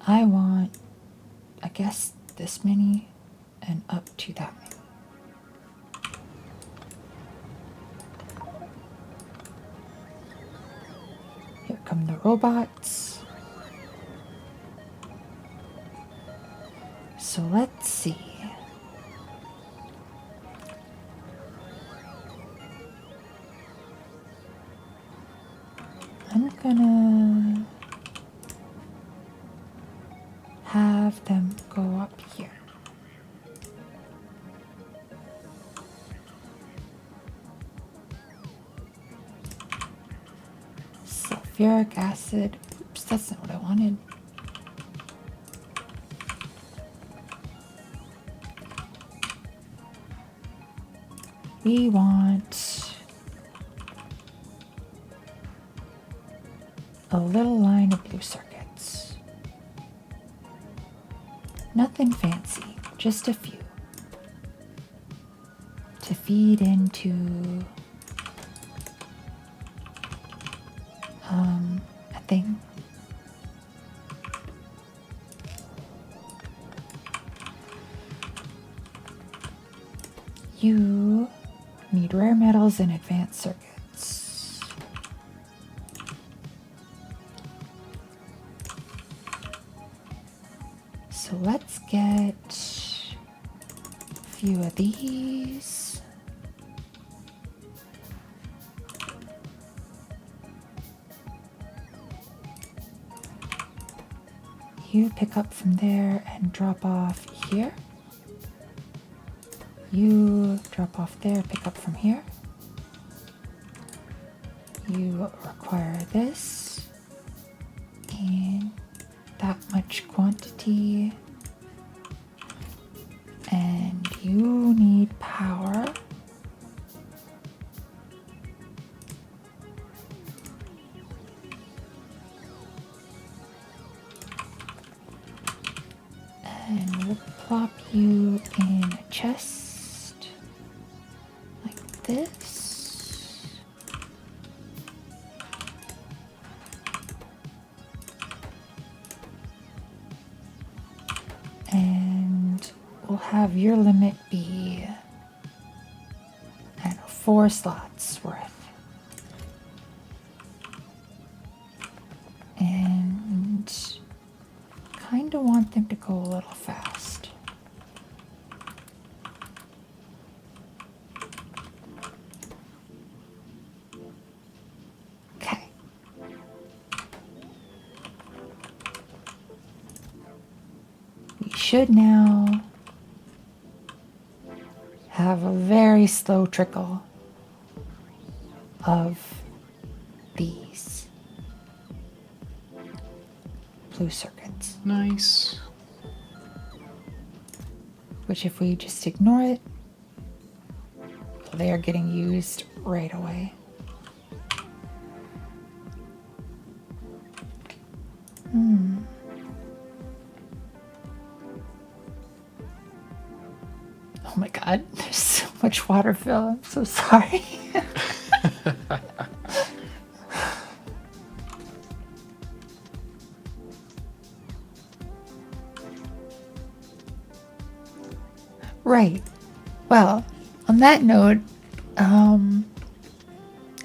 I want, I guess, this many and up to that many. Here come the robots. So let's see. I'm gonna have them go up here. Sulfuric acid. Oops, that's not what I wanted. We want a little line of blue circuits. Nothing fancy, just a few. To feed into a thing. You need rare metals and advanced circuits. So let's get a few of these. You pick up from there and drop off here. You drop off there, pick up from here. You require this and that much quantity. And you need power. And we'll plop you in a chest like this. And we'll have your limit be, I don't know, 4 slots worth. And kind of want them to go a little fast. Okay. We should now have a very slow trickle of these blue circuits. Nice. Which if we just ignore it, they are getting used right away. Oh my god, there's so much water, Phil. I'm so sorry. Right. Well, on that note, I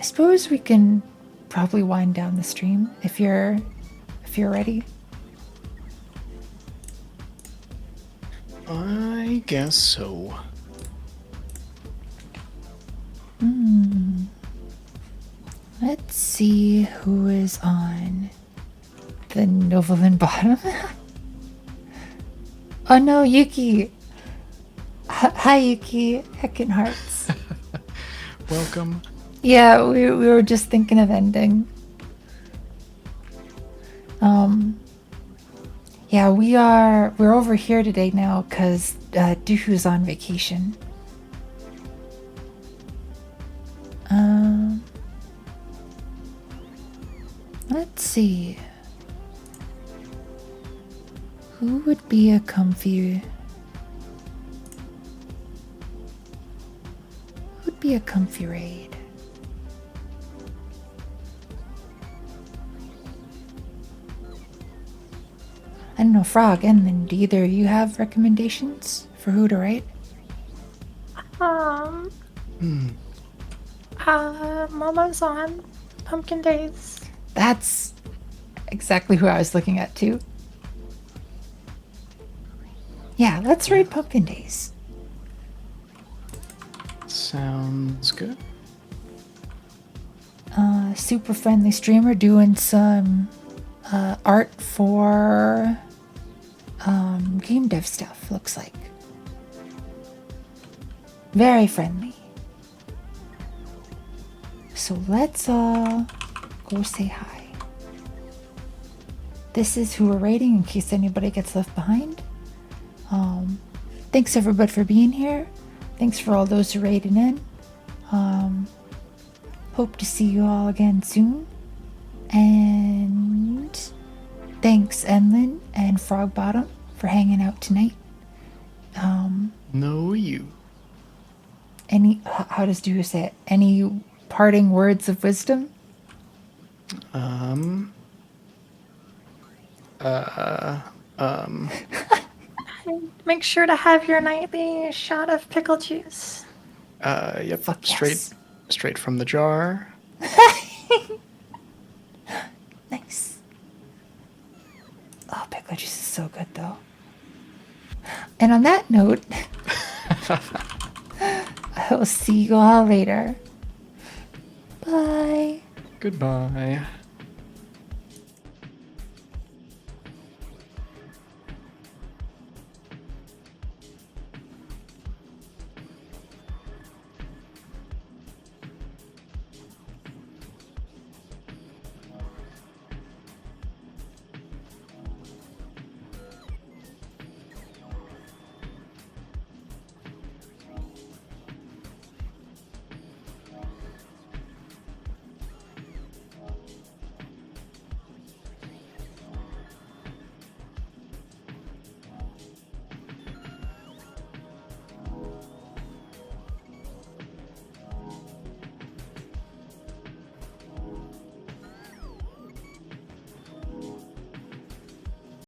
suppose we can probably wind down the stream if you're ready. I guess so. Let's see who is on the Novaland bottom. Oh no, Yuki. Hi, Yuki. Heckin' hearts. Welcome. Yeah, we were just thinking of ending. Yeah, we're over here today now because Duhu's on vacation. Let's see. Who would be a comfy raid? I don't know, Frog, and do either of you have recommendations for who to write? Momo's on Pumpkin Days. That's exactly who I was looking at too. Yeah, let's raid Pumpkin Days. Sounds good. Super friendly streamer doing some art for game dev stuff, looks like. Very friendly. So let's all go say hi. This is who we're raiding in case anybody gets left behind. Thanks everybody for being here. Thanks for all those who raided in. Hope to see you all again soon. And thanks Enlin and Frogbottom for hanging out tonight. No, you. How does Duhu say it? Any parting words of wisdom? Make sure to have your nightly shot of pickle juice. Yep. Fuck yes. Straight from the jar. Nice. Oh, pickle juice is so good though. And on that note, I will see you all later. Bye. Goodbye.